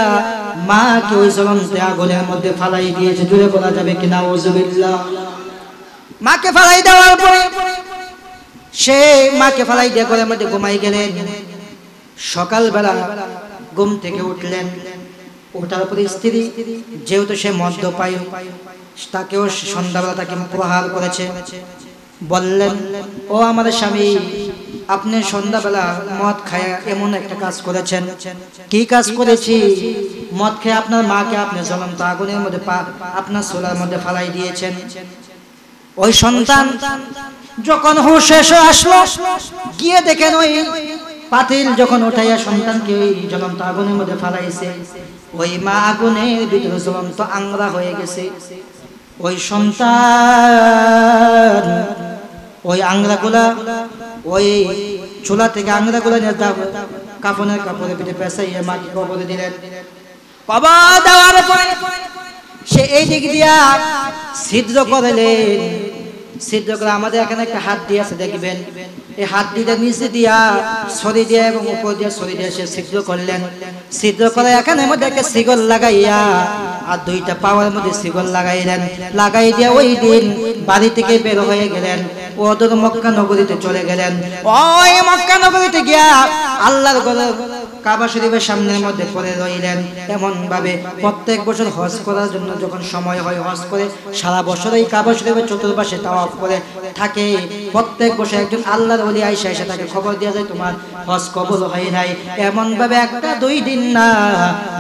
[SPEAKER 1] মাকে ওই জ্বলন্ত আগুনের মধ্যে ফালাই দিয়েছে। জুড়ে বলা যাবে কিনা আউযুবিল্লাহ। মাকে ফালাই দেওয়ার পরে সে মাকে ফালাই দিয়ে ঘরের মধ্যে ঘুমাই গেলেন। সকালবেলা ঘুম থেকে উঠলেন, ওঠার পরে স্ত্রী যেহেতু সে মদ্যপায়ী, তাকেও সন্ধ্যাবেলা তাকে প্রহার করেছে। বললেন, ও আমার স্বামী, আপনি সন্ধ্যাবেলা মদ খায়া এমন একটা কাজ করেছেন। কি কাজ করেছি? মদ খেয়ে আপনার মাকে আপনি জ্বলন্ত আগুনের মধ্যে আপনার চুলার মধ্যে ফালাই দিয়েছেন। ওই সন্তান যখন হুঁশ আসলো, গিয়ে দেখেন ওই পাতিল যখন উঠাইয়া সন্তানকে ওই জ্বলন্ত আগুনের মধ্যে ফালাইছে, ওই মা আগুনের ভিতরে জ্বলন্ত আংরা হয়ে গেছে। ওই সন্তান ওই আংরাগুলা ওই চুলা থেকে আংরাগুলা নিয়ে কাফনের কাপড়ে পিঠে পেঁচাইয়া মাকে কবরে দিলেন। কবর দেওয়ার পরে সে এই দিক দিয়া ছিদ্র করলেন। ছিদ্র করে আমাদের এখানে একটা হাত দিয়ে আছে, দেখবেন, এই হাত দিয়ে নিচে দিয়া ছড়ি দিয়া এবং উপর দিয়া ছড়ি দিয়া সে ছিদ্র করলেন। ছিদ্র করে এখানে মধ্যে একটা শিকল লাগাইয়া আর 2টা পাওয়ার মধ্যে শিকল লাগাইলেন। লাগাই দিয়া ওই দিন বাড়ি থেকে বের হয়ে গেলেন, ওদর মক্কা নগরীতে চলে গেলেন। ওই মক্কা নগরীতে গিয়া আল্লাহর কাবা শরীফের সামনের মধ্যে পড়ে রইলেন। এমন ভাবে প্রত্যেক বছর হজ করার জন্য যখন সময় হয়, হজ করে সারা বছর এই কাবা শরীফের চতুর্পাশে তাওয়াফ করে থাকে। প্রত্যেক বছর একজন আল্লাহর ওলি আয়েশা এসে তাকে খবর দেওয়া যায়, তোমার হজ কবুল হয় নাই। এমন ভাবে 1-2 দিন না,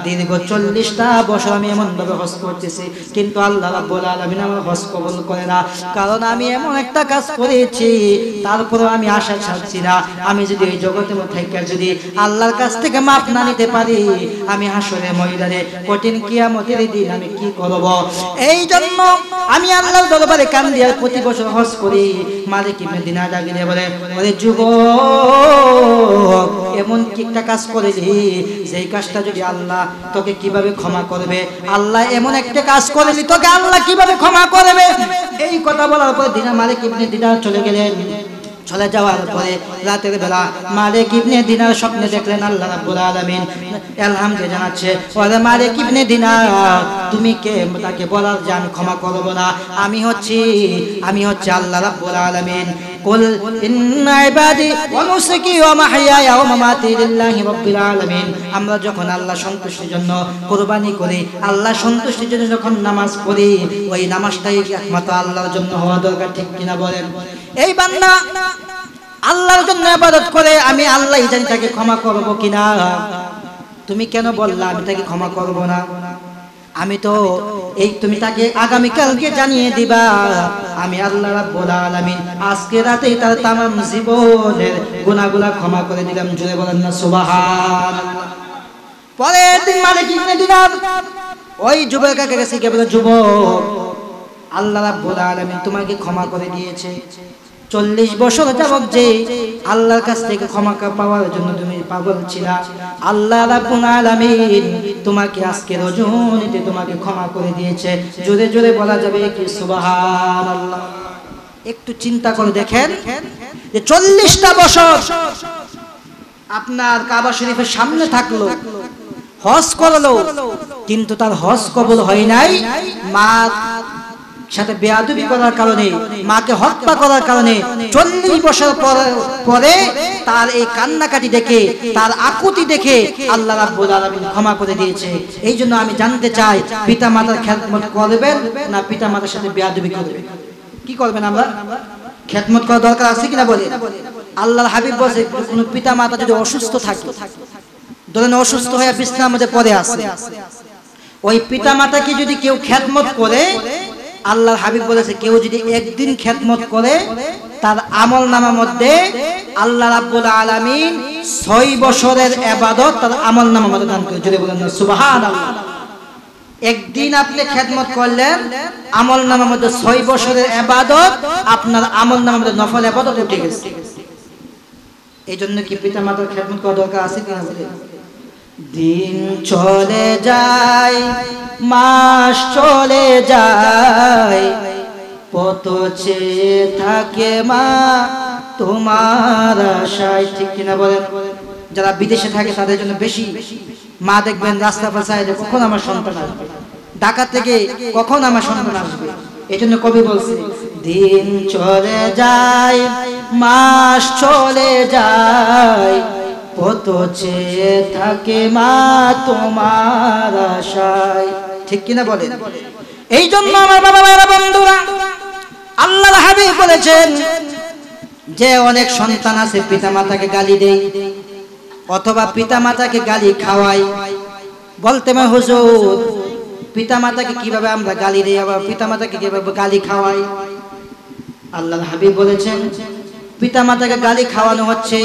[SPEAKER 1] দীর্ঘ 40টা বছর আমি এমন ভাবে হজ করতেছি, কিন্তু আল্লাহ রাব্বুল আলামিন আমার হজ কবুল করে না। কারণ আমি এমন একটা কাজ করেছি, তারপরে আমি আশা ছাড়ছি না। আমি যদি এই জগতের মধ্যে থেকে যদি আল্লাহর কাছ থেকে মাপ না নিতে পারি, আমি হাসরের ময়দানে কঠিন কিয়ামতের দিন আমি কি করব? এই জন্য আমি আল্লাহর দরবারে কান্দি আর প্রতি বছর হজ করি। মালিক ইবনে দিনার ডাকিয়ে বলে, ওরে যুবক, এমন কি একটা কাজ করেছি যেই কাজটা যদি আল্লাহ তোকে কিভাবে ক্ষমা করবে? আল্লাহ এমন একটা কাজ করেছি তোকে আল্লাহ কিভাবে ক্ষমা করবে? এই কথা বলার পর মালিক ইবনে দিনার চলে গেলেন। চলে যাওয়ার পরে রাতের বেলা মালিক ইবনে দিনার স্বপ্নে দেখলেন আল্লাহ রাব্বুল আলামিন ইলহামকে জানাচ্ছে, ওরে মালিক ইবনে দিনার, তুমি কে তাকে বলার যে আমি ক্ষমা করব না, আমি হচ্ছে আল্লাহ রাব্বুল আলামিন। কুল ইন্না ইবাদি ওয়া নুসকি ওয়া মাহইয়ায়া ওয়া মামাতি লিল্লাহি রাব্বিল আলামিন। আমরা যখন আল্লাহ সন্তুষ্টির জন্য কুরবানি করি, আল্লাহ সন্তুষ্টির জন্য যখন নামাজ পড়ি, ওই নামাজটাই একমাত্র আল্লাহর জন্য হওয়া দরকার, ঠিক কিনা বলেন? এই বান্দা আল্লাহর জন্য ইবাদত করে, আমি আল্লাহই জানি তাকে ক্ষমা করব কিনা। তুমি কেন বললা আমি তাকে ক্ষমা করব না? আমি তো তুমি তাকে আগামীকালকে জানিয়ে দিবা, আমি আল্লাহ রাব্বুল আলামিন আজকে রাতেই তার তামাম জীবনের গুনাহগুলো ক্ষমা করে দিলাম। জোরে বলেন না সুবহানাল্লাহ। পরের দিন মালিক ইবনে দিনার ওই যুবককে কাছে গিয়ে বলে, যুবক, আল্লাহ রাব্বুল আলামিন তোমাকে ক্ষমা করে দিয়েছে। 40 বছর যাবত যে আল্লাহর কাছ থেকে ক্ষমা পাওয়ার জন্য তুমি পাগল ছিলা, আল্লাহ রাব্বুল আলামিন তোমাকে আজকে রজনীতে তোমাকে ক্ষমা করে দিয়েছে। জোরে জোরে বলা যাবে কি সুবহানাল্লাহ। একটু চিন্তা করে দেখেন যে 40টা বছর আপনার কাবা শরীফের সামনে থাকলো, হজ করলো, কিন্তু তার হজ কবুল হয় নাই। মা সাথে বেয়াদবি করার কারণে, মাকে হত্যা করার কারণে 40 বছর পরে তার এই কান্নাকাটি দেখে, তার আকুতি দেখে আল্লাহ রাব্বুল আলামিন ক্ষমা করে দিয়েছে। এই জন্য আমি জানতে চাই, পিতা মাতার খেদমত করবেন না পিতা মাতার সাথে বেয়াদবি করবেন? কি করবেন? আমরা খেদমত করা দরকার আছে কিনা বলে? আল্লাহর হাবিব বলে, কোনো পিতা মাতা যদি অসুস্থ থাকে, ধরেন অসুস্থ হয়ে বিছানার মধ্যে পড়ে আছে, ওই পিতা মাতাকে যদি কেউ খেদমত করে, আল্লাহর হাবিব বলেছে, কেউ যদি একদিন খেদমত করে, তার আমল নামার মধ্যে আল্লাহ রাব্বুল আলামিন 6 বছরের ইবাদত তার আমল নামার মধ্যে দান করে। যদি বলেন না সুবহানাল্লাহ। একদিন আপনি খেদমত করলেন, আমল নামার মধ্যে 6 বছরের ইবাদত আপনার আমল নামার মধ্যে নফল ইবাদত উঠে গেছে। এই জন্য কি পিতা মাতার খেদমত করা দরকার আছে কিনা বলে? দিন চলে যায়, মাস চলে যায়, পথ চেয়ে থাকে মা তোমার আশায়, ঠিক কিনা বলেন? যারা বিদেশে থাকে তাদের জন্য বেশি, মা দেখবেন রাস্তা পাশে কখন আমার সন্তান আসবে, ঢাকা থেকে কখন আমার সন্তান আসবে। এই জন্য কবি বলছে, দিন চলে যায়, মাস চলে যায়, পথ চেয়ে থাকে মা তোমার আশায়, ঠিক কিনা বলেন? এই জন্য আমার বাবা ভাইরা বন্ধুরা, আল্লাহর হাবিব বলেছেন যে অনেক সন্তান আছে পিতা মাতাকে গালি দেয় অথবা পিতা মাতাকে গালি খাওয়ায়। বলতে মা হুজুর, পিতা মাতাকে কিভাবে আমরা গালি দেই, আবার পিতা মাতাকে কিভাবে গালি খাওয়াই? আল্লাহর হাবিব বলেছেন, পিতা মাতাকে গালি খাওয়ানো হচ্ছে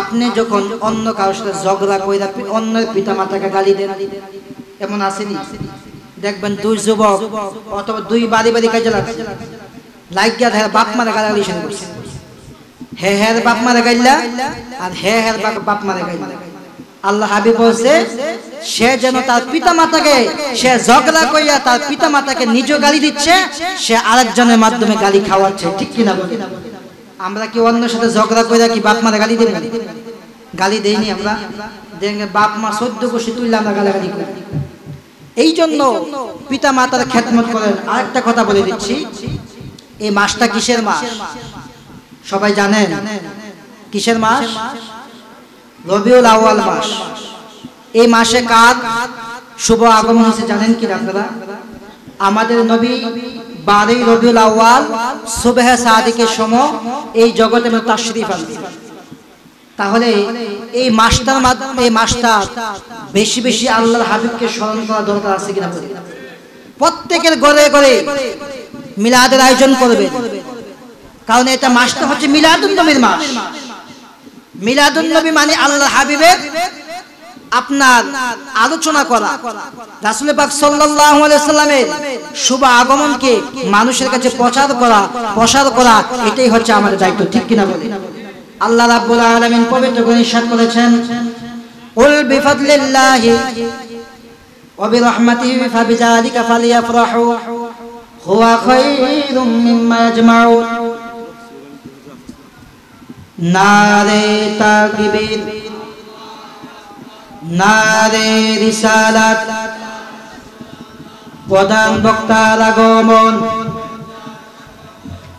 [SPEAKER 1] আপনি যখন অন্য কারোর সাথে ঝগড়া কইরা অন্য পিতা মাতাকে গালি দেন। এমন আসেনি? দেখবেন 2 যুবক অথবা 2 বাড়ি কাজে লাগিয়া ধরে বাপ মারে গালাগালি শুরু করছে। হে হের বাপ মারে গাইলা আর হে হের বাপ মারে গাইলা। আল্লাহ হাবিব বলছে, সে যেন তার পিতা মাতাকে সে ঝগড়া কইয়া তার পিতা মাতাকে নিজ গালি দিচ্ছে, সে আরেকজনের মাধ্যমে গালি খাওয়াচ্ছে, ঠিক কিনা বলেন? আমরা কি অন্যের সাথে ঝগড়া কইরা কি বাপ মারে গালি দেব? গালি দেইনি আমরা। দেখেন বাপ মা 14 বছর তুইলা আমরা গালাগালি করি। এই জন্য পিতা মাতার খেদমত করেন। আরেকটা কথা বলে দিচ্ছি, এই মাসটা কিসের মাস সবাই জানেন? কিসের মাস? রবিউল আউয়াল মাস। এই মাসে কার শুভ আগমন হয়েছে জানেন কি আপনারা? আমাদের নবী 12 রবিউল আউয়াল সুবহে সাদিকের সময় এই জগতে তাশরীফ আনলেন। তাহলে এই মাসটা বেশি বেশি আল্লাহর হাবিবকে স্মরণ করা দরকার আছে কিনা? প্রত্যেকের ঘরে ঘরে মিলাদের আয়োজন করবে, কারণ এটা মাসটা হচ্ছে মিলাদুন নবীর মাস। মিলাদুন নবী মানে আল্লাহর হাবিবের আপনার আলোচনা করা, রাসূল পাক সাল্লাল্লাহু আলাইহি ওয়াসাল্লামের শুভ আগমনকে মানুষের কাছে প্রচার করা, এটাই হচ্ছে আমাদের দায়িত্ব, ঠিক কিনা বলেন? আল্লাহ রাব্বুল আলামিন পবিত্র কোরআনে ইরশাদ করেছেন, উল বিফাদলিল্লাহি ওয়া বিরহমাতিহি ফাবিযালিকা ফালিয়াফরাহু হুয়া খায়রুম মিম্মা ইয়াজমাউন। নারে তাকবীর, নারে রিসালাত। প্রধান বক্তার আগমন,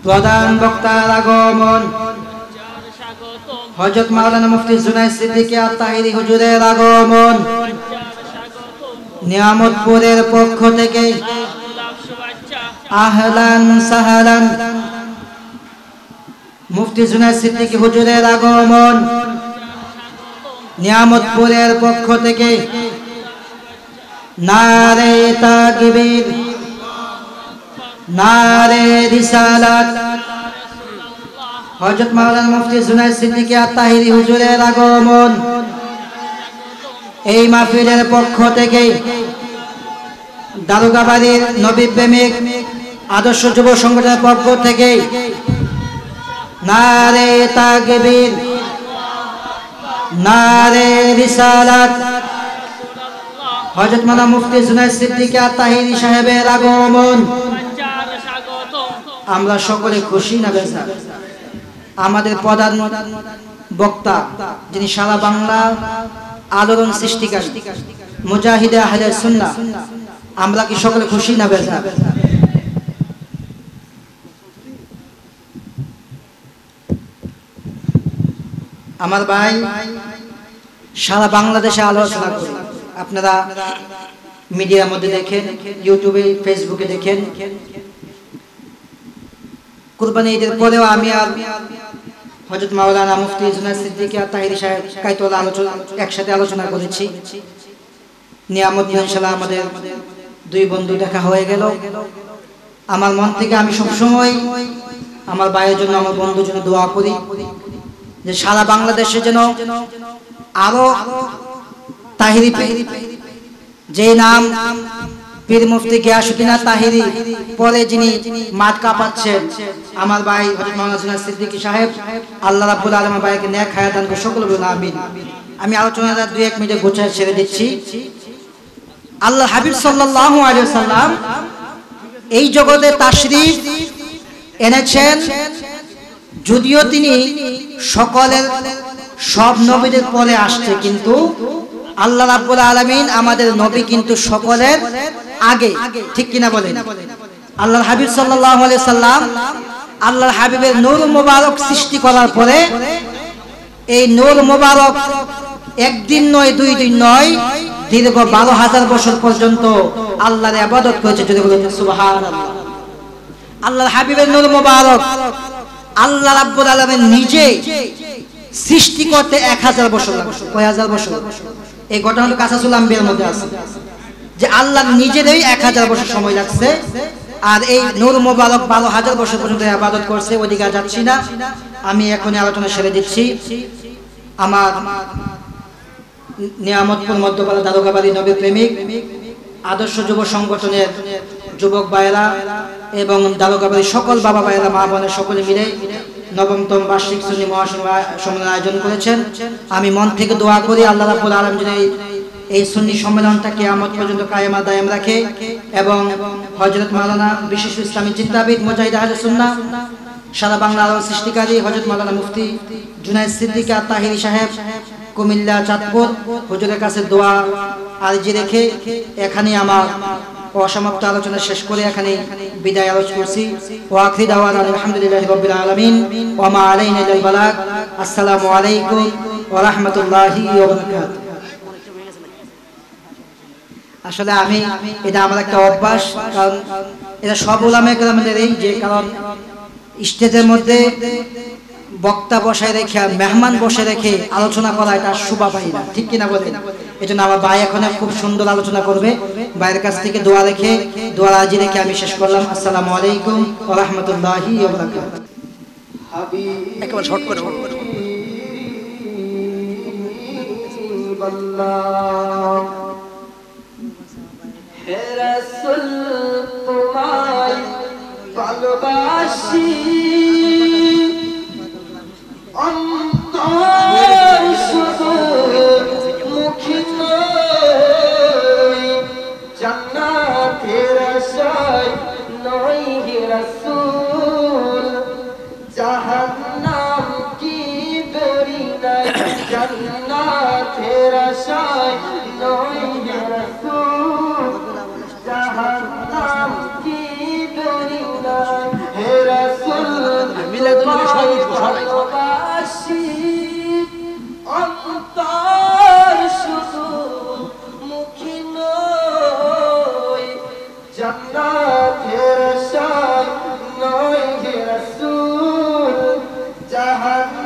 [SPEAKER 1] প্রধান বক্তার আগমন। হযরত মাওলানা মুফতি জুনায়েদ সিদ্দিকী আত-তাহিরি হুজুরের আগমন। নিয়ামতপুরের পক্ষ থেকে আহলান সাহলান। মুফতি জুনায়েদ সিদ্দিকী হুজুরের আগমন। নিয়ামতপুরের পক্ষ থেকে নারে তাকবীর, নারে রিসালাত। হযরত মাওলানা মুফতি জুনায়েদ সিদ্দিকী আত-তাহিরি হুজুরের আগমন। এই মাহফিলের পক্ষ থেকে দারোগাবাড়ির নবী প্রেমিক আদর্শ যুব সংগঠনের পক্ষ থেকে নারে তাকবীর, নারে রিসালাত। হযরত মাওলানা মুফতি জুনায়েদ সিদ্দিকী আত-তাহিরি সাহেবের আগমন। আমরা সকলে খুশি না বেজার? আমাদের প্রধান বক্তা যিনি সারা বাংলা আলোড়ন সৃষ্টিকারী মুজাহিদে আহলে সুন্নাহ, আমরা কি সকলে খুশি না বেজার? আমার ভাই সারা বাংলাদেশে আলোচনা করে, আপনারা মিডিয়ার মধ্যে দেখেন, ইউটিউবে ফেসবুকে দেখেন। কুরবানি ঈদের পরেও আমি আর হযরত মাওলানা মুফতি জুনায়েদ সিদ্দিকী আত-তাহিরি সাহেব কাইতোলা একসাথে আলোচনা করেছি। নিয়ামতপুর ইনশাআল্লাহ আমাদের দুই বন্ধু দেখা হয়ে গেল। আমার মন থেকে আমি সবসময় আমার ভাইয়ের জন্য, আমার বন্ধুর জন্য দোয়া করি যে সারা বাংলাদেশে যেন আরো তাহিরি, যে নাম পীর মুফতি গিয়াসউদ্দিন তাহিরি, পরে যিনি মাঠ কাঁপাচ্ছেন আমার ভাই হযরত মাওলানা জুনায়েদ সিদ্দিকী সাহেব, আল্লাহ রাব্বুল আলামিন ভাইকে নেক হায়াত দান করে, সকলে বলুন আমিন। আমি আলোচনাটা 2-1 মিনিটে গোছায় ছেড়ে দিচ্ছি। আল্লাহ হাবিব সাল্লাল্লাহু আলাইহি ওয়াসাল্লাম এই জগতে তাশরীফ এনেছেন, যদিও তিনি সকলের সব নবীদের পরে আসছে, কিন্তু আল্লাহ রাব্বুল আলামিন আমাদের নবী কিন্তু সকলের আগে, ঠিক কিনা বলেন? আল্লাহর হাবিব সাল্লাল্লাহু আলাইহি সাল্লাম, আল্লাহর হাবিবের নূর মোবারক সৃষ্টি করার পরে এই নূর মোবারক একদিন নয়, 2 দিন নয়, দীর্ঘ 12,000 বছর পর্যন্ত আল্লাহর ইবাদত করেছে। যদি বলেন সুবহানাল্লাহ। আল্লাহর হাবিবের নূর মোবারক আল্লাহ রাব্বুল আলামিন নিজে সৃষ্টি করতে 1000 বছর লাগছে। কয় হাজার বছর? এই ঘটনাটা কাসাসুল আম্বিয়ার মধ্যে আছে যে আল্লাহ নিজেরই 1000 বছর সময় লাগছে। আর এই নূর মোবারক 12,000 বছর পর্যন্ত ইবাদত করছে। ওদিকে যাচ্ছি না, আমি এখনই আলোচনা সেরে দিচ্ছি। আমার নিয়ামতপুর মধ্যপাড়া দারোগাবাড়ি নবী প্রেমিক আদর্শ যুব সংগঠনের যুবক ভাইয়েরা এবং দারোগাবাড়ির সকল বাবা ভাইয়েরা, মা বোনের সকলে মিলে 9তম বার্ষিক সুন্নি মহাসম্মেলন আয়োজন করেছেন। আমি মন থেকে দোয়া করি আল্লাহ রাব্বুল আলামিন যেন এই সুন্নি সম্মেলনটা কিয়ামত পর্যন্ত কায়েম দায়েম রাখে এবং হযরত মাওলানা বিশেষ ইসলামী চিন্তাবিদ মুজাহিদ আহলে সুন্নাহ, সারা বাংলা আলোড়ন সৃষ্টিকারী হযরত মাওলানা মুফতি জুনায়েদ সিদ্দিকী আত-তাহিরি সাহেব, কুমিল্লা চাঁদপুর, হুজুরের কাছে দোয়া আরজি রেখে এখানে আমার অসমাপ্ত আলোচনা শেষ করে এখানে বিদায় আলোচনা করছি। ওয়া আখিরি দাওয়ানা আলহামদুলিল্লাহি রাব্বিল আলামিন ওয়া মা আলাইনা ইল্লাল বালাগ। আসসালামু আলাইকুম ওয়া রাহমাতুল্লাহি ওয়া বারাকাতুহু। আসলে এটা আমার একটা অভ্যাস, কারণ এটা সব উলামায়ে কেরামদের এই যে, কারণ স্টেজের মধ্যে বক্তা বসায় রেখে, মেহমান বসে রেখে আলোচনা করা এটা শোভা পাই না, ঠিক কিনা বলেন? এই জন্য আমার ভাই এখন খুব সুন্দর আলোচনা করবে। ভাইয়ের কাছ থেকে দোয়া রেখে, দোয়া রাজি রেখে আমি শেষ করলাম। আসসালামু আলাইকুম ওয়া রাহমাতুল্লাহি ওয়া বারাকাতুহু। একেবারে শর্ট করে
[SPEAKER 3] হে রাসূল তোমায় ভালোবাসি, অন্তর শুধু মুখে নয়, জান্নাতের আশায় নয় হে রাসূল, জাহান্নাম কি জান্নাতের আশায় নই হে রাসূল জাহান্নাম কি ডরি না হে রাসূল ভালোবাসি অন্তর শুধু মুখী নয় জান্নাতের আশায় নই হে রাসূল জাহান্নাম